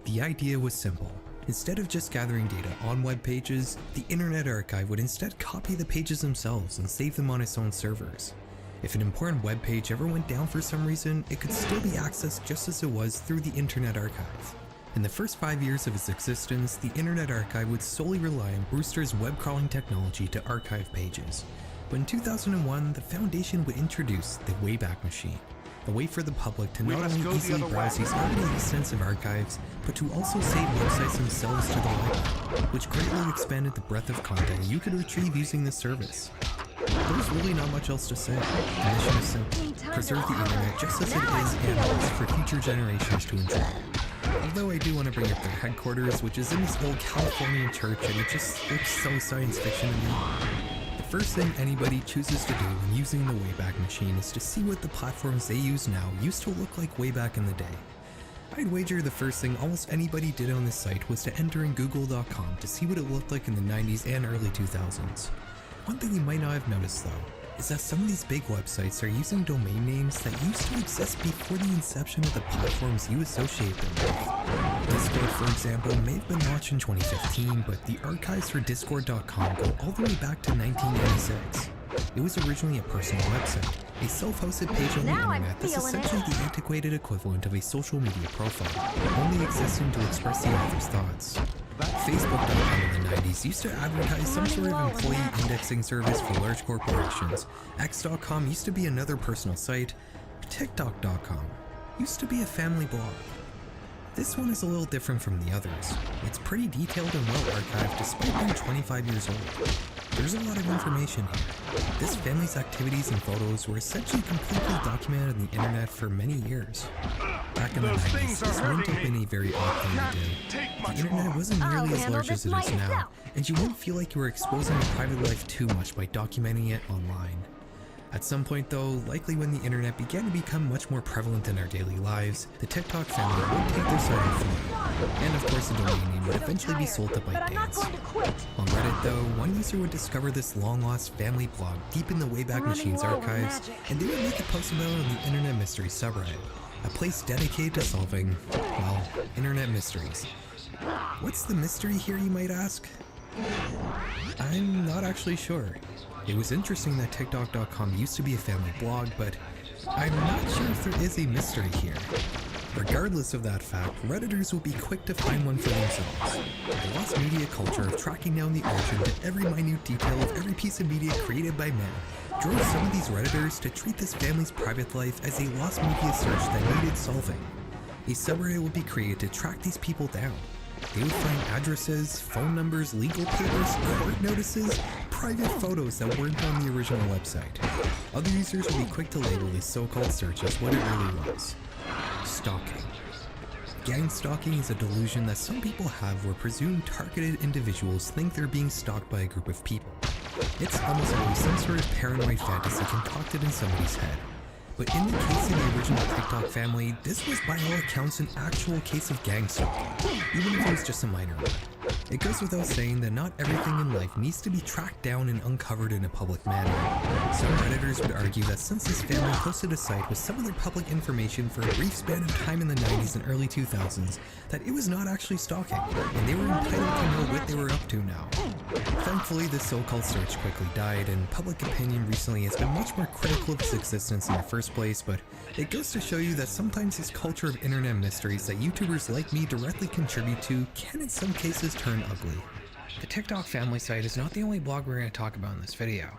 The idea was simple. Instead of just gathering data on web pages, the Internet Archive would instead copy the pages themselves and save them on its own servers. If an important web page ever went down for some reason, it could still be accessed just as it was through the Internet Archive. In the first 5 years of its existence, the Internet Archive would solely rely on Brewster's web crawling technology to archive pages. But in 2001, the Foundation would introduce the Wayback Machine, a way for the public to not only easily browse these already extensive archives, but to also save websites themselves to the library, which greatly expanded the breadth of content you could retrieve using this service. There's really not much else to say. The mission is simple: preserve the internet just as it is and was for future generations to enjoy. Although I do want to bring up their headquarters, which is in this old Californian church, and it just looks so science fiction to me. The first thing anybody chooses to do when using the Wayback Machine is to see what the platforms they use now used to look like way back in the day. I'd wager the first thing almost anybody did on this site was to enter in google.com to see what it looked like in the 90s and early 2000s. One thing you might not have noticed though, is that some of these big websites are using domain names that used to exist before the inception of the platforms you associate them with. Discord, for example, may have been launched in 2015, but the archives for Discord.com go all the way back to 1996. It was originally a personal website, a self-hosted page on the internet that's essentially the antiquated equivalent of a social media profile, only existing to express the author's thoughts. Facebook.com in the 90s used to advertise some sort of employee indexing service for large corporations. X.com used to be another personal site. TikTok.com used to be a family blog. This one is a little different from the others. It's pretty detailed and well archived despite being 25 years old. There's a lot of information here. This family's activities and photos were essentially completely documented on the internet for many years. Back in the 90s, this wouldn't have been a very odd thing to do. The internet wasn't nearly as large as it is now, and you wouldn't feel like you were exposing your private life too much by documenting it online. At some point though, likely when the internet began to become much more prevalent in our daily lives, the TikTok family would take their side and flow. And of course the domain name would eventually be sold to ByteDance. On Reddit though, one user would discover this long-lost family blog deep in the Wayback Machine's archives, and they would make a post about it on the Internet Mystery subreddit, a place dedicated to solving, well, internet mysteries. What's the mystery here, you might ask? I'm not actually sure. It was interesting that TikTok.com used to be a family blog, but I'm not sure if there is a mystery here. Regardless of that fact, Redditors will be quick to find one for themselves. The lost media culture of tracking down the origin to every minute detail of every piece of media created by man drove some of these Redditors to treat this family's private life as a lost media search that needed solving. A subreddit would be created to track these people down. They would find addresses, phone numbers, legal papers, court notices, private photos that weren't on the original website. Other users would be quick to label these so-called searches what it really was: stalking. Gang stalking is a delusion that some people have where presumed targeted individuals think they're being stalked by a group of people. It's almost always some sort of paranoid fantasy concocted in somebody's head. But in the case of the original TikTok family, this was by all accounts an actual case of gang stalking, even if it was just a minor one. It goes without saying that not everything in life needs to be tracked down and uncovered in a public manner. Some Redditors would argue that since this family posted a site with some of their public information for a brief span of time in the 90s and early 2000s, that it was not actually stalking, and they were entitled to know what they were up to now. Thankfully, this so-called search quickly died, and public opinion recently has been much more critical of its existence in the first place, but it goes to show you that sometimes this culture of internet mysteries that YouTubers like me directly contribute to can in some cases turn ugly. The TikTok family site is not the only blog we're going to talk about in this video.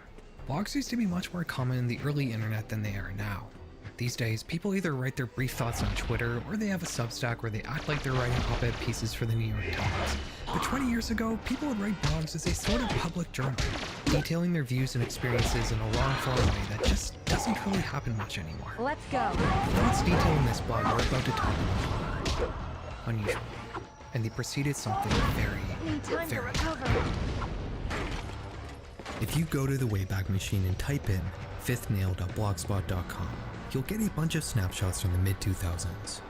Blogs used to be much more common in the early internet than they are now. These days, people either write their brief thoughts on Twitter, or they have a Substack where they act like they're writing op-ed pieces for the New York Times. But 20 years ago, people would write blogs as a sort of public journal, detailing their views and experiences in a long-form way that just doesn't really happen much anymore. Let's go. The thoughts detailed in this blog we're about to talk about are unusual, and they preceded something very, very bad. If you go to the Wayback Machine and type in fifthnail.blogspot.com, you'll get a bunch of snapshots from the mid-2000s.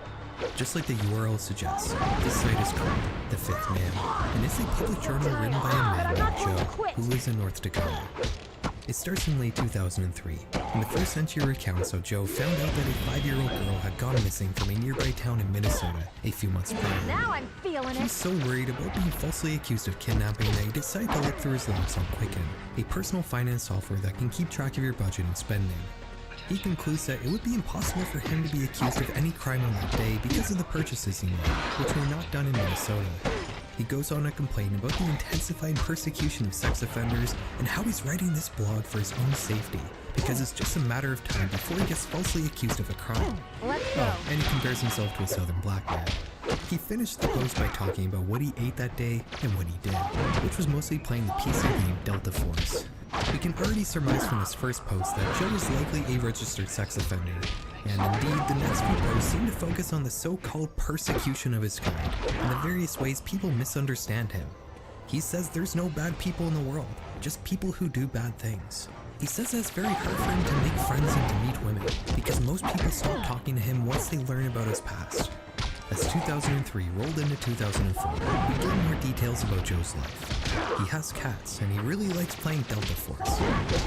Just like the URL suggests, this site is called The Fifth Nail, and it's a public journal written by a man named Joe, who lives in North Dakota. It starts in late 2003, and the first entry recounts how Joe found out that a 5-year-old girl had gone missing from a nearby town in Minnesota a few months prior. Now I'm feeling He was so worried about being falsely accused of kidnapping that he decided to look through his logs on Quicken, a personal finance software that can keep track of your budget and spending. He concludes that it would be impossible for him to be accused of any crime on that day because of the purchases he made, which were not done in Minnesota. He goes on to complain about the intensified persecution of sex offenders and how he's writing this blog for his own safety, because it's just a matter of time before he gets falsely accused of a crime. Let's go. And he compares himself to a southern black man. He finished the post by talking about what he ate that day and what he did, which was mostly playing the PC game Delta Force. We can already surmise from this first post that Joe is likely a registered sex offender, and indeed the next few posts seem to focus on the so-called persecution of his kind, and the various ways people misunderstand him. He says there's no bad people in the world, just people who do bad things. He says that it's very hard for him to make friends and to meet women, because most people stop talking to him once they learn about his past. As 2003 rolled into 2004, we get more details about Joe's life. He has cats, and he really likes playing Delta Force.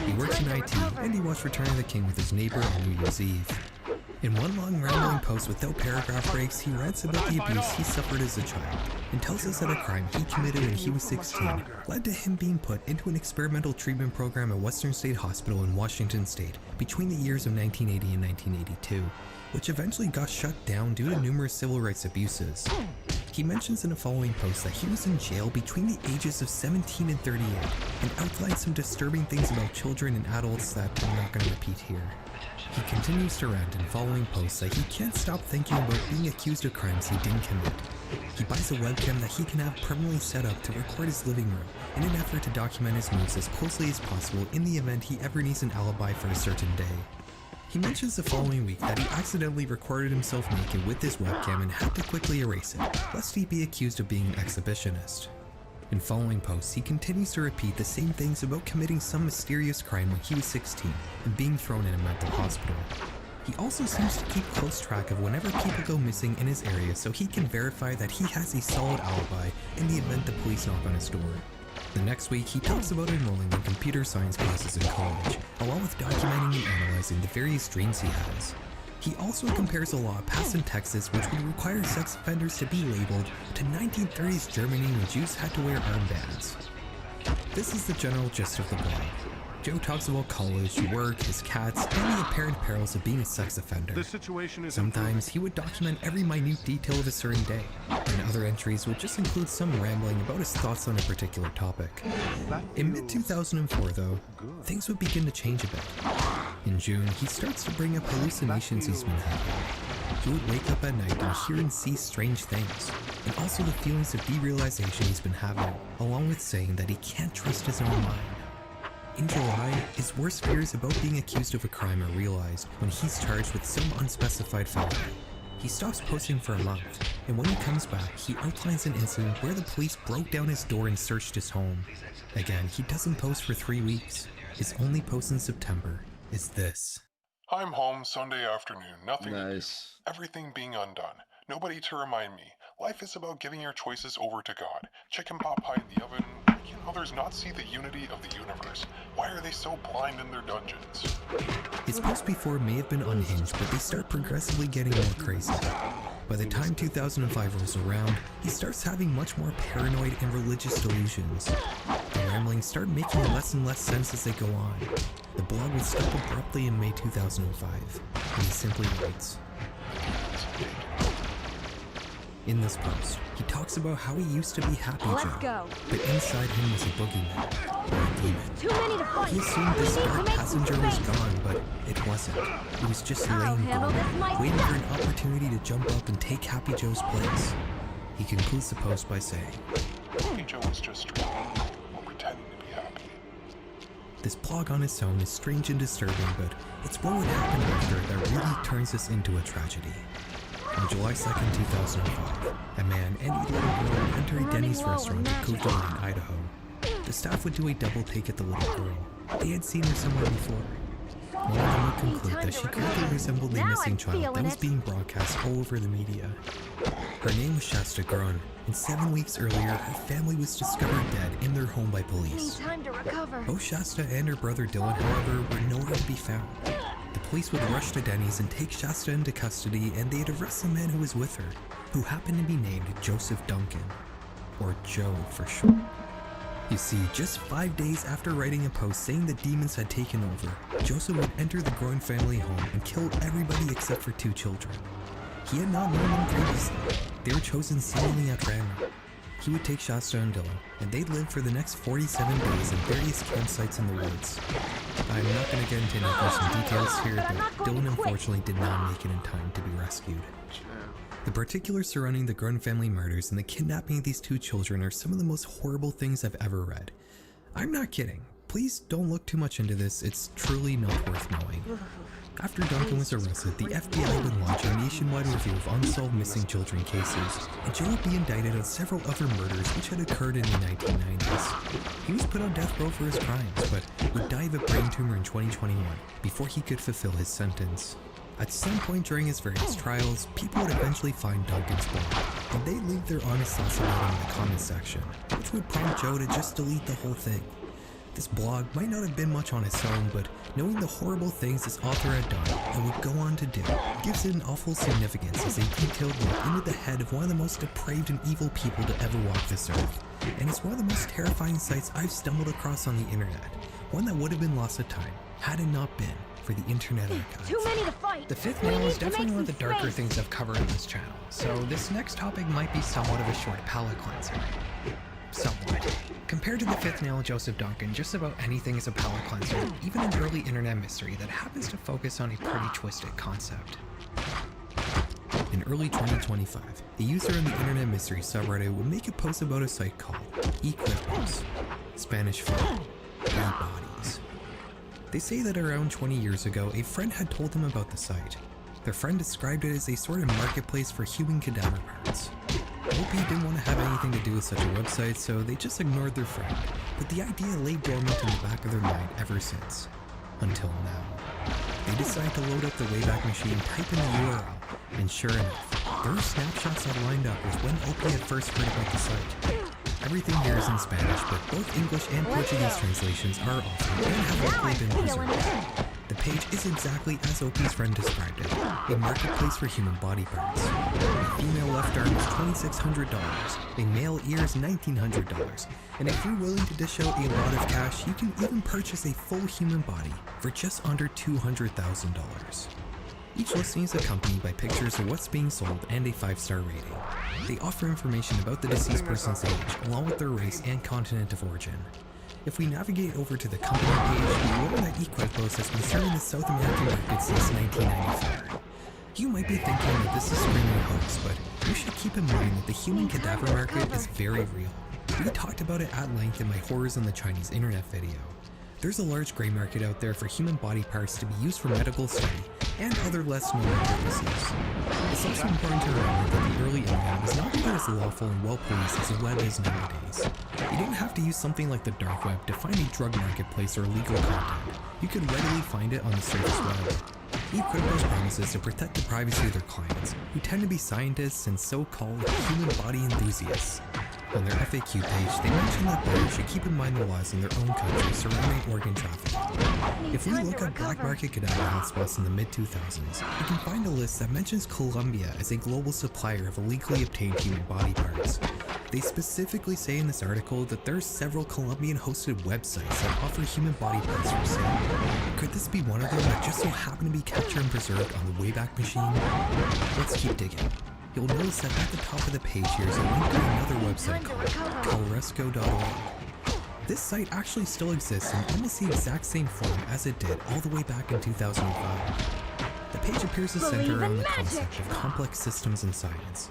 He works in IT, and he watched Return of the King with his neighbor on New Year's Eve. In one long rambling post without paragraph breaks, he rants about the abuse he suffered as a child, and tells us that a crime he committed when he was 16 led to him being put into an experimental treatment program at Western State Hospital in Washington State between the years of 1980 and 1982, which eventually got shut down due to numerous civil rights abuses. He mentions in a following post that he was in jail between the ages of 17 and 38, and outlines some disturbing things about children and adults that I'm not going to repeat here. He continues to rant in following posts that he can't stop thinking about being accused of crimes he didn't commit. He buys a webcam that he can have permanently set up to record his living room in an effort to document his moves as closely as possible in the event he ever needs an alibi for a certain day. He mentions the following week that he accidentally recorded himself naked with his webcam and had to quickly erase it, lest he be accused of being an exhibitionist. In following posts, he continues to repeat the same things about committing some mysterious crime when he was 16 and being thrown in a mental hospital. He also seems to keep close track of whenever people go missing in his area so he can verify that he has a solid alibi in the event the police knock on his door. The next week, he talks about enrolling in computer science classes in college, along with documenting and analyzing the various dreams he has. He also compares a law passed in Texas which would require sex offenders to be labeled to 1930s Germany when Jews had to wear armbands. This is the general gist of the blog. Joe talks about college, work, his cats, and the apparent perils of being a sex offender. Sometimes he would document every minute detail of a certain day, and other entries would just include some rambling about his thoughts on a particular topic. In mid-2004 though, things would begin to change a bit. In June, he starts to bring up hallucinations he's been having. He would wake up at night and hear and see strange things, and also the feelings of derealization he's been having, along with saying that he can't trust his own mind. In July, his worst fears about being accused of a crime are realized when he's charged with some unspecified felony. He stops posting for a month, and when he comes back, he outlines an incident where the police broke down his door and searched his home. Again, he doesn't post for 3 weeks. His only post in September is this. I'm home Sunday afternoon, nothing to do. Nice. Everything being undone. Nobody to remind me. Life is about giving your choices over to God. Chicken pot pie in the oven. Why can others not see the unity of the universe? Why are they so blind in their dungeons? His posts before may have been unhinged, but they start progressively getting more crazy. By the time 2005 rolls around, he starts having much more paranoid and religious delusions. The ramblings start making less and less sense as they go on. The blog would stop abruptly in May 2005, and he simply writes. In this post, he talks about how he used to be Happy Joe, but inside him was a boogeyman, or a demon. Too many to fight. He assumed this dark passenger was gone, but it wasn't. It was just laying dormant, waiting for an opportunity to jump up and take Happy Joe's place. He concludes the post by saying, Happy Joe was just dreaming, or pretending to be happy. This blog on its own is strange and disturbing, but it's what would happen after that really turns this into a tragedy. On July 2nd, 2005, a man and a little girl would enter a Denny's restaurant in Coeur d'Alene, Idaho. The staff would do a double take at the little girl. They had seen her somewhere before. One of them would conclude that she greatly resembled a missing child that was being broadcast all over the media. Her name was Shasta Grun, and 7 weeks earlier, her family was discovered dead in their home by police. Time to recover. Both Shasta and her brother Dylan, however, were nowhere to be found. The police would rush to Denny's and take Shasta into custody, and they'd arrest the man who was with her, who happened to be named Joseph Duncan, or Joe for short. You see, just 5 days after writing a post saying the demons had taken over, Joseph would enter the Grun family home and kill everybody except for 2 children. He had not known them previously. They were chosen seemingly at random. He would take Shasta and Dylan, and they'd live for the next 47 days in various campsites in the woods. I'm not going to get into any personal details here, but Dylan unfortunately did not make it in time to be rescued. The particulars surrounding the Grun family murders and the kidnapping of these 2 children are some of the most horrible things I've ever read. I'm not kidding. Please don't look too much into this, it's truly not worth knowing. After Duncan was arrested, the FBI would launch a nationwide review of unsolved missing children cases, and Joe would be indicted on several other murders which had occurred in the 1990s. He was put on death row for his crimes, but would die of a brain tumor in 2021 before he could fulfill his sentence. At some point during his various trials, people would eventually find Duncan's blog, and they'd leave their honest thoughts about him in the comments section, which would prompt Joe to just delete the whole thing. This blog might not have been much on its own, but knowing the horrible things this author had done and would go on to do gives it an awful significance as a detailed look into the head of one of the most depraved and evil people to ever walk this earth. And it's one of the most terrifying sights I've stumbled across on the internet, one that would have been lost to time had it not been for the internet archives. Too many to fight. The fifth nail is definitely one of the darker things I've covered on this channel, so this next topic might be somewhat of a short palate cleanser. Somewhat. Compared to the fifth nail of Joseph Duncan, just about anything is a palate cleanser, even an early internet mystery that happens to focus on a pretty twisted concept. In early 2025, a user in the internet mystery subreddit would make a post about a site called Equipos, Spanish for e-bodies. They say that around 20 years ago, a friend had told them about the site. Their friend described it as a sort of marketplace for human cadaver parts. OP didn't want to have anything to do with such a website, so they just ignored their friend, but the idea lay dormant in the back of their mind ever since. Until now. They decided to load up the Wayback Machine, type in the URL, and sure enough, there were snapshots that lined up with when OP had first heard about the site. Everything here is in Spanish, but both English and Portuguese translations are offered and have likely been preserved. The page is exactly as OP's friend described it, a marketplace for human body parts. A female left arm is $2,600, a male ear is $1,900, and if you're willing to dish out a lot of cash, you can even purchase a full human body for just under $200,000. Each listing is accompanied by pictures of what's being sold and a 5-star rating. They offer information about the deceased person's age, along with their race and continent of origin. If we navigate over to the company page, we learn that Equipos has been serving the South American market since 1994. You might be thinking that this is screaming hoax, but you should keep in mind that the human cadaver market is very real. We talked about it at length in my Horrors on the Chinese Internet video. There's a large gray market out there for human body parts to be used for medical study and other less known purposes. It's also important to remember that the early internet was not quite as lawful and well-policed as the web is nowadays. You didn't have to use something like the dark web to find a drug marketplace or illegal content. You could readily find it on the surface web. Equipos promises to protect the privacy of their clients, who tend to be scientists and so-called human body enthusiasts. On their FAQ page, they mention that buyers should keep in mind the laws in their own country surrounding organ trafficking. If we look at black market cadaver hotspots in the mid-2000s, we can find a list that mentions Colombia as a global supplier of illegally obtained human body parts. They specifically say in this article that there are several Colombian-hosted websites that offer human body parts for sale. Could this be one of them that just so happen to be captured and preserved on the Wayback Machine? Let's keep digging. You'll notice that at the top of the page here is a link to another website called Calresco.org. This site actually still exists in almost the exact same form as it did all the way back in 2005. The page appears to center around the concept of complex systems in science.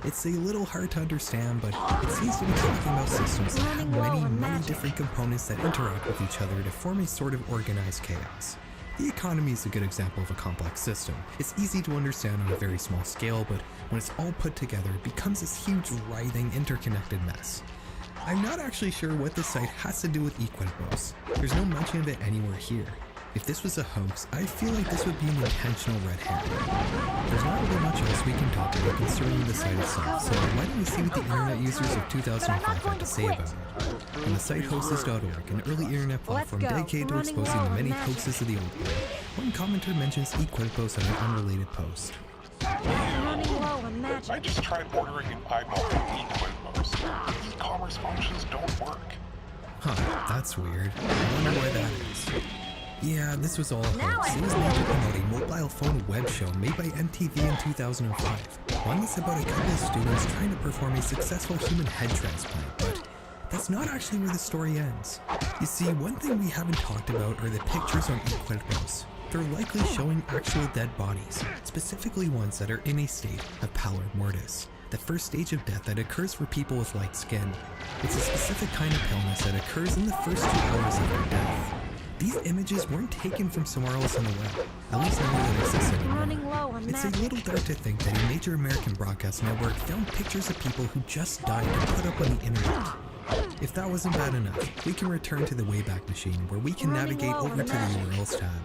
It's a little hard to understand, but it seems to be talking about systems that have many different components that interact with each other to form a sort of organized chaos. The economy is a good example of a complex system. It's easy to understand on a very small scale, but when it's all put together, it becomes this huge, writhing, interconnected mess. I'm not actually sure what this site has to do with Equipos. There's no mention of it anywhere here. If this was a hoax, I feel like this would be an intentional red herring. There's not really much else we can talk about concerning the site itself, so why don't we see what the internet users of 2005 had to say about it. On the site hostess.org, an early internet platform dedicated to exposing the many hoaxes of the old world, one commenter mentions eQuipos on an unrelated post. I just tried ordering an eyeball from eQuipos. E-commerce functions don't work. Huh, that's weird. I wonder why that is. Yeah, this was all a hoax. It was made to promote a mobile phone web show made by MTV in 2005. One that's about a couple of students trying to perform a successful human head transplant, but that's not actually where the story ends. You see, one thing we haven't talked about are the pictures on eQuipos. They're likely showing actual dead bodies, specifically ones that are in a state of pallor mortis, the first stage of death that occurs for people with light skin. It's a specific kind of paleness that occurs in the first 2 hours of their death. These images weren't taken from somewhere else on the web, at least nowhere that exists anymore. It's a little dark to think that a major American broadcast network found pictures of people who just died to put up on the internet. If that wasn't bad enough, we can return to the Wayback Machine, where we can navigate over to the URLs tab.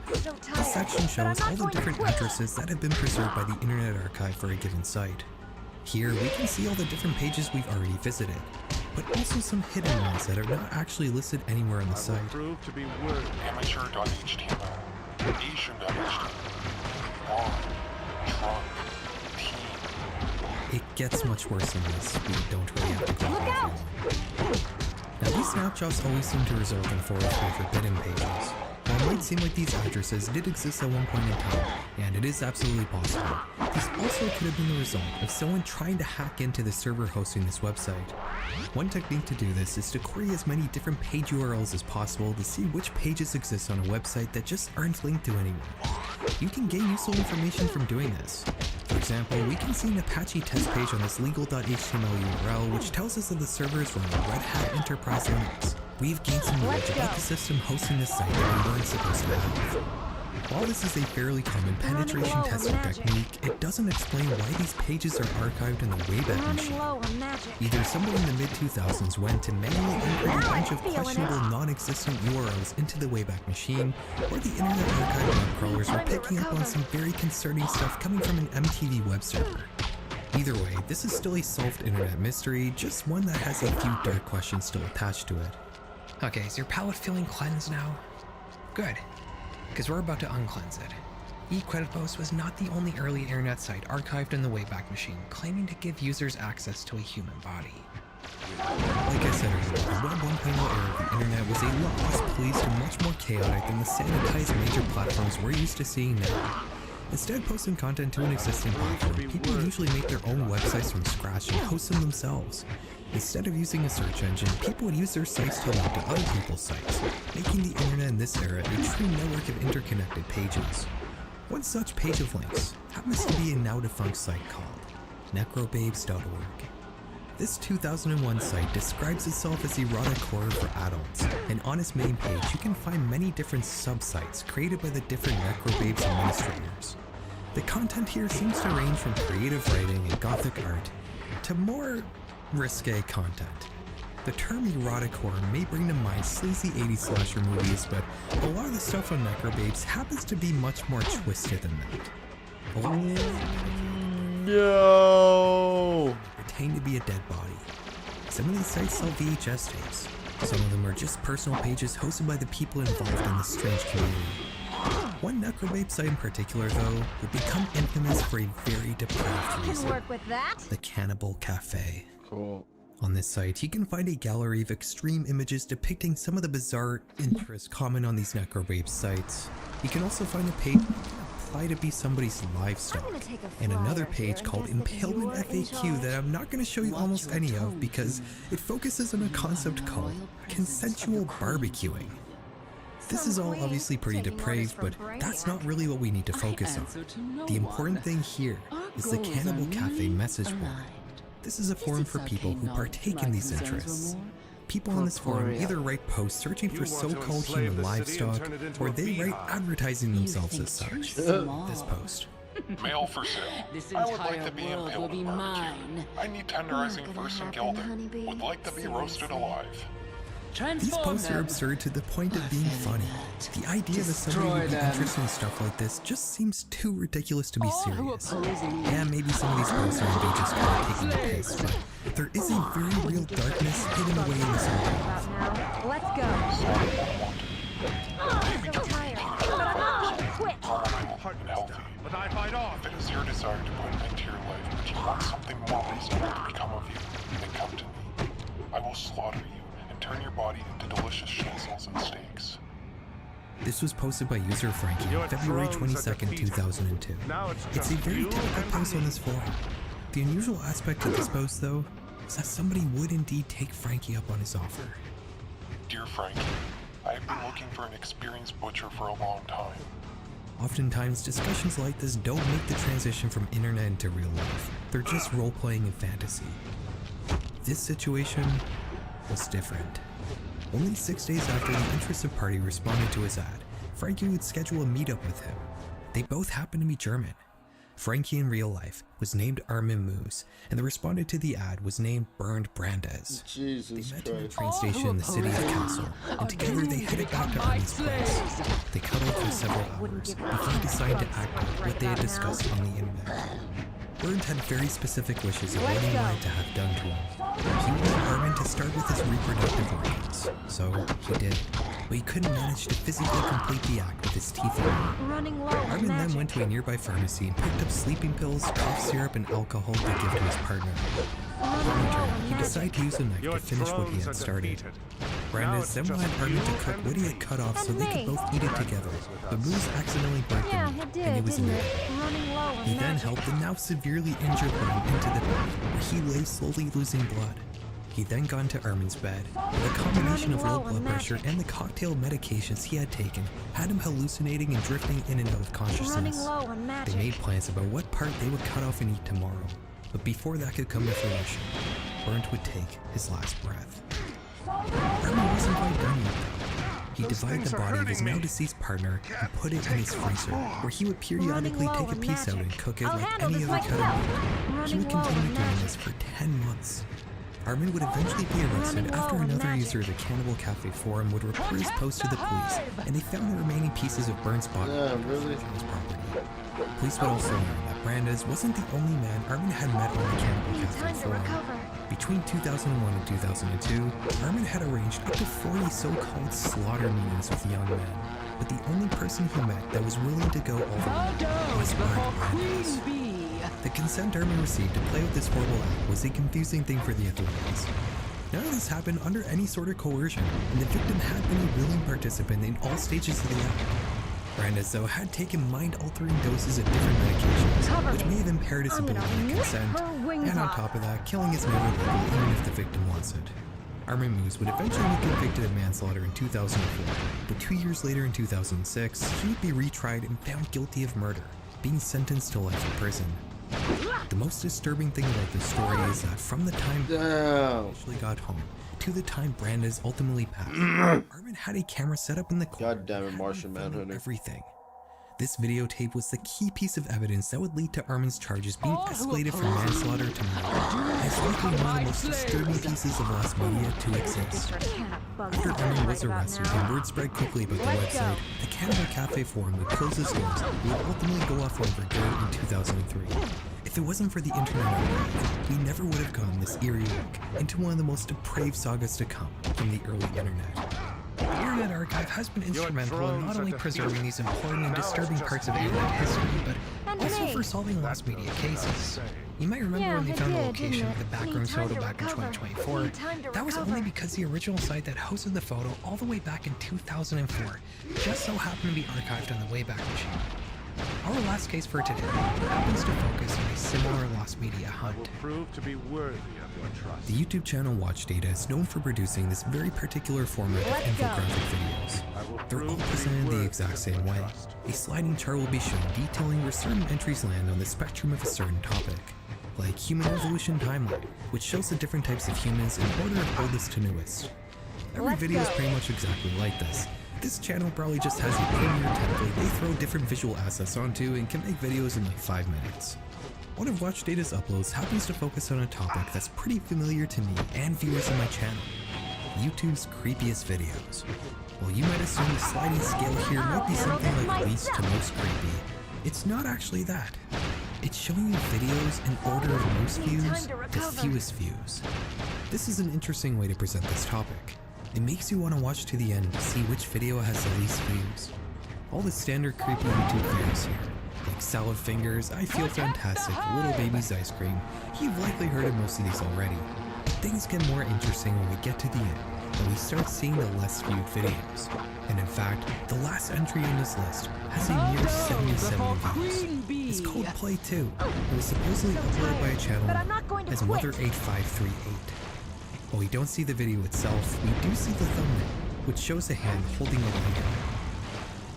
This section shows all the different addresses that have been preserved by the Internet Archive for a given site. Here, we can see all the different pages we've already visited, but also some hidden ones that are not actually listed anywhere on the site. Amateur.html, Asian.html, trunk, It gets much worse than this. We don't really have to go through. Now, these snapshots always seem to result in 403 forbidden pages. While it might seem like these addresses did exist at one point in time, and it is absolutely possible, these also could have been the result of someone trying to hack into the server hosting this website. One technique to do this is to query as many different page URLs as possible to see which pages exist on a website that just aren't linked to anyone. You can gain useful information from doing this. For example, we can see an Apache test page on this legal.html URL which tells us that the server is running Red Hat Enterprise Linux. We've gained some knowledge about the system hosting this site that we weren't supposed to have. While this is a fairly common penetration testing technique, it doesn't explain why these pages are archived in the Wayback Machine. Either somebody in the mid-2000s went to manually enter a bunch of questionable non-existent URLs into the Wayback Machine, or the Internet Archive web crawlers were picking up on some very concerning stuff coming from an MTV web server. Either way, this is still a solved internet mystery, just one that has a few dark questions still attached to it. Okay, is your palate feeling cleansed now? Good, because we're about to uncleanse it. eQuipos was not the only early internet site archived in the Wayback Machine, claiming to give users access to a human body. Like I said earlier, the Web 1.0 era of the internet was a lot less policed and much more chaotic than the sanitized major platforms we're used to seeing now. Instead of posting content to an existing platform, people usually make their own websites from scratch and host them themselves. Instead of using a search engine, people would use their sites to link to other people's sites, making the internet in this era a true network of interconnected pages. One such page of links happens to be a now-defunct site called necrobabes.org. This 2001 site describes itself as erotic horror for adults, and on its main page you can find many different sub-sites created by the different necrobabes administrators. The content here seems to range from creative writing and gothic art to more risque content. The term erotic horror may bring to mind sleazy 80s slasher movies, but a lot of the stuff on necrobabes happens to be much more twisted than that. A lot of No! pertain to be a dead body. Some of these sites sell VHS tapes. Some of them are just personal pages hosted by the people involved in this strange community. One necrobabe site in particular, though, would become infamous for a very depraved reason. Work with that? The Cannibal Cafe. Cool. On this site, you can find a gallery of extreme images depicting some of the bizarre interests common on these necrobabe sites. You can also find a page apply to be somebody's livestock, and another page called Impalement FAQ that I'm not going to show you almost any of because it focuses on a concept called consensual barbecuing. This is all obviously pretty depraved, but that's not really what we need to focus on. The important thing here is the Cannibal Cafe message board. This is a forum for people who partake in these interests. People on this forum either write posts searching for so-called human livestock, or they write advertising themselves as such. This post. Male for sale. I would like to be impaled and barbecued. I need tenderizing first and gilding. Would like to be roasted alive. These posts are absurd to the point of being funny. The idea that somebody would be interested in stuff like this just seems too ridiculous to be serious. Yeah, maybe some of these posts are indeed just kind of taking the piss, but there is a very real darkness hidden away in this world. Let's go. I'm so tired, but I'm not going to quit. And healthy. But I fight off. If it is your desire to put an end to your life, but you want something more reasonable to become of you, then come to me. I will slaughter you and turn your body into delicious schnitzels and steaks. This was posted by user Frankie on February 22nd, 2002. It's a very typical post on this forum. The unusual aspect of this post, though, is that somebody would indeed take Frankie up on his offer. Dear Frankie, I have been looking for an experienced butcher for a long time. Oftentimes, discussions like this don't make the transition from internet into real life. They're just role-playing in fantasy. This situation was different. Only 6 days after the interested party responded to his ad, Frankie would schedule a meetup with him. They both happened to be German. Frankie in real life was named Armin Moose, and the respondent to the ad was named Bernd Brandes. Jesus They met in a train station in the city of Kassel, and together they headed back to Armin's place. They cuddled for several hours before deciding to act out what they had discussed on the internet. Bernd had very specific wishes of what he wanted to have done to him. He wanted Armin to start with his reproductive organs, so he did. But he couldn't manage to physically complete the act with his teeth on. Running low. Armin then went to a nearby pharmacy and picked up sleeping pills, cough syrup, and alcohol to give to his partner. Upon return, he decided to use a knife to finish what he had started. Brandes then wanted Armin to cook what he had cut off so they could both eat it together, but Moose accidentally burnt the meat, and it was near. He then helped the now severely injured Armin into the bed, where he lay slowly losing blood. He then got into Armin's bed, and the combination of low blood pressure and the cocktail medications he had taken had him hallucinating and drifting in and out of consciousness. They made plans about what part they would cut off and eat tomorrow, but before that could come to fruition, Bernd would take his last breath. Armin wasn't quite done yet though. He divided the body of his now deceased partner and put it in his freezer, where he would periodically take a piece out and cook it like any other cut of meat. He would continue doing this for 10 months. Armin would eventually be arrested after another user of the Cannibal Cafe forum would report his post to the police, and they found the remaining pieces of Bernd's body on his property. Police would also learn that Brandes wasn't the only man Armin had met on the Cannibal Cafe forum. Between 2001 and 2002, Armin had arranged up to 40 so-called slaughter meetings with young men, but the only person he met that was willing to go all the way was Bernd Brandes. The consent Armin received to play with this horrible act was a confusing thing for the authorities. None of this happened under any sort of coercion, and the victim had been a willing participant in all stages of the act. Brandes, though, had taken mind-altering doses of different medications, which may have impaired his ability to consent, and on top of that, killing is never legal even if the victim wants it. Armin Moose would eventually be convicted of manslaughter in 2004, but 2 years later in 2006, he would be retried and found guilty of murder, being sentenced to life in prison. The most disturbing thing about this story is that from the time Armin initially got home to the time Brandes ultimately passed, Armin had a camera set up in the corner. God damn it, Martian Manhunter. Everything. This videotape was the key piece of evidence that would lead to Armin's charges being escalated from manslaughter to murder, as likely one of the most disturbing pieces of lost media to exist. After Armin was arrested and word spread quickly about the website, the Cannibal Cafe forum would close its doors and would ultimately go offline for good in 2003. If it wasn't for the internet archive, we never would have gone this eerie look into one of the most depraved sagas to come from the early internet. The Internet Archive has been instrumental in not only preserving these important and disturbing parts of internet history, but also for solving lost media cases. You might remember when they found the location of the backroom photo back in 2024. That was only because the original site that hosted the photo all the way back in 2004 just so happened to be archived on the Wayback Machine. Our last case for today happens to focus on a similar lost media hunt. Prove to be worthy of your trust. The YouTube channel Watch Data is known for producing this very particular format of infographic videos. They're all presented the exact same way. A sliding chart will be shown detailing where certain entries land on the spectrum of a certain topic, like human evolution timeline, which shows the different types of humans in order of oldest to newest. Every video is pretty much exactly like this. This channel probably just has a linear template they throw different visual assets onto and can make videos in like 5 minutes. One of Watch Data's uploads happens to focus on a topic that's pretty familiar to me and viewers on my channel. YouTube's creepiest videos. While you might assume the sliding scale here might be something like least to most creepy, it's not actually that. It's showing you videos in order of most views to fewest views. This is an interesting way to present this topic. It makes you want to watch to the end to see which video has the least views. All the standard creepy YouTube videos here, like salad fingers, I feel fantastic, little baby's ice cream. You've likely heard of most of these already. But things get more interesting when we get to the end, and we start seeing the less viewed videos. And in fact, the last entry on this list has a mere 77 views. It's called Play 2, and was supposedly uploaded by a channel as Mother8538. While we don't see the video itself, we do see the thumbnail, which shows a hand holding a lighter.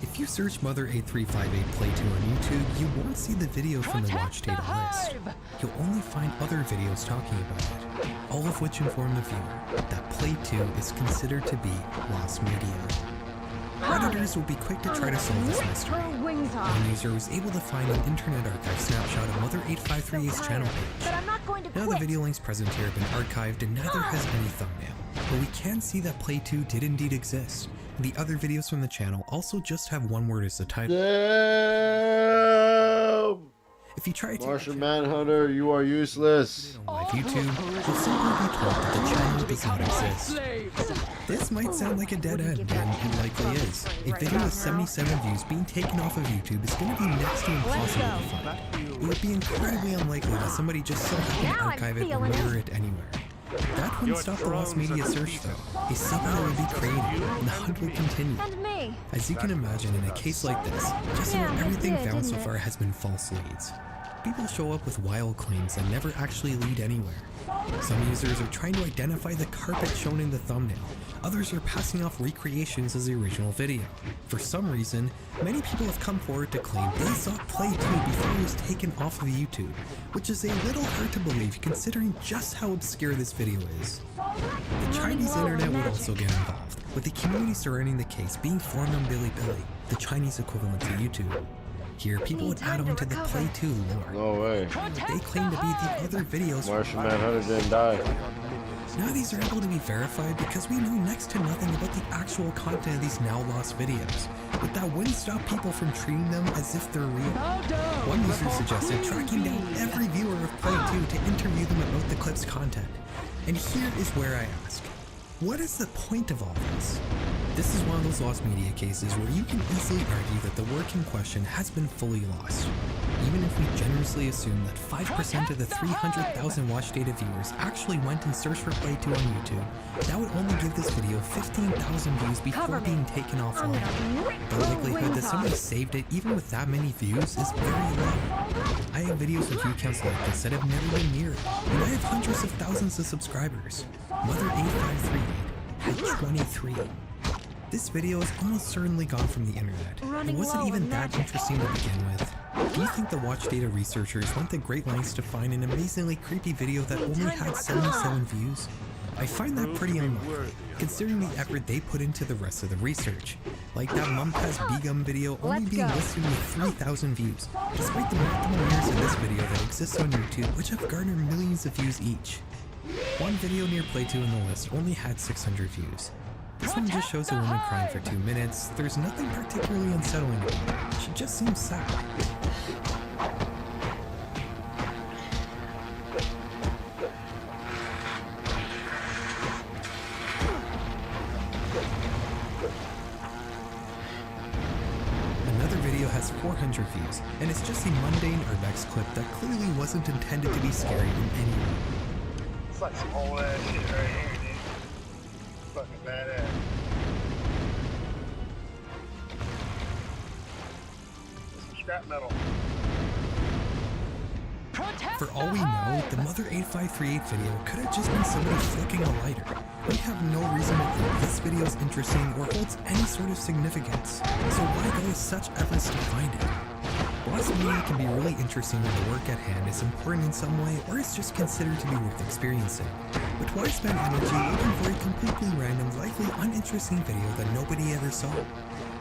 If you search Mother8358 Play 2 on YouTube, you won't see the video from the watch data list. You'll only find other videos talking about it, all of which inform the viewer that Play 2 is considered to be lost media. Redditors will be quick to try to solve this mystery. One user was able to find an Internet Archive snapshot of Mother8538's channel page. Now the video links present here have been archived and neither has any thumbnail, but we can see that Play 2 did indeed exist. The other videos from the channel also just have one word as the title. Damn! If you try to Martian Manhunter, you are useless. on live YouTube, you'll simply be told that the channel does not exist. This might sound like a dead end, and it likely is. A video with 77 views being taken off of YouTube is going to be next to impossible to find. It would be incredibly unlikely that somebody just so happened to archive it or murder it anywhere. That wouldn't stop the lost media search though. A subreddit would be created, and the hunt would continue. As you can imagine, in a case like this, just about everything found so far has been false leads. People show up with wild claims that never actually lead anywhere. Some users are trying to identify the carpet shown in the thumbnail. Others are passing off recreations as the original video. For some reason, many people have come forward to claim they saw Play 2 before it was taken off of YouTube, which is a little hard to believe considering just how obscure this video is. The Chinese internet would also get involved, with the community surrounding the case being formed on Bilibili, the Chinese equivalent to YouTube. Here, people would add on to the Play 2 lore. No way. They claim to be the other videos. Martian Manhunter didn't die. Now these are able to be verified because we know next to nothing about the actual content of these now lost videos, but that wouldn't stop people from treating them as if they're real. One user suggested tracking down every viewer of Play 2 to interview them about the clip's content. And here is where I ask, what is the point of all this? This is one of those lost media cases where you can easily argue that the work in question has been fully lost. Even if we generously assume that 5% of the 300,000 watch data viewers actually went and searched for Play 2 on YouTube, that would only give this video 15,000 views before being taken offline. The likelihood that somebody saved it even with that many views is very low. I have videos with view counts like this that have never been near it, and I have hundreds of thousands of subscribers. Mother8538 had 23. This video is almost certainly gone from the internet. It wasn't even that interesting to begin with. Do you think the watch data researchers went to great lengths to find an amazingly creepy video that only had 77 views? I find that pretty unlikely, considering the effort they put into the rest of the research. Like that Mumtaz Begum video only being listed with 3,000 views, despite the multiple mirrors in this video that exist on YouTube which have garnered millions of views each. One video near Play 2 in the list only had 600 views. This one just shows a woman crying for 2 minutes. There's nothing particularly unsettling about it. She just seems sad. Another video has 400 views, and it's just a mundane Urbex clip that clearly wasn't intended to be scary in any way. It's like some old ass shit right here, dude. Fucking badass. Some scrap metal. For all we know, the Mother8538 video could have just been somebody flicking a lighter. We have no reason to think this video is interesting or holds any sort of significance, so why go to such efforts to find it? Lost media can be really interesting when the work at hand is important in some way or is just considered to be worth experiencing. But why spend energy looking for a completely random, likely uninteresting video that nobody ever saw?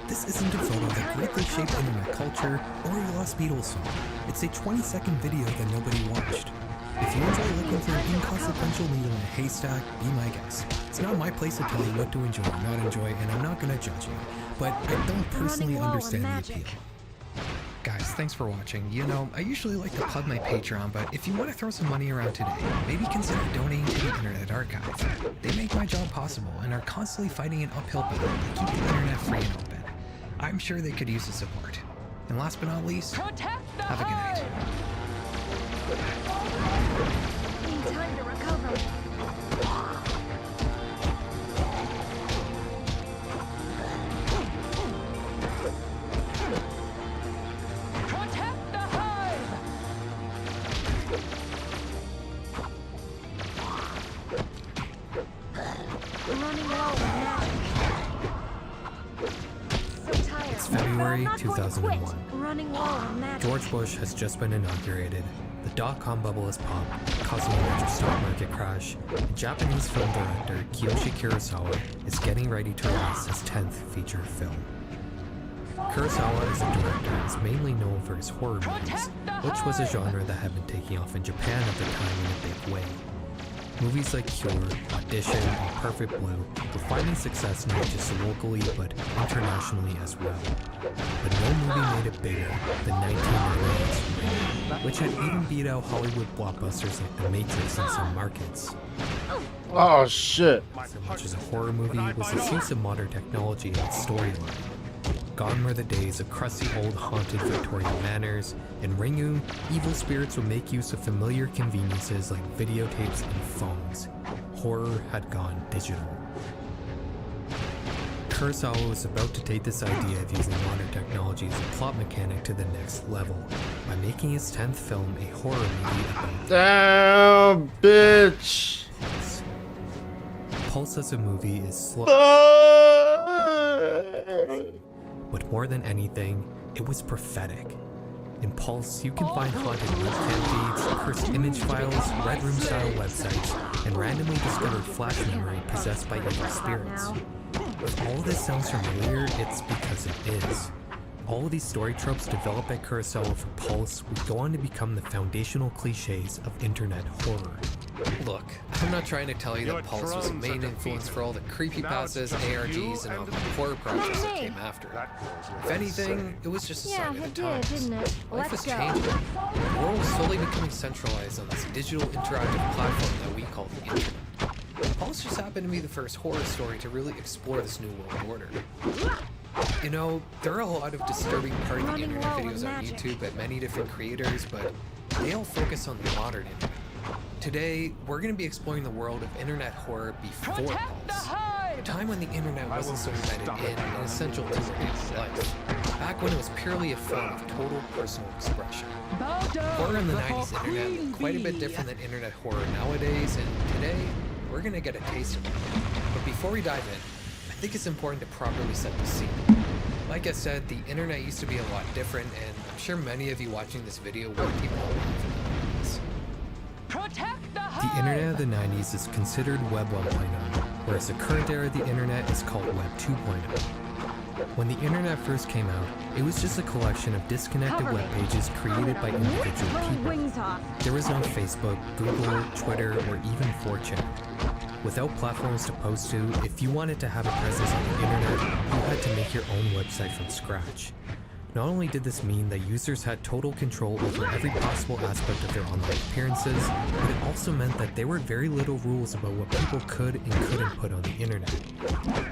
This isn't a photo that greatly shaped internet culture or a Lost Beatles song. It's a 20-second video that nobody watched. If you enjoy looking for an inconsequential needle in a haystack, be my guest. It's not my place to tell you what to enjoy or not enjoy, and I'm not gonna judge you. But I don't personally understand the appeal. Guys, thanks for watching. You know, I usually like to plug my Patreon, but if you want to throw some money around today, maybe consider donating to the Internet Archive. They make my job possible and are constantly fighting an uphill battle to keep the internet free and open. I'm sure they could use the support. And last but not least, have a good night. Need time to recover. It's February 2001. George Bush has just been inaugurated. The dot-com bubble has popped, causing a major stock market crash. And Japanese film director Kiyoshi Kurosawa is getting ready to release his 10th feature film. Kurosawa is a director and is mainly known for his horror movies, which was a genre that had been taking off in Japan at the time in a big way. Movies like Cure, Audition, and Perfect Blue were finding success not just locally but internationally as well. But no movie made it bigger than 1998's Ring, which had even beat out Hollywood blockbusters like The Matrix in some markets. Oh shit! So much as a horror movie was its use of modern technology in its storyline. Gone were the days of crusty old haunted Victorian manors. In Ringu, evil spirits would make use of familiar conveniences like videotapes and phones. Horror had gone digital. Kurosawa was about to take this idea of using modern technology as a plot mechanic to the next level by making his 10th film a horror movie about damn bitch. Pulse as a movie is slow. But more than anything, it was prophetic. In Pulse, you can find haunted webcam feeds, cursed image files, Red Room style websites, and randomly discovered flash memory possessed by evil spirits. If all this sounds familiar, it's because it is. All of these story tropes developed by Kurosawa for Pulse would go on to become the foundational cliches of internet horror. Look, I'm not trying to tell you that Pulse was the main influence for all the creepypastas, ARGs, and all the horror projects that came after. If anything, it was just a sign of the times. Life was changing. The world was slowly becoming centralized on this digital interactive platform that we call the internet. Pulse just happened to be the first horror story to really explore this new world order. You know, there are a lot of disturbing part of the internet videos on YouTube by many different creators, but they all focus on the modern internet. Today, we're going to be exploring the world of internet horror before Pulse. A time when the internet wasn't so embedded in and essential to our daily life. Back when it was purely a form of total personal expression. Horror in the 90s internet was quite a bit different than internet horror nowadays, and today, we're going to get a taste of it. But before we dive in, I think it's important to properly set the scene. Like I said, the internet used to be a lot different, and I'm sure many of you watching this video weren't even alive in the 90s. The internet of the 90s is considered Web 1.0, whereas the current era of the internet is called Web 2.0. When the internet first came out, it was just a collection of disconnected web pages created by individual people. There was no Facebook, Google, Twitter, or even 4chan. Without platforms to post to, if you wanted to have a presence on the internet, you had to make your own website from scratch. Not only did this mean that users had total control over every possible aspect of their online appearances, but it also meant that there were very little rules about what people could and couldn't put on the internet.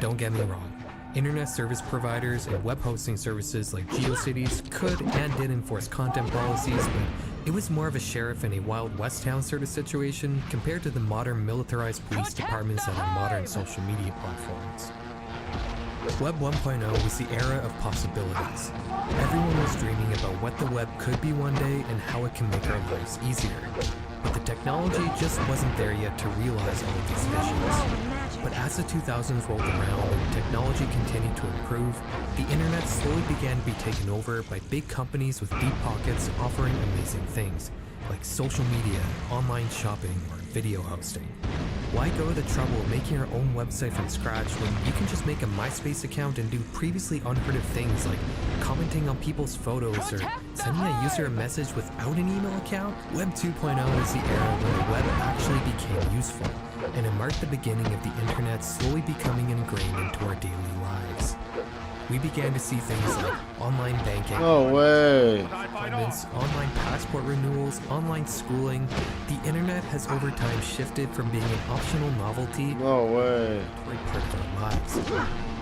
Don't get me wrong. Internet service providers and web hosting services like GeoCities could and did enforce content policies, but it was more of a sheriff in a Wild West town sort of situation compared to the modern militarized police departments that are modern social media platforms. Web 1.0 was the era of possibilities. Everyone was dreaming about what the web could be one day and how it can make our lives easier. But the technology just wasn't there yet to realize all of these visions. But as the 2000s rolled around and technology continued to improve, the internet slowly began to be taken over by big companies with deep pockets offering amazing things, like social media, online shopping, or video hosting. Why go to the trouble of making your own website from scratch when you can just make a MySpace account and do previously unheard of things like commenting on people's photos or sending a user a message without an email account? Web 2.0 is the era when the web actually became useful, and it marked the beginning of the internet slowly becoming ingrained into our daily lives. We began to see things like online banking, No way, appointments, online passport renewals, online schooling. The internet has over time shifted from being an optional novelty no way, to a part of our lives.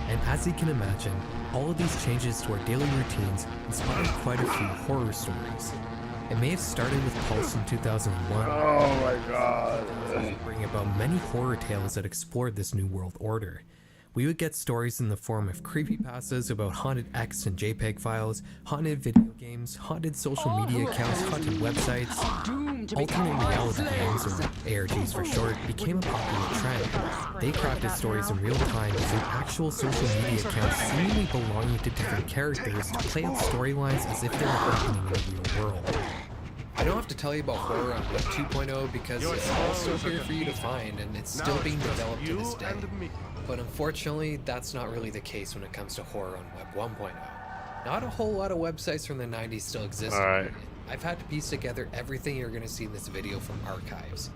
And as you can imagine, all of these changes to our daily routines inspired quite a few horror stories. It may have started with Pulse in 2001. Oh my god. Bring about many horror tales that explored this new world order. We would get stories in the form of creepypastas about haunted X and JPEG files, haunted video games, haunted social media accounts, haunted websites. Alternate reality games, or ARGs for short, became a popular trend. They crafted stories in real time using actual social media accounts seemingly belonging to different characters to play out storylines as if they were happening in the real world. I don't have to tell you about horror on Web 2.0 because it's all still here for you to find and it's still being developed to this day. But unfortunately, that's not really the case when it comes to horror on Web 1.0. Not a whole lot of websites from the 90s still exist. Alright. I've had to piece together everything you're going to see in this video from archives.